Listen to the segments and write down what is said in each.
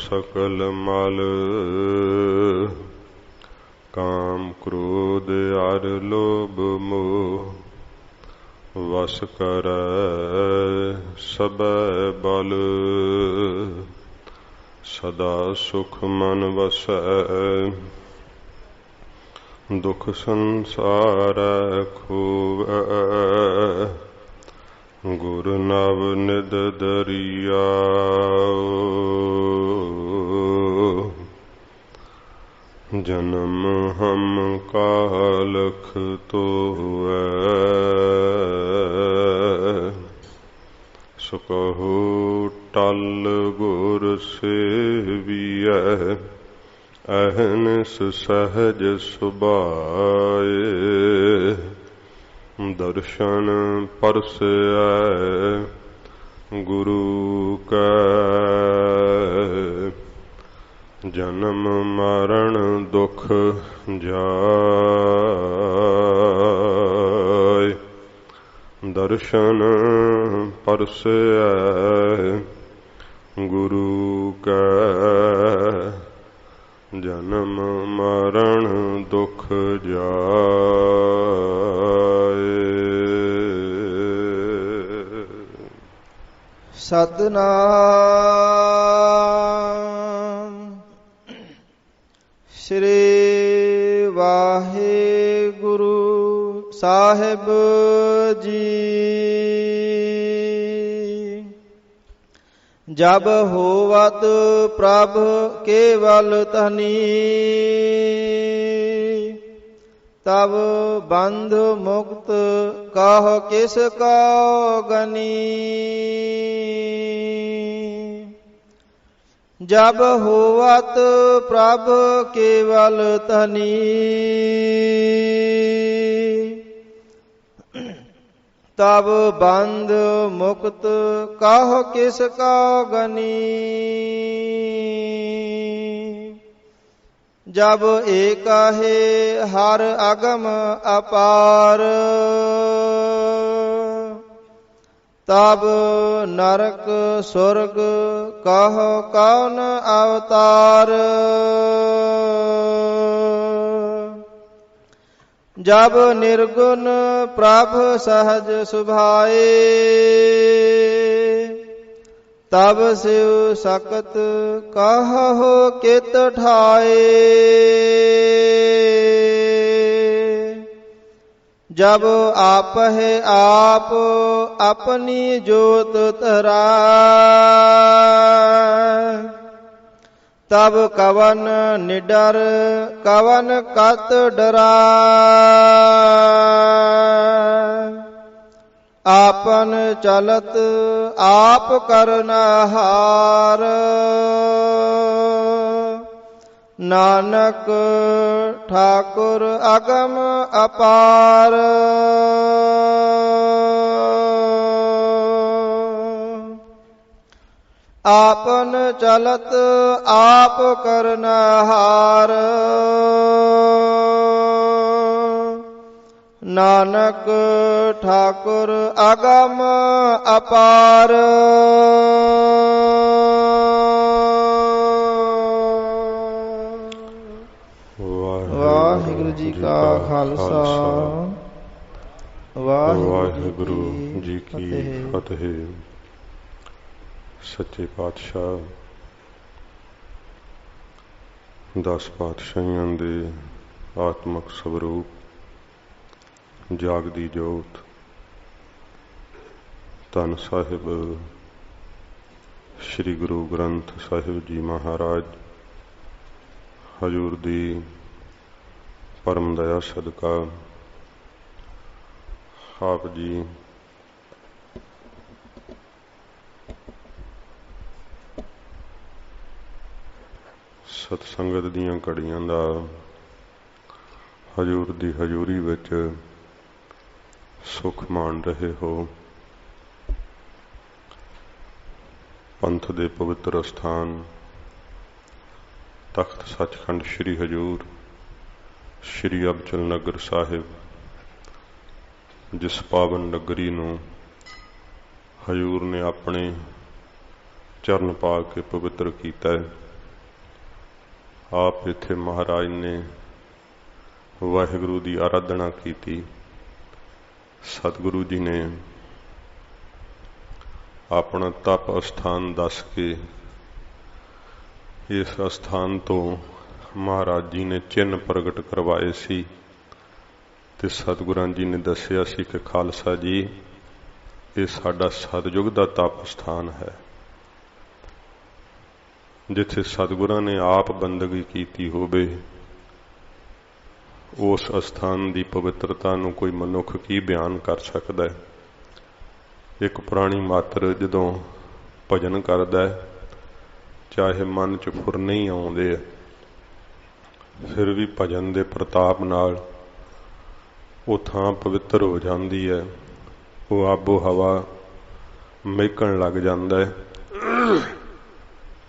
सकल मल काम क्रोध आर लोभ मोह वस कर सब बल सदा सुख मन वसै दुख संसार खोवै गुर नव निद दरिया जन्म हम कालख तोवै सो कहु टल गुर सेवियै अहनिस सहज सुभाए दर्शन परसै गुरु कै जन्म मरण दुख जाय दर्शन परसै गुरु कै जन्म मरण दुख जाय। सतनाम श्री वाहेगुरु साहिब जी। जब होवत प्रभ केवल तनी तब बंध मुक्त कह किस का गनी। जब होवत प्रभ केवल तनी तब बंध मुक्त कह किस का गनी। जब एक है हर अगम अपार तब नरक स्वर्ग कह कौन अवतार। जब निर्गुण प्रभ सहज सुभाए तब शिव सकत कहो कित ठाए। जब आप है आप अपनी जोत तराय तब कवन निडर कवन कत डराय। आपन चलत आप करनहार नानक ठाकुर अगम अपार। आपन चलत आप करनहार नानक ठाकुर अगम अपार। वाहिगुरु जी का खालसा वाहिगुरु जी की फतेह। सच्चे पातशाह 10 पातशाहियां दे आत्मक स्वरूप जागदी जोत धन साहिब श्री गुरु ग्रंथ साहिब जी महाराज हजूर दी परम दया सदका आप जी सतसंगत दीयां घड़ियां दा हजूर दी हजूरी विच सुख मान रहे हो। पंथ दे पवित्र स्थान तख्त सचखंड श्री हजूर श्री अबचल नगर साहिब जिस पावन नगरी नूं हजूर ने अपने चरण पा के पवित्र कीता है। आप इत्थे महाराज ने वाहिगुरु की आराधना की। सतगुरु जी ने अपना तप अस्थान दस के इस अस्थान तो महाराज जी ने चिन्ह प्रगट करवाए सी ते सतगुरां जी ने दसिया सी कि खालसा जी ये साडा सतयुग दा तप स्थान है, जिथे सतगुरां ने आप बंदगी कीती होवे। उस अस्थान की पवित्रता नूं कोई मनुख की बयान कर सकदा है। एक प्राणी मात्र जदों भजन करदा है, चाहे मन च फुर नहीं आउंदे, फिर भी भजन दे प्रताप नाल वो थां पवित्र हो जाती है। वो आबो हवा महकण लग जाता है।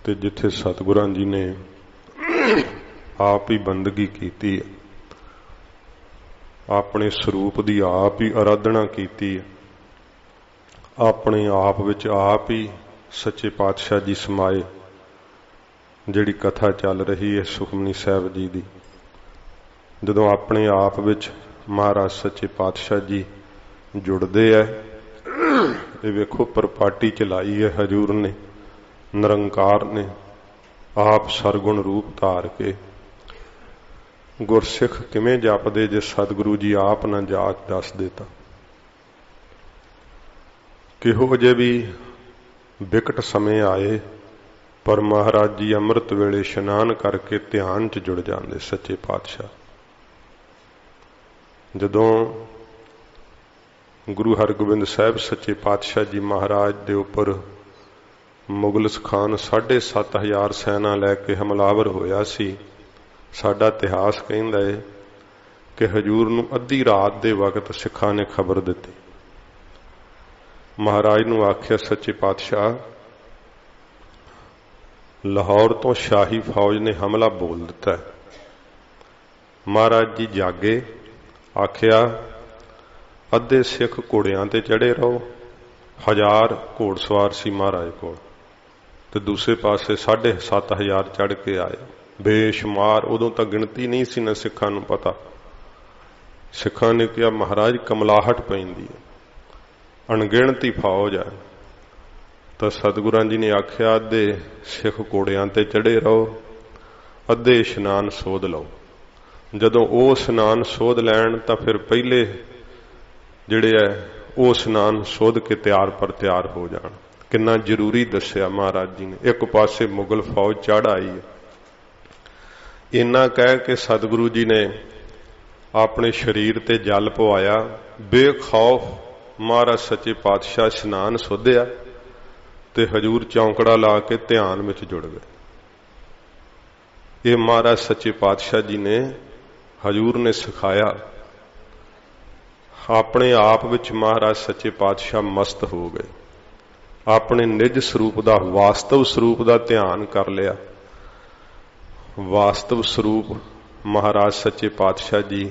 ते जिथे सतगुरां जी ने आप ही बंदगी की, अपने स्वरूप की आप ही आराधना की, अपने आप विच आप ही सच्चे पातशाह जी समाए। जिहड़ी कथा चल रही है सुखमनी साहिब जी की, जदों अपने आप विच महाराज सच्चे पातशाह जी जुड़ते है। ये वेखो परपाटी चलाई है हजूर ने, निरंकार ने आप सरगुण रूप धार के। गुरसिख किवें जपदे जे सतगुरु जी आप ना जाच दस देता। किहो जे भी विकट समय आए, पर महाराज जी अमृत वेले इशनान करके ध्यान च जुड़ जाते सच्चे पातशाह। जदों गुरु हरगोबिंद साहिब सच्चे पातशाह जी महाराज दे उपर मुगल खान 7,500 सैना लैके हमलावर होया सी, साडा इतिहास कहंदा है कि हजूर नूं अद्धी रात दे वक्त सिखां ने खबर दिती। महाराज नूं आख्या सच्चे पातशाह लाहौर तो शाही फौज ने हमला बोल दिता है। महाराज जी जागे, आख्या अद्धे सिख घोड़ियां ते चढ़े रहो। 1000 घोड़सवार सी महाराज कोल, ते दूसरे पासे 7,500 चढ़ के आए बेशुमार। उदों तक गिणती नहीं सी ना सिखां नूं पता। सिखां ने कहा महाराज कमलाहट पैंदी है, अणगिणती फौज है। तो सतगुरां जी ने आख्या अद्धे सिख घोड़ियां ते चढ़े रहो, अद्धे इशनान सोध लो। जदों वो इशनान सोध लैण तां फिर पहले जिहड़े है वो इशनान सोध के तैयार पर तैयार हो जाण। कितना जरूरी दसिया महाराज जी ने। एक पासे मुगल फौज चढ़ आई है, इन्ना कह के सतगुरु जी ने अपने शरीर ते जल पवाया। बेखौफ महाराज सच्चे पातशाह इशनान सोधिया ते हजूर चौंकड़ा ला के ध्यान में जुड़ गए। ये महाराज सच्चे पातशाह जी ने हजूर ने सिखाया। अपने आप विच महाराज सच्चे पातशाह मस्त हो गए, अपने निज स्वरूप का वास्तव स्वरूप का ध्यान कर लिया। वास्तव स्वरूप महाराज सच्चे पातशाह जी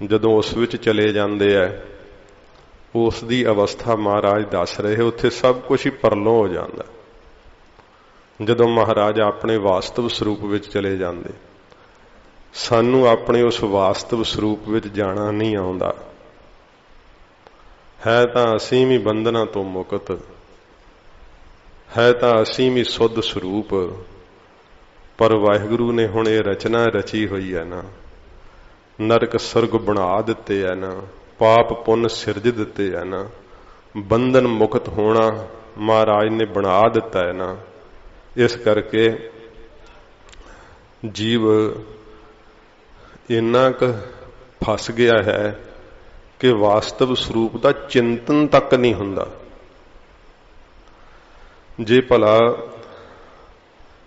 जदों उस विच चले जाते हैं, उसकी अवस्था महाराज दस रहे, उत्थे सब कुछ ही परलों हो जाता। जदों महाराज अपने वास्तव स्वरूप विच चले जाते, सानू अपने उस वास्तव स्वरूप विच जाना नहीं आउंदा। है तां असीं भी बंधना तो मुक्त, है तां असीं भी सुध स्वरूप, पर वाहिगुरु ने हुण ये रचना रची हुई है ना, नरक स्वर्ग बना दिते है ना, पाप पुण्य सिरज दिते है ना, बंधन मुक्त होना महाराज ने बना दिता है ना। इस करके जीव इन्ना क फस गया है कि वास्तव स्वरूप का चिंतन तक नहीं हुंदा। जे भला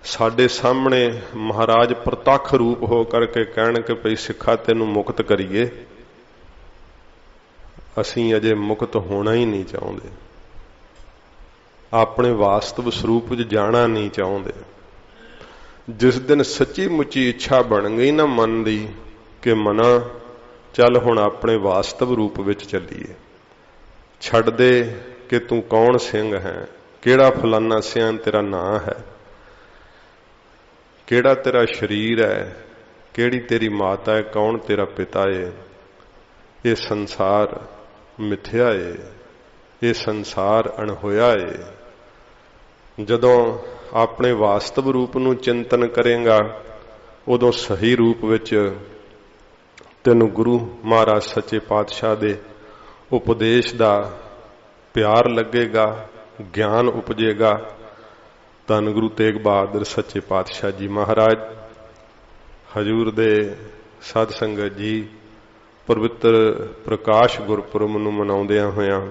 साडे सामने महाराज प्रतख रूप हो करके कहण कि भई सिखा तेनू मुक्त करिए, असीं अजे मुक्त होना ही नहीं चाहते, अपने वास्तव स्वरूप च जाना नहीं चाहते। जिस दिन सच्ची मुच्ची इच्छा बन गई ना मन दी कि मना चल हुण अपने वास्तव रूप विच चलीए, छड्ड दे कि तू कौन सिंह है, ਕਿਹੜਾ ਫਲਾਨਾ ਸਿਆਂ ਤੇਰਾ ਨਾਂ ਹੈ, ਕਿਹੜਾ ਤੇਰਾ ਸ਼ਰੀਰ ਹੈ, ਕਿਹੜੀ ਤੇਰੀ ਮਾਤਾ ਹੈ, ਕੌਣ ਤੇਰਾ ਪਿਤਾ ਹੈ। ਇਹ ਸੰਸਾਰ ਮਿਥਿਆ ਏ, ਇਹ ਸੰਸਾਰ ਅਣਹੋਇਆ ਏ। ਜਦੋਂ ਆਪਣੇ ਵਾਸਤਵ ਰੂਪ ਨੂੰ ਚਿੰਤਨ ਕਰੇਗਾ ਉਦੋਂ ਸਹੀ ਰੂਪ ਵਿੱਚ ਤੈਨੂੰ ਗੁਰੂ ਮਹਾਰਾਜ ਸੱਚੇ ਪਾਤਸ਼ਾਹ ਦੇ ਉਪਦੇਸ਼ ਦਾ ਪਿਆਰ ਲੱਗੇਗਾ, ਗਿਆਨ ਉਪਜੇਗਾ। ਧੰਨ ਗੁਰੂ ਤੇਗ ਬਹਾਦਰ ਸੱਚੇ ਪਾਤਸ਼ਾਹ ਜੀ ਮਹਾਰਾਜ ਹਜੂਰ ਦੇ ਸਾਧ ਸੰਗਤ ਜੀ ਪਵਿੱਤਰ ਪ੍ਰਕਾਸ਼ ਗੁਰਪੁਰਬ ਨੂੰ ਮਨਾਉਂਦਿਆਂ ਹੋਇਆਂ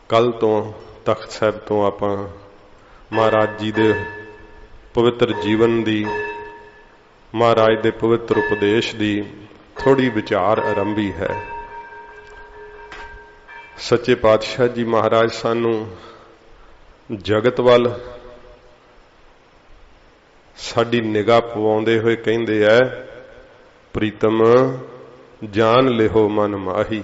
ਕੱਲ ਤੋਂ ਤਖਤ ਸਾਹਿਬ ਤੋਂ ਆਪਾਂ ਮਹਾਰਾਜ ਜੀ ਦੇ ਪਵਿੱਤਰ ਜੀਵਨ ਦੀ, ਮਹਾਰਾਜ ਦੇ ਪਵਿੱਤਰ ਉਪਦੇਸ਼ ਦੀ ਥੋੜੀ ਵਿਚਾਰ ਆਰੰਭੀ ਹੈ। ਸੱਚੇ ਪਾਤਸ਼ਾਹ ਜੀ ਮਹਾਰਾਜ ਸਾਨੂੰ ਜਗਤ ਵੱਲ ਸਾਡੀ ਨਿਗਾਹ ਪਵਾਉਂਦੇ ਹੋਏ ਕਹਿੰਦੇ ਐ, ਪ੍ਰੀਤਮ ਜਾਨ ਲਿਹੋ ਮਨ ਮਾਹੀ,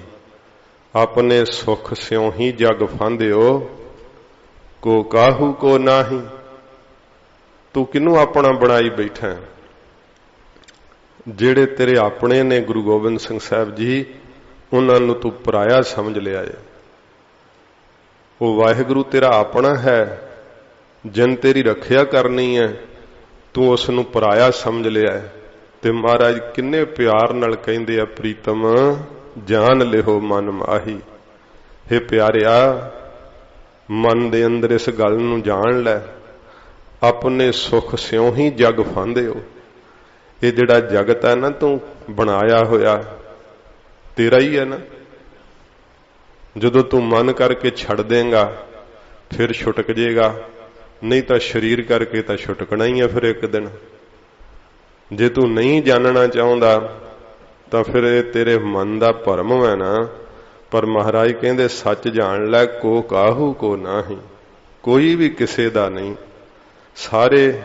ਆਪਣੇ ਸੁਖ ਸਿਉ ਹੀ ਜਗ ਫਾਂਦਿਓ, ਕੋ ਕਾਹੂ ਕੋ ਨਾਹੀ। ਤੂੰ ਕਿਹਨੂੰ ਆਪਣਾ ਬਣਾਈ ਬੈਠਾ? ਜਿਹੜੇ ਤੇਰੇ ਆਪਣੇ ਨੇ ਗੁਰੂ ਗੋਬਿੰਦ ਸਿੰਘ ਸਾਹਿਬ ਜੀ, ਉਹਨਾਂ ਨੂੰ ਤੂੰ ਪਰਾਇਆ ਸਮਝ ਲਿਆ ਏ। ਉਹ ਵਾਹਿਗੁਰੂ ਤੇਰਾ ਆਪਣਾ ਹੈ, ਜਿਨ ਤੇਰੀ ਰੱਖਿਆ ਕਰਨੀ ਹੈ, ਤੂੰ ਉਸ ਨੂੰ ਪਰਾਇਆ ਸਮਝ ਲਿਆ। ਤੇ ਮਹਾਰਾਜ ਕਿੰਨੇ ਪਿਆਰ ਨਾਲ ਕਹਿੰਦੇ ਆ, ਪ੍ਰੀਤਮ ਜਾਨ ਲਿਹੋ ਮਨ ਮਾਹੀ। ਹੇ ਪਿਆਰਿਆ, ਮਨ ਦੇ ਅੰਦਰ ਇਸ ਗੱਲ ਨੂੰ ਜਾਣ ਲੈ, ਆਪਣੇ ਸੁਖ ਸਿਉ ਹੀ ਜਗ ਫਾਂਦਿਓ। ਇਹ ਜਿਹੜਾ ਜਗਤ ਹੈ ਨਾ ਤੂੰ ਬਣਾਇਆ ਹੋਇਆ, ਤੇਰਾ ਹੀ ਹੈ ਨਾ। ਜਦੋਂ ਤੂੰ ਮਨ ਕਰਕੇ ਛੱਡ ਦੇਂਗਾ ਫਿਰ ਛੁਟਕ ਜੇਗਾ, ਨਹੀਂ ਤਾਂ ਸਰੀਰ ਕਰਕੇ ਤਾਂ ਛੁਟਕਣਾ ਹੀ ਹੈ ਫਿਰ ਇੱਕ ਦਿਨ। ਜੇ ਤੂੰ ਨਹੀਂ ਜਾਣਨਾ ਚਾਹੁੰਦਾ ਤਾਂ ਫਿਰ ਇਹ ਤੇਰੇ ਮਨ ਦਾ ਭਰਮ ਹੈ ਨਾ। ਪਰ ਮਹਾਰਾਜ ਕਹਿੰਦੇ ਸੱਚ ਜਾਣ ਲੈ, ਕੋ ਕਾਹੂ ਕੋ ਨਾਹੀ। ਕੋਈ ਵੀ ਕਿਸੇ ਦਾ ਨਹੀਂ, ਸਾਰੇ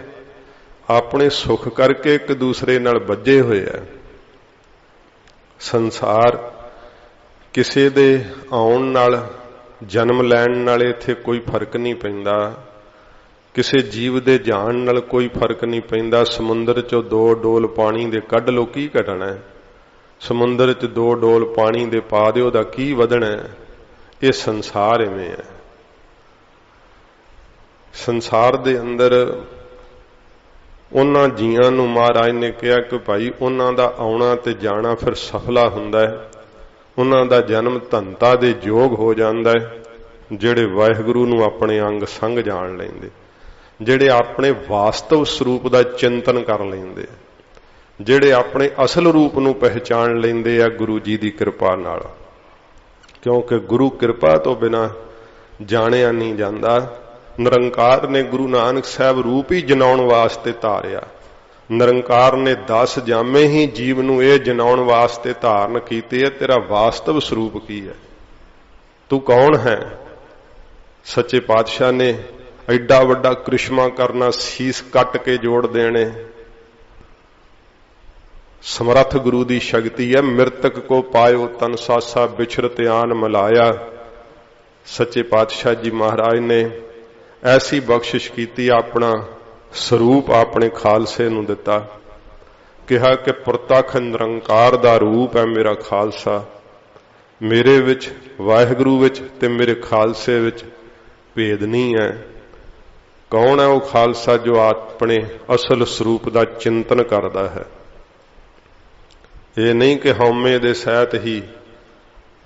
ਆਪਣੇ ਸੁੱਖ ਕਰਕੇ ਇੱਕ ਦੂਸਰੇ ਨਾਲ ਬੱਝੇ ਹੋਏ ਆ। ਸੰਸਾਰ ਕਿਸੇ ਦੇ ਆਉਣ ਨਾਲ, ਜਨਮ ਲੈਣ ਨਾਲ ਇੱਥੇ ਕੋਈ ਫਰਕ ਨਹੀਂ ਪੈਂਦਾ, ਕਿਸੇ ਜੀਵ ਦੇ ਜਾਣ ਨਾਲ ਕੋਈ ਫਰਕ ਨਹੀਂ ਪੈਂਦਾ। ਸਮੁੰਦਰ ਚੋਂ 2 ਡੋਲ ਪਾਣੀ ਦੇ ਕੱਢ ਲੋ, ਕੀ ਘਟਣਾ? ਸਮੁੰਦਰ 'ਚ 2 ਡੋਲ ਪਾਣੀ ਦੇ ਪਾ ਦਿਓ ਦਾ ਕੀ ਵਧਣਾ? ਇਹ ਸੰਸਾਰ ਐਵੇਂ ਹੈ। ਸੰਸਾਰ ਦੇ ਅੰਦਰ ਉਹਨਾਂ ਜੀਆਂ ਨੂੰ ਮਹਾਰਾਜ ਨੇ ਕਿਹਾ ਕਿ ਭਾਈ ਉਹਨਾਂ ਦਾ ਆਉਣਾ ਤੇ ਜਾਣਾ ਫਿਰ ਸਫਲਾ ਹੁੰਦਾ ਹੈ, ਉਹਨਾਂ ਦਾ ਜਨਮ ਧਨਤਾ ਦੇ ਯੋਗ ਹੋ ਜਾਂਦਾ ਹੈ, ਜਿਹੜੇ ਵਾਹਿਗੁਰੂ ਨੂੰ ਆਪਣੇ ਅੰਗ ਸੰਗ ਜਾਣ ਲੈਂਦੇ, ਜਿਹੜੇ ਆਪਣੇ ਵਾਸਤਵ ਸਰੂਪ ਦਾ ਚਿੰਤਨ ਕਰ ਲੈਂਦੇ, ਜਿਹੜੇ ਆਪਣੇ ਅਸਲ ਰੂਪ ਨੂੰ ਪਹਿਚਾਣ ਲੈਂਦੇ ਆ ਗੁਰੂ ਜੀ ਦੀ ਕਿਰਪਾ ਨਾਲ। ਕਿਉਂਕਿ ਗੁਰੂ ਕਿਰਪਾ ਤੋਂ ਬਿਨਾਂ ਜਾਣਿਆ ਨਹੀਂ ਜਾਂਦਾ। ਨਿਰੰਕਾਰ ਨੇ ਗੁਰੂ ਨਾਨਕ ਸਾਹਿਬ ਰੂਪ ਹੀ ਜਨਾਉਣ ਵਾਸਤੇ ਧਾਰਿਆ। ਨਿਰੰਕਾਰ ਨੇ 10 ਜਾਮੇ ਹੀ ਜੀਵ ਨੂੰ ਇਹ ਜਨਾਉਣ ਵਾਸਤੇ ਧਾਰਨ ਕੀਤੇ ਹੈ, ਤੇਰਾ ਵਾਸਤਵ ਸਰੂਪ ਕੀ ਹੈ, ਤੂੰ ਕੌਣ ਹੈ। ਸੱਚੇ ਪਾਤਸ਼ਾਹ ਨੇ ਐਡਾ ਵੱਡਾ ਕ੍ਰਿਸ਼ਮਾ ਕਰਨਾ, ਸੀਸ ਕੱਟ ਕੇ ਜੋੜ ਦੇਣੇ, ਸਮਰੱਥ ਗੁਰੂ ਦੀ ਸ਼ਕਤੀ ਹੈ। ਮਿਰਤਕ ਕੋ ਪਾਇਓ ਤਨ ਸਾਸਾ, ਵਿਛਰਤ ਆਨ ਮਲਾਇਆ। ਸੱਚੇ ਪਾਤਸ਼ਾਹ ਜੀ ਮਹਾਰਾਜ ਨੇ ਐਸੀ ਬਖਸ਼ਿਸ਼ ਕੀਤੀ, ਆਪਣਾ ਸਰੂਪ ਆਪਣੇ ਖਾਲਸੇ ਨੂੰ ਦਿੱਤਾ, ਕਿਹਾ ਕਿ ਪ੍ਰਤੱਖ ਨਿਰੰਕਾਰ ਦਾ ਰੂਪ ਹੈ ਮੇਰਾ ਖਾਲਸਾ। ਮੇਰੇ ਵਿੱਚ, ਵਾਹਿਗੁਰੂ ਵਿੱਚ ਤੇ ਮੇਰੇ ਖਾਲਸੇ ਵਿੱਚ ਭੇਦ ਨਹੀਂ ਹੈ। ਕੌਣ ਹੈ ਉਹ ਖਾਲਸਾ ਜੋ ਆਪਣੇ ਅਸਲ ਸਰੂਪ ਦਾ ਚਿੰਤਨ ਕਰਦਾ ਹੈ। ਇਹ ਨਹੀਂ ਕਿ ਹਉਮੈ ਦੇ ਸਹਿਤ ਹੀ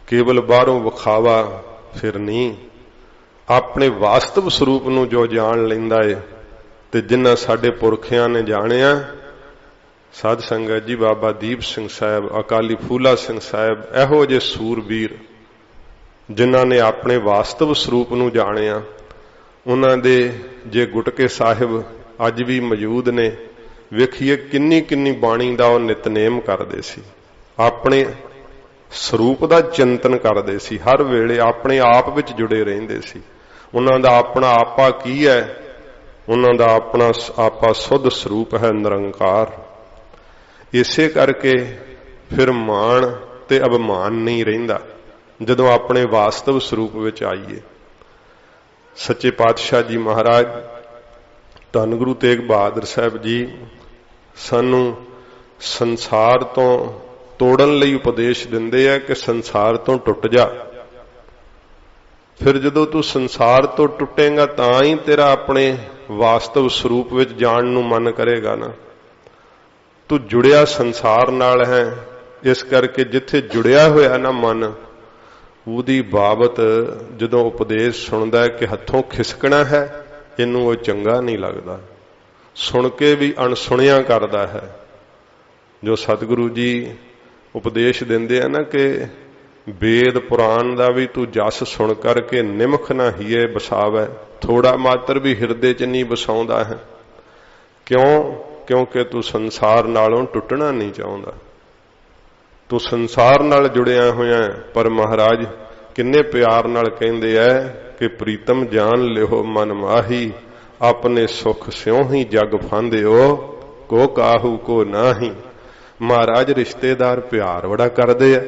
ਕੇਵਲ ਬਾਹਰੋਂ ਵਿਖਾਵਾ ਫਿਰ ਨਹੀਂ, ਆਪਣੇ ਵਾਸਤਵ ਸਰੂਪ ਨੂੰ ਜੋ ਜਾਣ ਲੈਂਦਾ ਏ। ਤੇ ਜਿਨ੍ਹਾਂ ਸਾਡੇ ਪੁਰਖਿਆਂ ਨੇ ਜਾਣਿਆ, ਸਾਧ ਸੰਗਤ ਜੀ, ਬਾਬਾ ਦੀਪ ਸਿੰਘ ਸਾਹਿਬ, ਅਕਾਲੀ ਫੂਲਾ ਸਿੰਘ ਸਾਹਿਬ, ਇਹੋ ਜਿਹੇ ਸੂਰਬੀਰ ਜਿਨ੍ਹਾਂ ਨੇ ਆਪਣੇ ਵਾਸਤਵ ਸਰੂਪ ਨੂੰ ਜਾਣਿਆ, ਉਹਨਾਂ ਦੇ ਜੇ ਗੁਟਕੇ ਸਾਹਿਬ ਅੱਜ ਵੀ ਮੌਜੂਦ ਨੇ, ਵੇਖੀਏ ਕਿੰਨੀ ਕਿੰਨੀ ਬਾਣੀ ਦਾ ਉਹ ਨਿਤਨੇਮ ਕਰਦੇ ਸੀ, ਆਪਣੇ ਸਰੂਪ ਦਾ ਚਿੰਤਨ ਕਰਦੇ ਸੀ, ਹਰ ਵੇਲੇ ਆਪਣੇ ਆਪ ਵਿੱਚ ਜੁੜੇ ਰਹਿੰਦੇ ਸੀ। ਉਹਨਾਂ ਦਾ ਆਪਣਾ ਆਪਾ ਕੀ ਹੈ? ਉਹਨਾਂ ਦਾ ਆਪਣਾ ਆਪਾ ਸੁੱਧ ਸਰੂਪ ਹੈ, ਨਿਰੰਕਾਰ। ਇਸੇ ਕਰਕੇ ਫਿਰ ਮਾਣ ਤੇ ਅਭਿਮਾਨ ਨਹੀਂ ਰਹਿੰਦਾ ਜਦੋਂ ਆਪਣੇ ਵਾਸਤਵ ਸਰੂਪ ਵਿੱਚ ਆਈਏ। सच्चे पातशाह जी महाराज धन गुरु तेग बहादुर साहब जी सानू संसार तो तोड़न लई उपदेश दिंदे है कि संसार तो टुट जा। फिर जदों तू संसार तो टुटेगा तां ही तेरा अपने वास्तव स्वरूप विच जाण नूं मन करेगा ना। तू जुड़िया संसार नाल है, इस करके जिथे जुड़िया होया ना मन, ਉਹਦੀ ਬਾਬਤ ਜਦੋਂ ਉਪਦੇਸ਼ ਸੁਣਦਾ ਹੈ ਕਿ ਹੱਥੋਂ ਖਿਸਕਣਾ ਹੈ, ਇਹਨੂੰ ਉਹ ਚੰਗਾ ਨਹੀਂ ਲੱਗਦਾ, ਸੁਣ ਕੇ ਵੀ ਅਣਸੁਣਿਆ ਕਰਦਾ ਹੈ। ਜੋ ਸਤਿਗੁਰੂ ਜੀ ਉਪਦੇਸ਼ ਦਿੰਦੇ ਆ ਨਾ ਕਿ वेद पुराण का भी तू जस सुन करके निमख ना हीए बसावै, थोड़ा मात्र भी हिरदे च नहीं बसाउंदा है। क्यों? क्योंकि तू संसार नालों टुटना नहीं चाहता, तू संसार नाल जुड़िया होया। पर महाराज किन्ने प्यार नाल कहंदे है कि प्रीतम जान लिहो मन माही, अपने सुख स्यों ही जग फांदिओ, को काहू को नाही। महाराज रिश्तेदार प्यार बड़ा करदे है,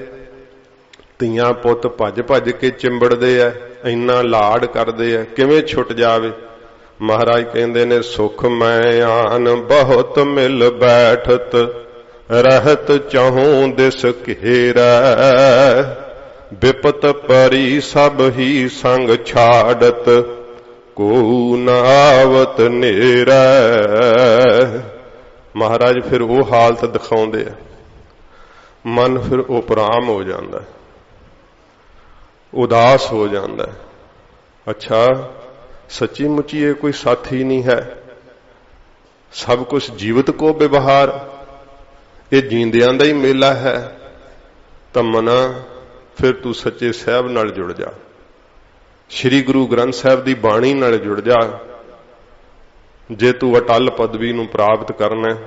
ਧੀਆਂ ਪੁੱਤ ਭੱਜ ਭੱਜ ਕੇ ਚਿੰਬੜਦੇ ਐ, ਇੰਨਾ ਲਾਡ ਕਰਦੇ ਐ, ਕਿਵੇਂ ਛੁੱਟ ਜਾਵੇ। ਮਹਾਰਾਜ ਕਹਿੰਦੇ ਨੇ ਸੁਖ ਮੈਂ ਆਨ ਬਹੁਤ ਮਿਲ ਬੈਠਤ, ਰਹਿਤ ਚਾਹੂੰ ਦਿਸ ਘੇਰੈ, ਬਿਪਤ ਪਰੀ ਸਭ ਹੀ ਸੰਗ ਛਾੜਤ, ਕੋ ਨ ਆਵਤ ਨੇਰੈ। ਮਹਾਰਾਜ ਫਿਰ ਉਹ ਹਾਲਤ ਦਿਖਾਉਂਦੇ ਆ, ਮਨ ਫਿਰ ਉਪਰਾਮ ਹੋ ਜਾਂਦਾ, उदास हो जाता है। अच्छा सच्ची मुची ये कोई साथी नहीं है, सब कुछ जीवित को व्यवहार, ये जींदियां दा ही मेला है। तो मना फिर तू सच्चे साहब नाल जुड़ जा, श्री गुरु ग्रंथ साहब की बाणी नाल जुड़ जा। जे तू अटल पदवी नूं प्राप्त करना,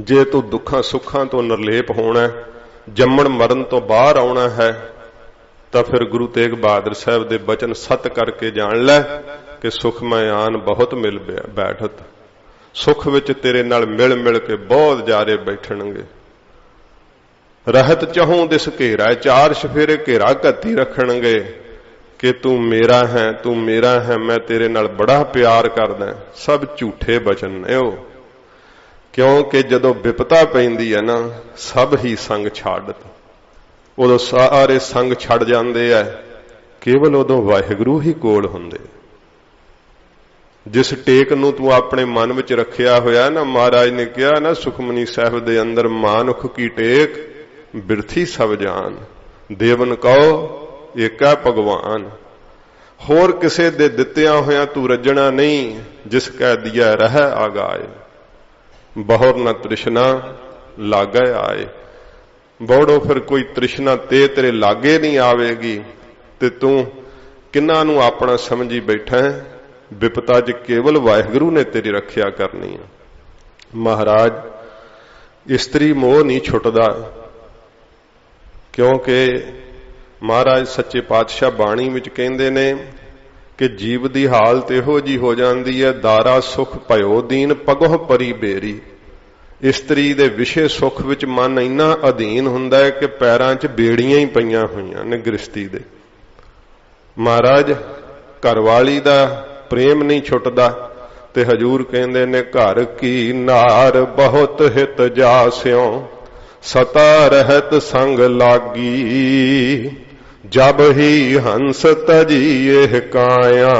जे तू दुखां सुखां तो निर्लेप होना, जम्मण मरण तो बाहर आउणा है, तो फिर गुरु तेग बहादुर साहब दे बचन सत करके जान लै कि सुख मैं आन बहुत मिल बैठत, सुख विच तेरे नाल मिल मिल के बहुत जारे बैठणगे। रहत चाहूं दिस घेरा, चार शफेरे घेरा घत्ती रखणगे कि तू मेरा है, तू मेरा है, मैं तेरे नाल बड़ा प्यार करदा। सब झूठे बचन ने हो, क्योंकि जदों विपता पैंदी है ना, सब ही संग छाड़त, उदों सारे संग छड़ जाते हैं, केवल उदों वाहिगुरू ही कोल हुंदे। जिस टेक नूं तू अपने मन विच रखिया होया ना, महाराज ने कहा ना सुखमनी साहब दे अंदर, मानुख की टेक बिरथी सब जान, देवन कहो एका भगवान। होर किसे दे दित्तिया होया तू रजना नहीं, जिस कह दिया रह आगाए, बहुर न तृष्णा लागे आए। बौड़ो फिर कोई तृष्णा तेरे लागे नहीं आवेगी, ते तू किन्ना नू अपना समझी बैठा है। विपता च केवल वाहिगुरू ने तेरी रखिया करनी है। महाराज इस्त्री मोह नहीं छुटदा, क्योंकि महाराज सच्चे पातशाह बाणी विच कहंदे ने कि जीव दी हालत इहो जी हो जाती है, दारा सुख भयो दीन पगोह परी बेरी। इस्त्री दे विषे सुख विच मन इन्ना अधीन हुंदा है कि पैरां च बेड़ियां ही पईयां होईयां ने गृहस्थी दे। महाराज घरवाली दा प्रेम नहीं छुटदा, ते हजूर कहंदे ने घर की नार बहुत हित जास्यों, सता रहत संग लागी, जब ही हंस तजी एह काया,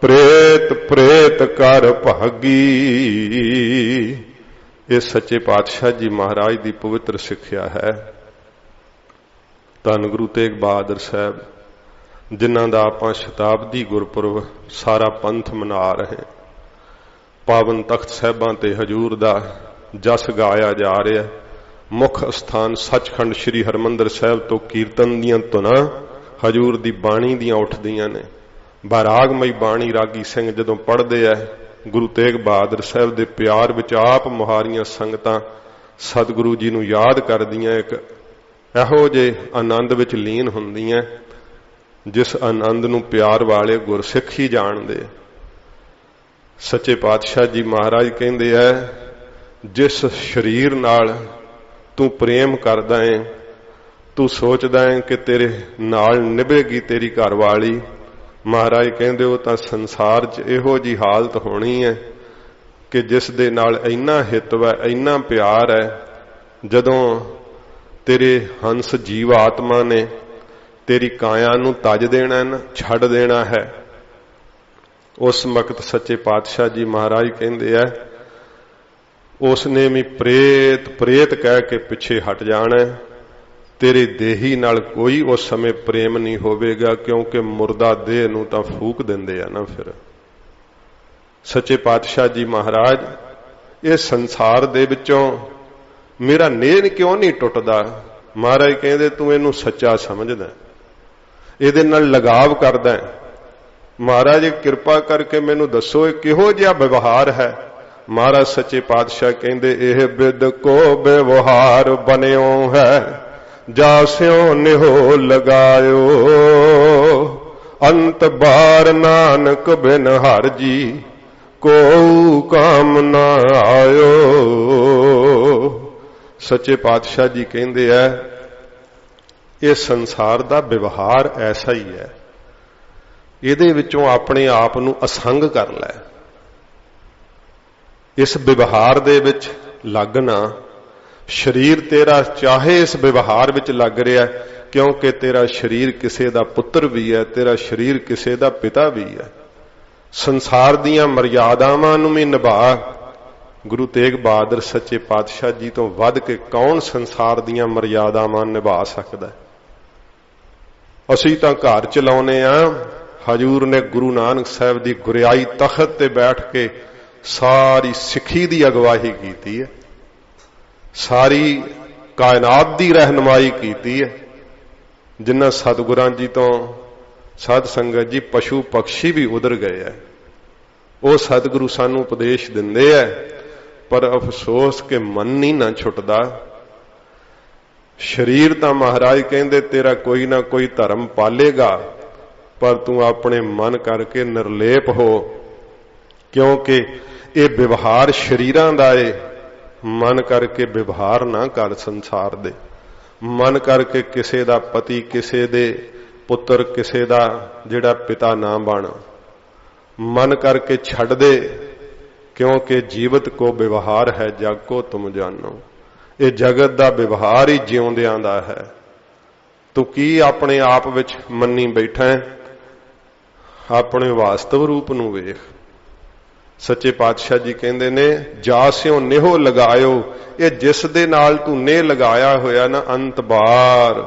प्रेत प्रेत कर भागी। ये सच्चे पातशाह जी महाराज की पवित्र सिक्ख्या है। धन गुरु तेग बहादुर साहब जिन्हां दा आपां शताब्दी गुरपुरब सारा पंथ मना रहे, पावन तख्त साहिबां ते हजूर दा जस गाया जा रहा। मुख स्थान सचखंड श्री हरमंदर साहब तो कीर्तन दियां धुनां हजूर दी बाणी दियां उठदियां ने। बैरागमई बाणी रागी सिंह जदों पढ़दे है, गुरु तेग बहादुर साहब दे प्यार विच आप मुहारियां संगतां सतगुरु जी नूं याद करदियां, एक इहो जे आनंद विच लीन हुंदियां जिस आनंद नूं प्यार वाले गुरसिख ही जाणदे। सच्चे पातशाह जी महाराज कहंदे है, जिस शरीर नाल तू प्रेम करदा है, तू सोचदा है कि तेरे नाल निभेगी तेरी घरवाली, महाराज कहते हो तां संसार च इहो जी हालत होनी है कि जिस दे नाल इन्ना हितव है, इन्ना प्यार है, जदों तेरे हंस जीव आत्मा ने तेरी काया नूं तज देना है ना, छड़ देना है, उस वक्त सच्चे पातशाह जी महाराज कहते हैं उसने भी प्रेत प्रेत कह के पिछे हट जाना है। तेरे देही नाल कोई उस समय प्रेम नहीं होवेगा, क्योंकि मुर्दा देह नूं तां फूक दिंदे आ ना। फिर सच्चे पातशाह जी महाराज इस संसार दे विचों मेरा नेह क्यों नहीं टुटदा? महाराज कहंदे तू इहनूं सच्चा समझदा, इहदे नाल लगाव करदा। महाराज किरपा करके मैनूं दसो किहो जिहा व्यवहार है? महाराज सच्चे पातशाह कहंदे एह बिद को व्यवहार बनियो है, जास्यों निहो लगायो, अंत बार नानक बिन हर जी को काम ना आयो। सच्चे पातशाह जी कहंदे है ये संसार दा व्यवहार ऐसा ही है, इहदे विचों अपने आप नूं असंग कर लै। इस व्यवहार दे विच लगना, शरीर तेरा चाहे इस व्यवहार विच लग रहा है, क्योंकि तेरा शरीर किसी दा पुत्र भी है, तेरा शरीर किसी दा पिता भी है। संसार दीयां मर्यादावां नूं भी निभा। गुरु तेग बहादुर सच्चे पातशाह जी तो वध के कौन संसार दीयां मर्यादावां निभा सकदा है? असीं तां घर चलाउने आ। हजूर ने गुरु नानक साहब दी गुरियाई तखत ते बैठ के सारी सिक्खी दी अगवाही कीती है, सारी कायनात दी रहनुमाई कीती है। जिन्हां सतगुरां जी तो साध संगत जी पशु पक्षी भी उधर गए है। वो सतगुरु सानू उपदेश दिंदे है, पर अफसोस के मन नहीं ना छुटदा। शरीर तां महाराज कहंदे तेरा कोई ना कोई धर्म पालेगा, पर तू अपने मन करके निर्लेप हो, क्योंकि ये व्यवहार शरीरां दा है। मन करके व्यवहार ना कर संसार दे, मन करके किसे दा पति, किसे दे पुत्र, किसे दा जिहड़ा पिता ना बन। मन करके छड़ दे, क्योंकि जीवत को व्यवहार है जग को तुम जानो। ये जगत दा व्यवहार ही जिउंदियां दा है। तू की अपने आप विच मन्नी बैठा है? अपने वास्तव रूप नूं वेख। सच्चे पातशाह जी कहंदे ने जास्यों नेहो लगायो, ये जिस दे नाल तू नेह लगाया होया ना, अंत बार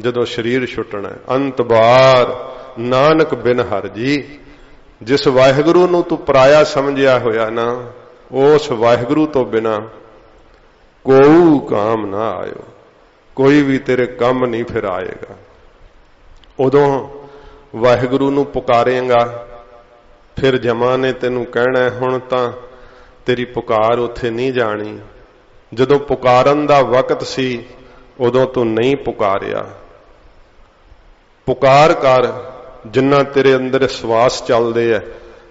जदों शरीर छुटना है, अंत बार नानक बिन हर जी। जिस वाहिगुरु नूं तू पराया समझिया होया ना, उस वाहिगुरु तो बिना कोई काम ना आयो, कोई भी तेरे काम नहीं फिर आएगा। उदों वाहिगुरु नूं पुकारेंगा, फिर जमा ने तेनू कहना हुण तां तेरी पुकार उत्थे नहीं जानी। जदों पुकारन दा वक्त सी उदों तू नहीं पुकारिया। पुकार कर जिन्ना तेरे अंदर श्वास चलदे है।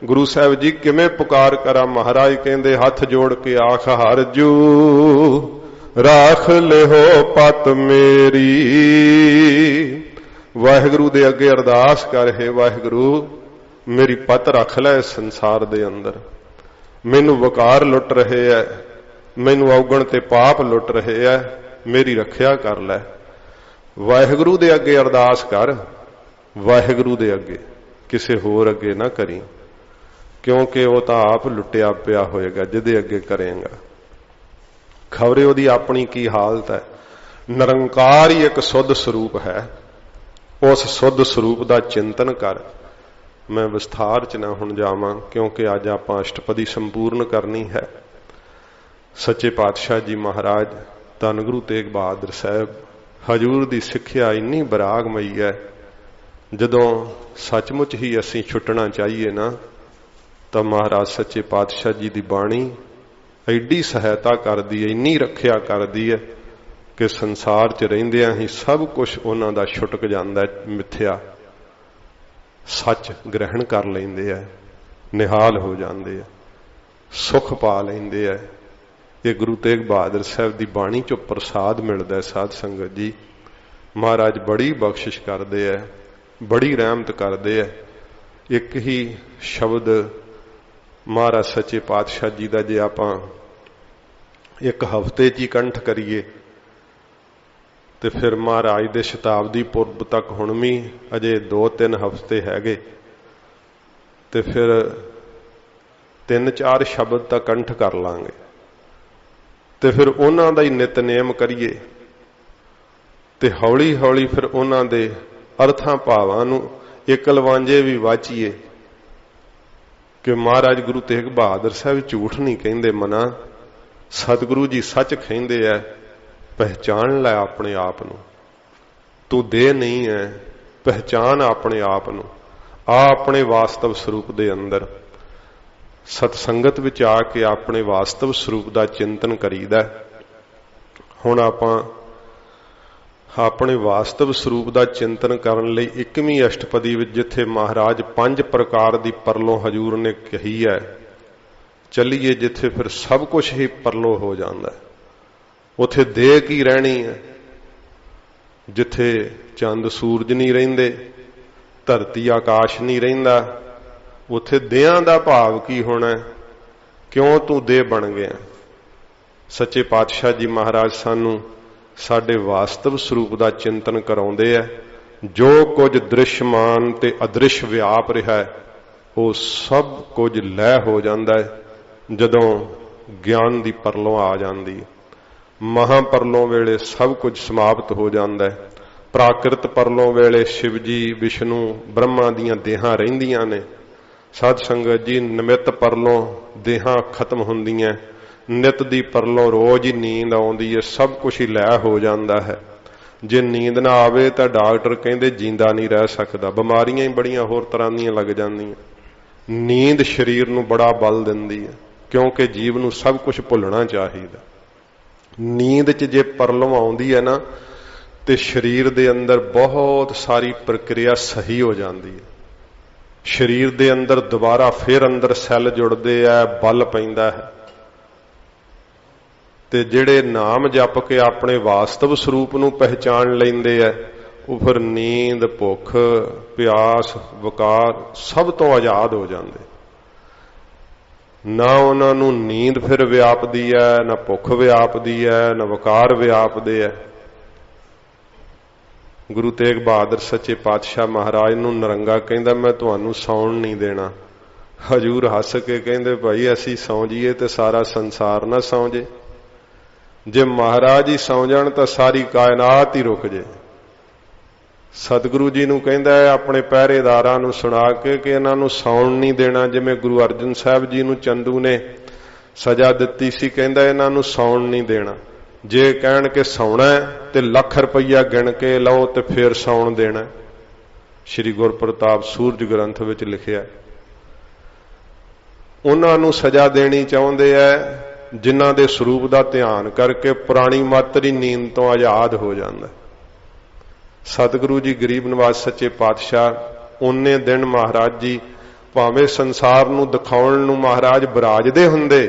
गुरु साहब जी किवें पुकार करा? महाराज कहंदे हथ जोड़ के आख हर जू राख लिहो पत मेरी। वाहिगुरु दे अगे अरदास कर, हे वाहिगुरु मेरी पत रख लै इस संसार दे अंदर। मैनू वकार लुट रहे है, मैनू अवगण ते पाप लुट रहे है, मेरी रखिया कर लै। वाहिगुरु दे अगे अरदास कर, वाहिगुरु दे अगे, किसे होर अगे ना करी, क्योंकि वह तो आप लुटिया पिया होएगा जिदे अगे करेगा। खबरे ओदी अपनी की हालत है। निरंकार ही एक शुद्ध स्वरूप है, उस शुद्ध स्वरूप का चिंतन कर। मैं विस्तार च ना हुण जावां, क्योंकि अज आपां अष्टपदी संपूर्ण करनी है। सच्चे पातशाह जी महाराज धन गुरु तेग बहादुर साहब हजूर की सिक्ख्या इन्नी बरागमई है। जदों सचमुच ही असीं छुटना चाहिए ना, तो महाराज सच्चे पातशाह जी की बाणी एडी सहायता करदी है, इन्नी रखिया करदी है कि संसार च रहिंदियां ही सब कुछ उन्हां दा छुटक जांदा है। मिथ्या सच ग्रहण कर लेंदे है, निहाल हो जाते हैं, सुख पा लेंदे है। ये गुरु तेग बहादुर साहब की बाणी चो प्रसाद मिलता है। साध संगत जी महाराज बड़ी बख्शिश करते हैं, बड़ी रहमत करते हैं। एक ही शब्द महाराज सच्चे पातशाह जी का जे आपां एक हफ्ते च ही कंठ करिए तो फिर महाराज दे शताब्दी पुरब तक हुण भी अजे 2-3 हफ्ते हैगे, तो फिर 3-4 शब्द तक कंठ कर लांगे, तो फिर उन्हां दा ही नितनेम करिए, तो हौली हौली फिर उन्हां दे अर्थां भावां नूं एकलवांजे भी वाचिए कि महाराज गुरु तेग बहादुर साहब झूठ नहीं कहिंदे मना, सतगुरु जी सच कहिंदे है। पहचान लै अपने आप नूं, तू दे नहीं है, पहचान अपने आप नूं, आ अपने वास्तव स्वरूप दे अंदर सतसंगत विच आके अपने वास्तव स्वरूप दा चिंतन करीदा। हुण आपां अपने वास्तव स्वरूप दा चिंतन करन लई 21वीं अष्टपदी विच जिथे महाराज 5 प्रकार दी परलों हजूर ने कही है, चलिए जिथे फिर सब कुछ ही परलो हो जाता है। उथे दे की रहनी है, जिथे चंद सूरज नहीं रहिंदे, धरती आकाश नहीं रहिंदा, उथे देयां दा भाव की होना, क्यों तू दे बन गया। सच्चे पातशाह जी महाराज सानू साडे वास्तव स्वरूप दा चिंतन कराउंदे है। जो कुछ दृश्यमान ते अदृश्य व्याप रहा है वो सब कुछ लय हो जाता है जदों ज्ञान दी परलों आ जाती है। महापरलों वेले सब कुछ समाप्त हो जाता है। प्राकृत परलों वेले शिव जी विष्णु ब्रह्मा दियां देहां रहिंदियां ने। साध संगत जी निमित परलों देहां खत्म हुंदियां, नित दी परलों रोज ही नींद आउंदी है, सब कुछ ही लय हो जाता है। जे नींद ना आवे तो डॉक्टर कहंदे जींदा नहीं रह सकदा, बीमारियां ही बड़ियां होर तरह दीयां लग जांदियां। नींद शरीर नूं बड़ा बल दिंदी है, क्योंकि जीव नूं सब कुछ भुलना चाहिदा। नींद च जे परलों आउंदी है ना ते शरीर दे अंदर बहुत सारी प्रक्रिया सही हो जाती है। शरीर दे अंदर दोबारा फिर अंदर सैल जुड़ते है, बल पैंदा है। ते जिहड़े नाम जप के अपने वास्तव स्वरूप नूं पहचान लैंदे है, वो फिर नींद भुख प्यास वकार सब तो आजाद हो जाते। ना उन्हां नूं नींद फिर व्यापदी है, ना भुख व्यापदी है, ना वकार व्यापदे है। गुरु तेग बहादुर सच्चे पातशाह महाराज नूं नरंगा कहंदा मैं तुहानूं सौण नहीं देना। हजूर हस के कहंदे भाई असीं सौ जाइए तो सारा संसार ना सौ जे, जे महाराज ही सौ जाण तां सारी कायनात ही रुक जे। सतगुरु जी नूं कहंदा है अपने पहरेदारां नूं सुना के कि इन्हां नूं सौण नहीं देना। जिवें गुरु अर्जन साहब जी नूं चंदू ने सजा दित्ती सी, कहंदा इन्हां नूं सौण नहीं देना। जे कहण के सौना ते लाख रुपया गिण के लो ते फिर सौण देना। श्री गुरप्रताप सूरज ग्रंथ विच लिखिआ। उन्हां नूं सजा देनी चाहुंदे है जिन्हां दे स्वरूप दा ध्यान करके पुरानी मातरी नींद तो आजाद हो जांदा। सतगुरु जी गरीब नवाज सच्चे पातशाह उन्ने दिन महाराज जी भावें संसार नूं दिखाउण नूं महाराज बराजदे हुंदे,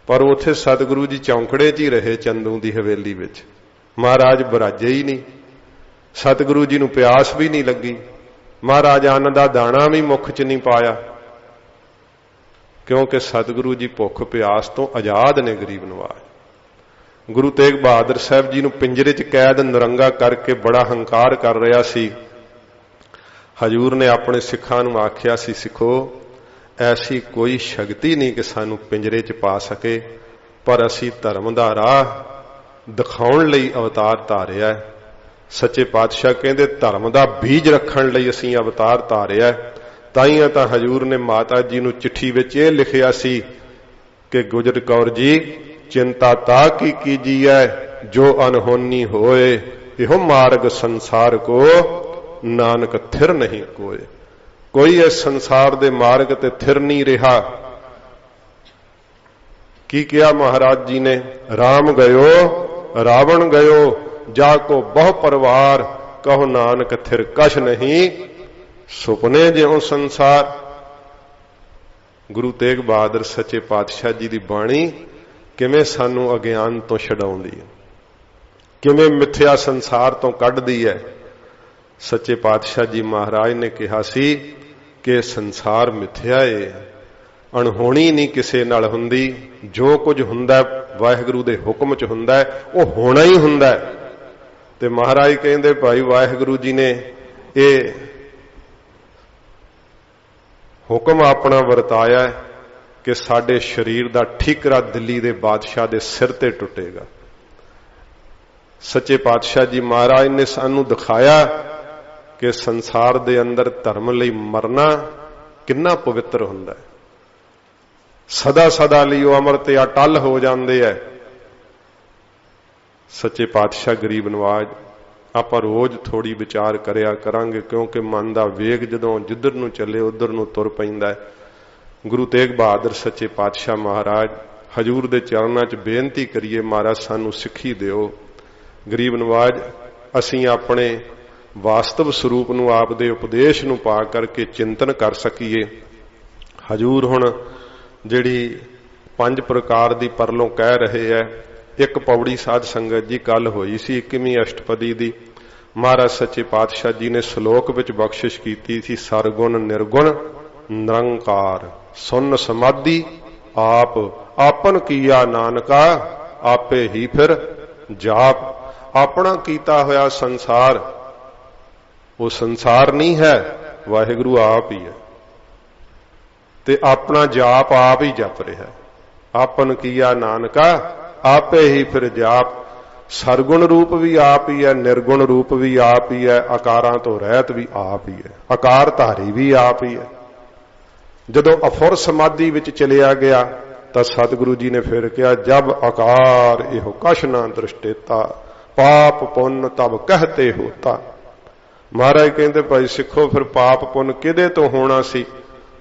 पर उथे सतगुरु जी चौंकड़े च ही रहे चंदू दी हवेली विच। महाराज बराजे ही नहीं, सतगुरु जी नूं प्यास भी नहीं लगी। महाराज अन्न दा दाना भी मुख च नहीं पाया, क्योंकि सतगुरु जी भुख प्यास तो आजाद ने गरीब नवाज। गुरु तेग बहादुर साहब जी नूं पिंजरे च कैद नरंगा करके बड़ा हंकार कर रहा सी। हजूर ने अपने सिखां नूं आख्या सी, सिखो ऐसी कोई शक्ति नहीं कि सानू पिंजरे च पा सके, पर असी धर्म दा राह दिखाउण लई अवतार धारिया। सच्चे पातशाह कहंदे धर्म दा बीज रखण लई असीं अवतार धारिया। ताईं तां हजूर ने माता जी नूं चिट्ठी विच इह लिखिया सी कि गुजर कौर जी चिंता ता की कीजिए जो अनहोनी होए, इहो मार्ग संसार को नानक थिर नहीं कोय। कोई इस संसार दे मार्ग ते थिर नहीं रहा। की किया महाराज जी ने, राम गयो रावण गयो जाको बहु परवार, कहो नानक थिर कछ नहीं सुपने ज्यों संसार। गुरु तेग बहादुर सच्चे पातशाह जी दी बाणी किवें सानू अज्ञान तो छडाउंदी है, किवें मिथ्या संसार तो कढदी है। सच्चे पातशाह जी महाराज ने कहा सी कि संसार मिथ्या है, अणहोणी नहीं किसे नाल हुंदी, जो कुछ हुंदा वाहिगुरू दे हुक्म च हुंदा है, वो होना ही हुंदा है। ते महाराज कहंदे भाई वाहिगुरू जी ने ये हुक्म अपना वरताया कि साडे शरीर दा ठीकरा दिल्ली दे बादशाह दे सिर ते टुटेगा। सच्चे पातशाह जी महाराज ने सानू दिखाया कि संसार दे अंदर धर्म लई मरना कितना पवित्र हुंदा है। सदा सदा लई वो अमर ते अटल हो जांदे है। सच्चे पातशाह गरीब नवाज आपां रोज थोड़ी विचार करिया करांगे, क्योंकि मन दा वेग जदों जिधर नूं चले उधर नूं तुर पैंदा है। गुरु तेग बहादुर सच्चे पातशाह महाराज हजूर दे चरनां च बेनती करिए, महाराज सानू सिक्खी दिओ। गरीब नवाज असीं अपने वास्तव स्वरूप नूं आप दे उपदेश नूं पा करके चिंतन कर सकीए। हजूर हुण जिहड़ी 5 प्रकार दी परलों कह रहे है, एक पौड़ी साध संगत जी कल होई सी 21वीं अष्टपदी दी। महाराज सच्चे पातशाह जी ने श्लोक विच बख्शिश कीती थी, सरगुण निर्गुण निरंकार सुन समाधि आप, आपन किया नानका आपे ही फिर जाप। अपना कीता होया संसार वो संसार नहीं है, वाहिगुरू आप ही है। ते अपना जाप आप ही जप रहा है। आपन किया नानका आपे ही फिर जाप। सरगुण रूप भी आप ही है, निर्गुण रूप भी आप ही है, आकारां तो रहत भी आप ही है, आकार धारी भी आप ही है। जदों अफुर समाधि विच चलिया गया तो सतगुरु जी ने फिर कहा, जब आकार एहो कछ ना दृष्टेता, पाप पुण्य तब कहते होता। महाराज कहते भाई सिखो फिर पाप पुण्य किदे तो होना सी,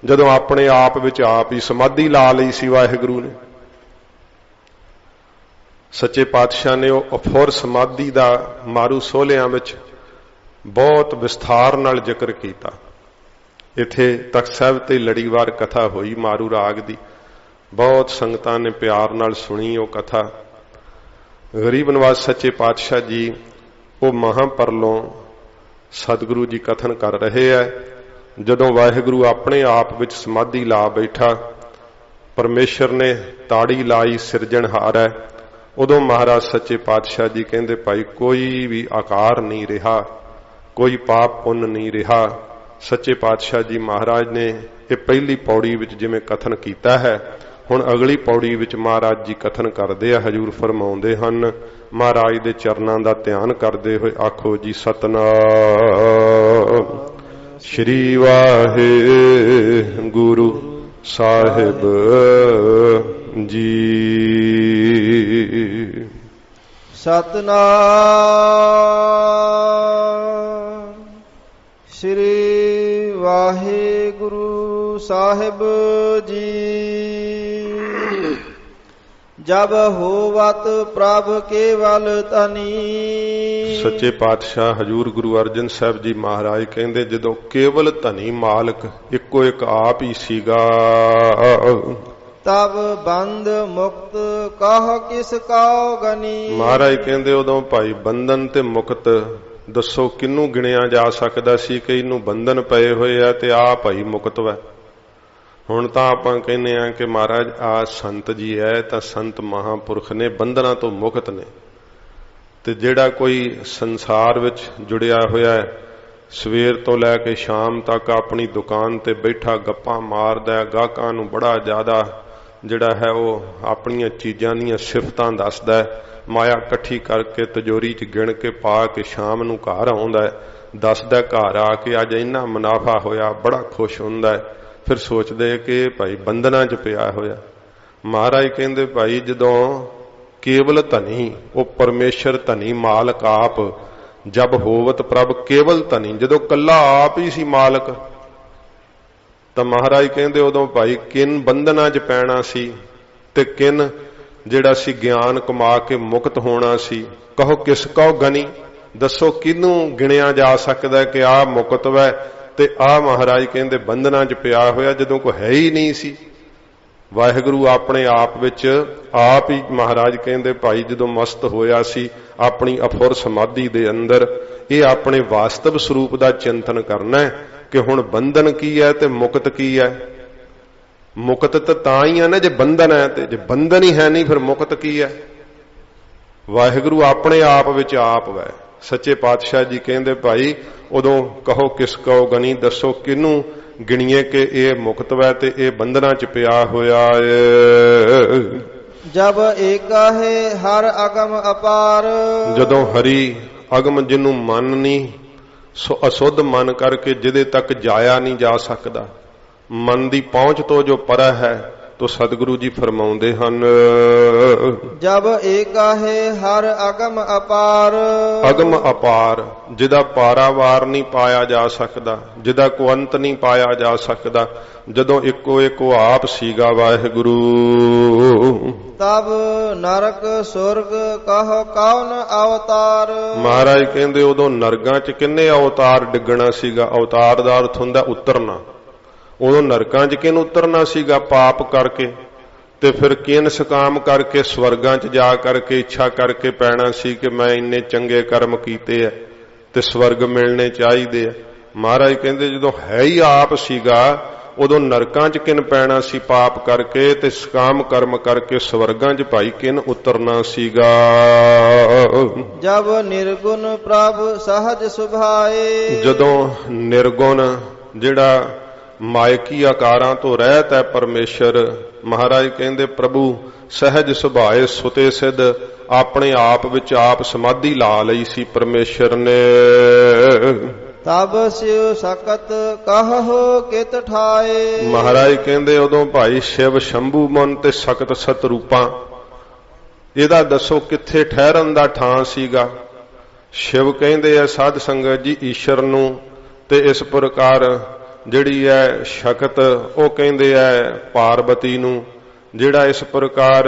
जदों अपने आप विच आप ही समाधि ला लई सी वाहिगुरू ने। सच्चे पातशाह ने वो अफुर समाधि दा मारू सोहलियां विच बहुत विस्तार नाल जिक्र कीता। इत्थे तख्त साहिब ते लड़ीवार कथा होई मारू राग दी, बहुत संगतां ने प्यार नाल सुनी वो कथा। गरीब नवाज सच्चे पातशाह जी वो महापरलों सतगुरु जी कथन कर रहे है। जदों वाहिगुरू अपने आप विच समाधि ला बैठा, परमेश्वर ने ताड़ी लाई सिरजणहार है, उदों महाराज सच्चे पातशाह जी कहंदे भाई कोई भी आकार नहीं रहा, कोई पाप पुण्य नहीं रहा। सच्चे पातशाह जी महाराज ने ये पहली पौड़ी विच जिवें कथन कीता है, हुण अगली पौड़ी विच महाराज जी कथन करदे आ। हजूर फरमाउंदे हन, महाराज दे चरनां दा ध्यान करदे होए आखो जी सतनाम श्री वाहे गुरु साहिब जी। सतनाम श्री वाहे गुरु साहिब जी। जब होवत प्रभ केवल तनी। सच्चे पातशाह हजूर गुरु अर्जन साहब जी महाराज कहंदे जदों केवल धनी मालक इक्को एक आप ही सीगा, तब बंद मुक्त कह किस काओ गनी। महाराज कहंदे उदों भाई बंधन ते मुक्त दसो किनू गिणिया जा सकदा सी कि इनू बंधन पए होए आ ते आ भाई मुक्त वै। हुण तां आपां कहने आ कि महाराज आ संत जी है तां संत महापुरख ने बंधना तो मुक्त ने। ते जिहड़ा कोई संसार विच जुड़िया होया है, सवेर तो लैके शाम तक अपनी दुकान ते बैठा गप्पां मारदा है, गाहकां नूं बड़ा ज्यादा जिहड़ा है वो अपनियां चीजां दीयां सिफतां दसदा है, माया इकट्ठी करके तिजोरी च गिण के पा के शाम नूं घर आउंदा है, दसदा घर आके अज इन्ना मुनाफा होया, बड़ा खुश हुंदा है। फिर सोचदे कि भाई बंधना च पिया होया। महाराज कहंदे भाई जदों केवल धनी वो परमेश्वर धनी मालक आप, जब होवत प्रभ केवल धनी, जदों कल्ला आप ही सी मालक, तो महाराज कहंदे उदों भाई किन बंधना च पैना सी ते किन जिहड़ा सी ज्ञान कमा के मुक्त होना सी। कहो किस कहो गनी, दसो किनू गिणिया जा सकदा कि आ मुक्त वै ते आ महाराज कहंदे बंधना च पिया होया, जदों कोई है ही नहीं सी। वाहिगुरू अपने आप विच आप ही महाराज कहंदे भाई जदों मस्त होया सी अपनी अफुर समाधि दे अंदर, ये अपने वास्तव स्वरूप दा चिंतन करना है ਕਿ ਹੁਣ ਬੰਧਨ ਕੀ ਹੈ ਤੇ ਮੁਕਤ ਕੀ ਹੈ। ਮੁਕਤ ਤਾਂ ਹੀ ਹੈ ਨਾ ਜੇ ਬੰਧਨ ਹੈ, ਤੇ ਜੇ ਬੰਧਨ ਹੀ ਹੈ ਨਹੀਂ ਫਿਰ ਮੁਕਤ ਕੀ ਹੈ। ਵਾਹਿਗੁਰੂ ਆਪਣੇ ਆਪ ਵਿੱਚ ਆਪ ਵੈ। ਸੱਚੇ ਪਾਤਸ਼ਾਹ ਜੀ ਕਹਿੰਦੇ ਭਾਈ ਉਦੋਂ ਕਹੋ ਕਿਸ ਕੋ ਗਣੀ, ਦੱਸੋ ਕਿਹਨੂੰ ਗਿਣੀਏ ਕਿ ਇਹ ਮੁਕਤ ਵੈ ਤੇ ਇਹ ਬੰਧਨਾਂ ਚ ਪਿਆ ਹੋਇਆ ਏ। ਜਬ ਏਕਾ ਹੈ ਹਰ ਅਗਮ ਅਪਾਰ, ਜਦੋਂ ਹਰੀ ਅਗਮ ਜਿਹਨੂੰ ਮਨ ਨਹੀਂ, ਸੋ ਅਸੁੱਧ ਮਨ ਕਰਕੇ ਜਿਹਦੇ ਤੱਕ ਜਾਇਆ ਨਹੀਂ ਜਾ ਸਕਦਾ, ਮਨ ਦੀ ਪਹੁੰਚ ਤੋਂ ਜੋ ਪਰਾ ਹੈ, ਤੋ ਸਤਿਗੁਰੂ ਜੀ ਫਰਮਾਉਂਦੇ ਹਨ ਜਬ ਏਕਾ ਹੈ ਹਰ ਅਗਮ ਅਪਾਰ। ਅਗਮ ਅਪਾਰ ਜਿਹਦਾ ਪਾਰਾਵਾਰ ਨਹੀਂ ਪਾਇਆ ਜਾ ਸਕਦਾ, ਜਿਹਦਾ ਕੋ ਅੰਤ ਨਹੀਂ ਪਾਇਆ ਜਾ ਸਕਦਾ, ਜਦੋਂ ਇੱਕੋ ਇੱਕੋ ਆਪ ਸੀਗਾ ਵਾਹਿਗੁਰੂ। ਤਬ ਨਰਕ ਸੁਰਗ ਕਹ ਕੌਣ ਅਵਤਾਰ। ਮਹਾਰਾਜ ਕਹਿੰਦੇ ਉਦੋਂ ਨਰਕਾਂ ਚ ਕਿੰਨੇ ਅਵਤਾਰ ਡਿੱਗਣਾ ਸੀਗਾ। ਅਵਤਾਰ ਦਾ ਅਰਥ ਹੁੰਦਾ ਉਤਰਨਾ। ਉਦੋਂ ਨਰਕਾਂ ਚ ਕਿਨ ਉਤਰਨਾ ਸੀਗਾ ਪਾਪ ਕਰਕੇ, ਤੇ ਫਿਰ ਕਿਨ ਸਕਾਮ ਕਰਕੇ ਸਵਰਗਾਂ ਚ ਜਾ ਕਰਕੇ ਇੱਛਾ ਕਰਕੇ ਪੈਣਾ ਸੀ ਕਿ ਮੈਂ ਇੰਨੇ ਚੰਗੇ ਕਰਮ ਕੀਤੇ ਆ ਤੇ ਸਵਰਗ ਮਿਲਣੇ ਚਾਹੀਦੇ ਆ। ਮਹਾਰਾਜ ਕਹਿੰਦੇ ਜਦੋਂ ਹੈ ਹੀ ਆਪ ਸੀਗਾ ਉਦੋਂ ਨਰਕਾਂ ਚ ਕਿਨ ਪੈਣਾ ਸੀ ਪਾਪ ਕਰਕੇ, ਤੇ ਸਕਾਮ ਕਰਮ ਕਰਕੇ ਸਵਰਗਾਂ ਚ ਭਾਈ ਕਿਨ ਉਤਰਨਾ ਸੀਗਾ। ਜਬ ਨਿਰਗੁਣ ਪ੍ਰਭ ਸਹਜ ਸੁਭਾਏ। ਜਦੋਂ ਨਿਰਗੁਣ ਜਿਹੜਾ ਮਾਇਕੀ ਆਕਾਰਾਂ ਤੋਂ ਰਹਿਤ ਹੈ ਪਰਮੇਸ਼ਰ, ਮਹਾਰਾਜ ਕਹਿੰਦੇ ਪ੍ਰਭੂ ਸਹਿਜ ਸੁਭਾਏ ਸੁਤੇ ਸਿੱਧ ਆਪਣੇ ਆਪ ਵਿੱਚ ਆਪ ਸਮਾਧੀ ਲਾ ਲਈ ਸੀ ਪਰਮੇਸ਼ਰ ਨੇ। ਤਬ ਸਿਵ ਸਕਤ ਕਹੋ ਕਿਤ ਠਾਏ। ਮਹਾਰਾਜ ਕਹਿੰਦੇ ਉਦੋਂ ਭਾਈ ਸ਼ਿਵ ਸ਼ੰਭੂ ਮਨ ਤੇ ਸਕਤ ਸਤ ਰੂਪਾਂ, ਇਹਦਾ ਦੱਸੋ ਕਿੱਥੇ ਠਹਿਰਨ ਦਾ ਥਾਂ ਸੀਗਾ। ਸ਼ਿਵ ਕਹਿੰਦੇ ਆ ਸਾਧ ਸੰਗਤ ਜੀ ਈਸ਼ਰ ਨੂੰ, ਤੇ ਇਸ ਪ੍ਰਕਾਰ ਜਿਹੜੀ ਹੈ ਸ਼ਕਤ ਉਹ ਕਹਿੰਦੇ ਹੈ ਪਾਰਬਤੀ ਨੂੰ। ਜਿਹੜਾ ਇਸ ਪ੍ਰਕਾਰ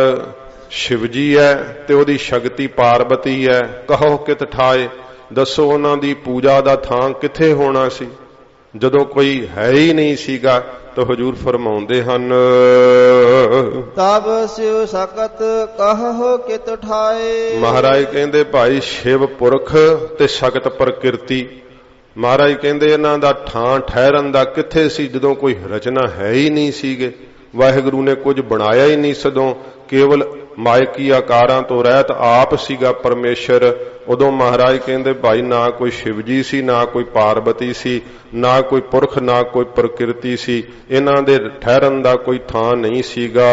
ਸ਼ਿਵ ਜੀ ਹੈ ਤੇ ਉਹਦੀ ਸ਼ਕਤੀ ਪਾਰਬਤੀ ਹੈ। ਕਹੋ ਕਿਤ ਠਾਏ, ਦੱਸੋ ਉਹਨਾਂ ਦੀ ਪੂਜਾ ਦਾ ਥਾਂ ਕਿੱਥੇ ਹੋਣਾ ਸੀ ਜਦੋਂ ਕੋਈ ਹੈ ਹੀ ਨਹੀਂ ਸੀਗਾ। ਤਾਂ ਹਜ਼ੂਰ ਫਰਮਾਉਂਦੇ ਹਨ ਤਬ ਸਿਵ ਸਕਤ ਕਹੋ ਕਿਤ ਠਾਏ। ਮਹਾਰਾਜ ਕਹਿੰਦੇ ਭਾਈ ਸ਼ਿਵ ਪੁਰਖ ਤੇ ਸ਼ਕਤ ਪ੍ਰਕਿਰਤੀ, ਮਹਾਰਾਜ ਕਹਿੰਦੇ ਇਹਨਾਂ ਦਾ ਥਾਂ ਠਹਿਰਨ ਦਾ ਕਿੱਥੇ ਸੀ ਜਦੋਂ ਕੋਈ ਰਚਨਾ ਹੈ ਹੀ ਨਹੀਂ ਸੀਗੇ। ਵਾਹਿਗੁਰੂ ਨੇ ਕੁਝ ਬਣਾਇਆ ਹੀ ਨਹੀਂ, ਸਦੋਂ ਕੇਵਲ ਮਾਇਕੀ ਆਕਾਰਾਂ ਤੋਂ ਰਹਿਤ ਆਪ ਸੀਗਾ ਪਰਮੇਸ਼ਰ। ਉਦੋਂ ਮਹਾਰਾਜ ਕਹਿੰਦੇ ਭਾਈ ਨਾ ਕੋਈ ਸ਼ਿਵ ਜੀ ਸੀ, ਨਾ ਕੋਈ ਪਾਰਬਤੀ ਸੀ, ਨਾ ਕੋਈ ਪੁਰਖ, ਨਾ ਕੋਈ ਪ੍ਰਕਿਰਤੀ ਸੀ। ਇਹਨਾਂ ਦੇ ਠਹਿਰਨ ਦਾ ਕੋਈ ਥਾਂ ਨਹੀਂ ਸੀਗਾ।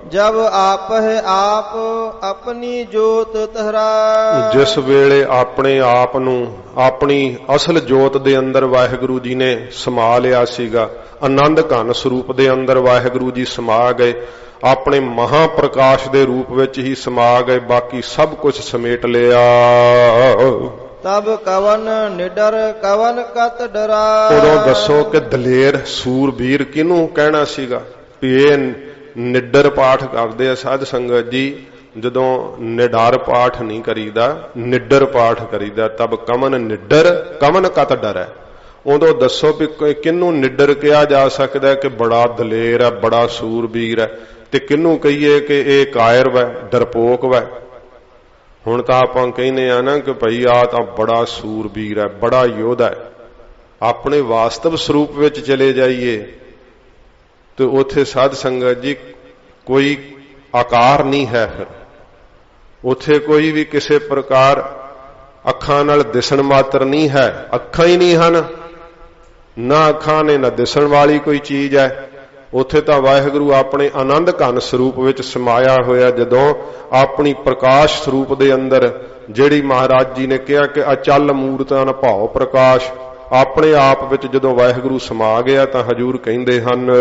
ਜਬ ਆਪ ਹੈ ਆਪ ਆਪਣੀ ਜੋਤ ਤਹਰਾ। ਜਿਸ ਵੇਲੇ ਆਪਣੇ ਆਪ ਨੂੰ ਆਪਣੀ ਅਸਲ ਜੋਤ ਦੇ ਅੰਦਰ ਵਾਹਿਗੁਰੂ ਜੀ ਨੇ ਸਮਾ ਲਿਆ ਸੀਗਾ, ਆਨੰਦ ਘਨ ਸਰੂਪ ਦੇ ਅੰਦਰ ਵਾਹਿਗੁਰੂ ਜੀ ਸਮਾ ਗਏ, ਆਪਣੇ ਮਹਾ ਪ੍ਰਕਾਸ਼ ਦੇ ਰੂਪ ਵਿੱਚ ਹੀ ਸਮਾ ਗਏ, ਬਾਕੀ ਸਭ ਕੁਝ ਸਮੇਟ ਲਿਆ। ਤਬ ਕਵਨ ਨਿਡਰ ਕਵਨ ਕਤ ਡਰਾ। ਉਦੋਂ ਦੱਸੋ ਕਿ ਦਲੇਰ ਸੂਰਬੀਰ ਕਿਹਨੂੰ ਕਹਿਣਾ ਸੀਗਾ। ਵੀ ਇਹ ਨਿਡਰ ਪਾਠ ਕਰਦੇ ਆ ਸਾਧ ਸੰਗਤ ਜੀ, ਜਦੋਂ ਨਿਡਰ ਪਾਠ ਨਹੀਂ ਕਰੀਦਾ, ਨਿਡਰ ਪਾਠ ਕਰੀਦਾ। ਤਬ ਕਵਨ ਨਿਡਰ ਕਵਨ ਕਤ ਡਰੈ। ਉਦੋਂ ਦੱਸੋ ਵੀ ਕਿਹਨੂੰ ਨਿਡਰ ਕਿਹਾ ਜਾ ਸਕਦਾ ਕਿ ਬੜਾ ਦਲੇਰ ਹੈ, ਬੜਾ ਸੂਰਬੀਰ ਹੈ, ਤੇ ਕਿਹਨੂੰ ਕਹੀਏ ਕਿ ਇਹ ਕਾਇਰ ਵੈ, ਡਰਪੋਕ ਵੈ। ਹੁਣ ਤਾਂ ਆਪਾਂ ਕਹਿੰਦੇ ਆ ਨਾ ਕਿ ਭਈ ਆ ਤਾਂ ਬੜਾ ਸੂਰਬੀਰ ਹੈ, ਬੜਾ ਯੋਧਾ ਹੈ। ਆਪਣੇ ਵਾਸਤਵ ਸਰੂਪ ਵਿੱਚ ਚਲੇ ਜਾਈਏ ਤੇ ਉੱਥੇ ਸਾਧ ਸੰਗਤ ਜੀ ਕੋਈ ਆਕਾਰ ਨਹੀਂ ਹੈ। ਫਿਰ ਉੱਥੇ ਕੋਈ ਵੀ ਕਿਸੇ ਪ੍ਰਕਾਰ ਅੱਖਾਂ ਨਾਲ ਦਿਸਣ ਮਾਤਰ ਨਹੀਂ ਹੈ। ਅੱਖਾਂ ਹੀ ਨਹੀਂ ਹਨ, ਨਾ ਅੱਖਾਂ ਨੇ ਨਾ ਦਿਸਣ ਵਾਲੀ ਕੋਈ ਚੀਜ਼ ਹੈ। ਉੱਥੇ ਤਾਂ ਵਾਹਿਗੁਰੂ ਆਪਣੇ ਆਨੰਦ ਘਨ ਸਰੂਪ ਵਿੱਚ ਸਮਾਇਆ ਹੋਇਆ। ਜਦੋਂ ਆਪਣੀ ਪ੍ਰਕਾਸ਼ ਸਰੂਪ ਦੇ ਅੰਦਰ ਜਿਹੜੀ ਮਹਾਰਾਜ ਜੀ ਨੇ ਕਿਹਾ ਕਿ ਅਚਲ ਮੂਰਤਾਂ ਭਾਉ ਪ੍ਰਕਾਸ਼, ਆਪਣੇ ਆਪ ਵਿੱਚ ਜਦੋਂ ਵਾਹਿਗੁਰੂ ਸਮਾ ਗਿਆ ਤਾਂ ਹਜੂਰ ਕਹਿੰਦੇ ਹਨ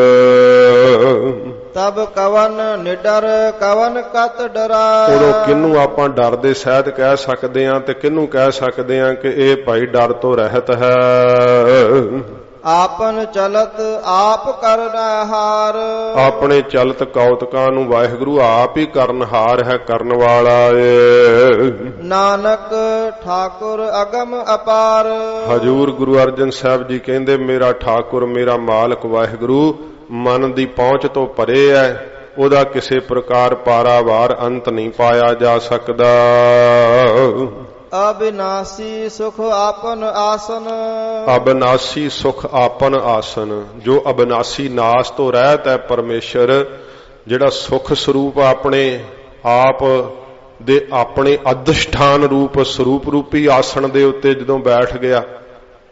ਤਬ ਕਵਨ ਨਿਡਰ ਕਵਨ ਕਤ ਡਰਾ। ਉਦੋਂ ਕਿਹਨੂੰ ਆਪਾਂ ਡਰ ਦੇ ਸਹਿਤ ਕਹਿ ਸਕਦੇ ਹਾਂ ਤੇ ਕਿਹਨੂੰ ਕਹਿ ਸਕਦੇ ਹਾਂ ਕਿ ਇਹ ਭਾਈ ਡਰ ਤੋਂ ਰਹਿਤ ਹੈ। ਆਪਨ ਚਲਤ ਆਪ ਕਰਨਹਾਰ। ਆਪਣੇ ਚਲਤ ਕੌਤਕਾਂ ਨੂੰ ਵਾਹਿਗੁਰੂ ਆਪ ਹੀ ਕਰਨਹਾਰ ਹੈ, ਕਰਨ ਵਾਲਾ ਏ। ਨਾਨਕ ਠਾਕੁਰ ਅਗਮ ਅਪਾਰ। ਹਜੂਰ ਗੁਰੂ ਅਰਜਨ ਸਾਹਿਬ ਜੀ ਕਹਿੰਦੇ ਮੇਰਾ ਠਾਕੁਰ, ਮੇਰਾ ਮਾਲਕ ਵਾਹਿਗੁਰੂ ਮਨ ਦੀ ਪਹੁੰਚ ਤੋਂ ਪਰੇ ਹੈ। ਉਹਦਾ ਕਿਸੇ ਪ੍ਰਕਾਰ ਪਾਰਾਵਾਰ ਅੰਤ ਨਹੀਂ ਪਾਇਆ ਜਾ ਸਕਦਾ। अविनाशी सुख आपन आसन। अविनाशी सुख आपन आसन। जो अविनाशी नाश तो रहत है परमेश्वर, ਜਿਹੜਾ ਸੁਖ ਸਰੂਪ ਆਪਣੇ ਆਪ ਦੇ ਆਪਣੇ ਅਧਿਸ਼ਠਾਨ ਰੂਪ ਸਰੂਪ ਰੂਪੀ ਆਸਣ ਦੇ ਉੱਤੇ ਜਦੋਂ ਬੈਠ ਗਿਆ,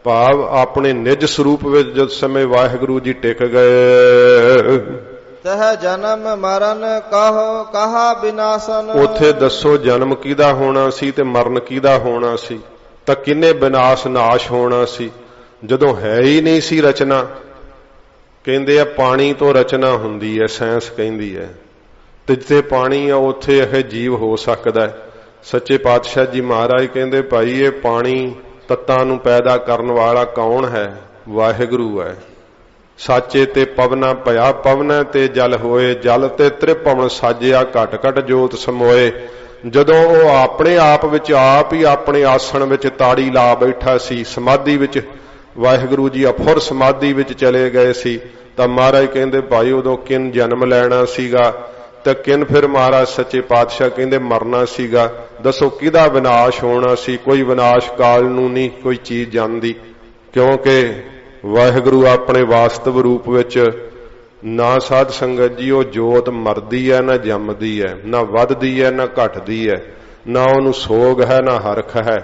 ਭਾਵ ਆਪਣੇ ਨਿਜ ਸਰੂਪ ਵਿੱਚ ਜਦ ਸਮੇਂ ਵਾਹਿਗੁਰੂ ਜੀ ਟਿਕ ਗਏ, ਤਹ ਜਨਮ ਮਰਨ ਕਹਾ ਬਿਨਾਸਨ। ਉਥੇ ਦੱਸੋ ਜਨਮ ਕਿਹਦਾ ਹੋਣਾ ਸੀ ਤੇ ਮਰਨ ਕਿਹਦਾ ਹੋਣਾ ਸੀ, ਤਾਂ ਕਿੰਨੇ ਵਿਨਾਸ਼ ਨਾਸ਼ ਹੋਣਾ ਸੀ ਜਦੋਂ ਹੈ ਹੀ ਨਹੀਂ ਸੀ ਰਚਨਾ। ਕਹਿੰਦੇ ਆ ਪਾਣੀ ਤੋਂ ਰਚਨਾ ਹੁੰਦੀ ਹੈ, ਸਾਇੰਸ ਕਹਿੰਦੀ ਹੈ, ਤੇ ਜਿੱਥੇ ਪਾਣੀ ਆ ਉੱਥੇ ਇਹ ਜੀਵ ਹੋ ਸਕਦਾ ਹੈ। ਸੱਚੇ ਪਾਤਸ਼ਾਹ ਜੀ ਮਹਾਰਾਜ ਕਹਿੰਦੇ ਭਾਈ ਇਹ ਪਾਣੀ ਤੱਤਾਂ ਨੂੰ ਪੈਦਾ ਕਰਨ ਵਾਲਾ ਕੌਣ ਹੈ? ਵਾਹਿਗੁਰੂ ਹੈ। ਸਾਚੇ ਤੇ ਪਵਨਾ ਭਇਆ ਪਵਨ ਤੇ ਜਲ ਹੋਏ, ਜਲ ਤੇ ਤ੍ਰਿਪਵਨ ਸਾਜਿਆ ਘਟ ਘਟ ਜੋਤ ਸਮੋਏ। ਜਦੋਂ ਉਹ ਆਪਣੇ ਆਪ ਵਿੱਚ ਆਪ ਹੀ ਆਪਣੇ ਆਸਣ ਵਿੱਚ ਤਾੜੀ ਲਾ ਬੈਠਾ ਸੀ, ਸਮਾਧੀ ਵਿੱਚ, ਵਾਹਿਗੁਰੂ ਜੀ ਅਫੁਰ ਸਮਾਧੀ ਵਿੱਚ ਚਲੇ ਗਏ ਸੀ, ਤਾਂ ਮਹਾਰਾਜ ਕਹਿੰਦੇ ਭਾਈ ਉਦੋਂ ਕਿਨ ਜਨਮ ਲੈਣਾ ਸੀਗਾ ਤੇ ਕਿਨ ਫਿਰ ਮਹਾਰਾਜ ਸੱਚੇ ਪਾਤਸ਼ਾਹ ਕਹਿੰਦੇ ਮਰਨਾ ਸੀਗਾ। ਦੱਸੋ ਕਿਹਦਾ ਵਿਨਾਸ਼ ਹੋਣਾ ਸੀ? ਕੋਈ ਵਿਨਾਸ਼ ਕਾਲ ਨੂੰ ਨਹੀਂ ਕੋਈ ਚੀਜ਼ ਜਾਣਦੀ, ਕਿਉਂਕਿ ਵਾਹਿਗੁਰੂ ਆਪਣੇ ਵਾਸਤਵ ਰੂਪ ਵਿੱਚ ਨਾ ਸਾਧ ਸੰਗਤ ਜੀ ਉਹ ਜੋਤ ਮਰਦੀ ਹੈ ਨਾ ਜੰਮਦੀ ਹੈ, ਨਾ ਵੱਧਦੀ ਹੈ ਨਾ ਘਟਦੀ ਹੈ, ਨਾ ਉਹਨੂੰ ਸੋਗ ਹੈ ਨਾ ਹਰਖ ਹੈ।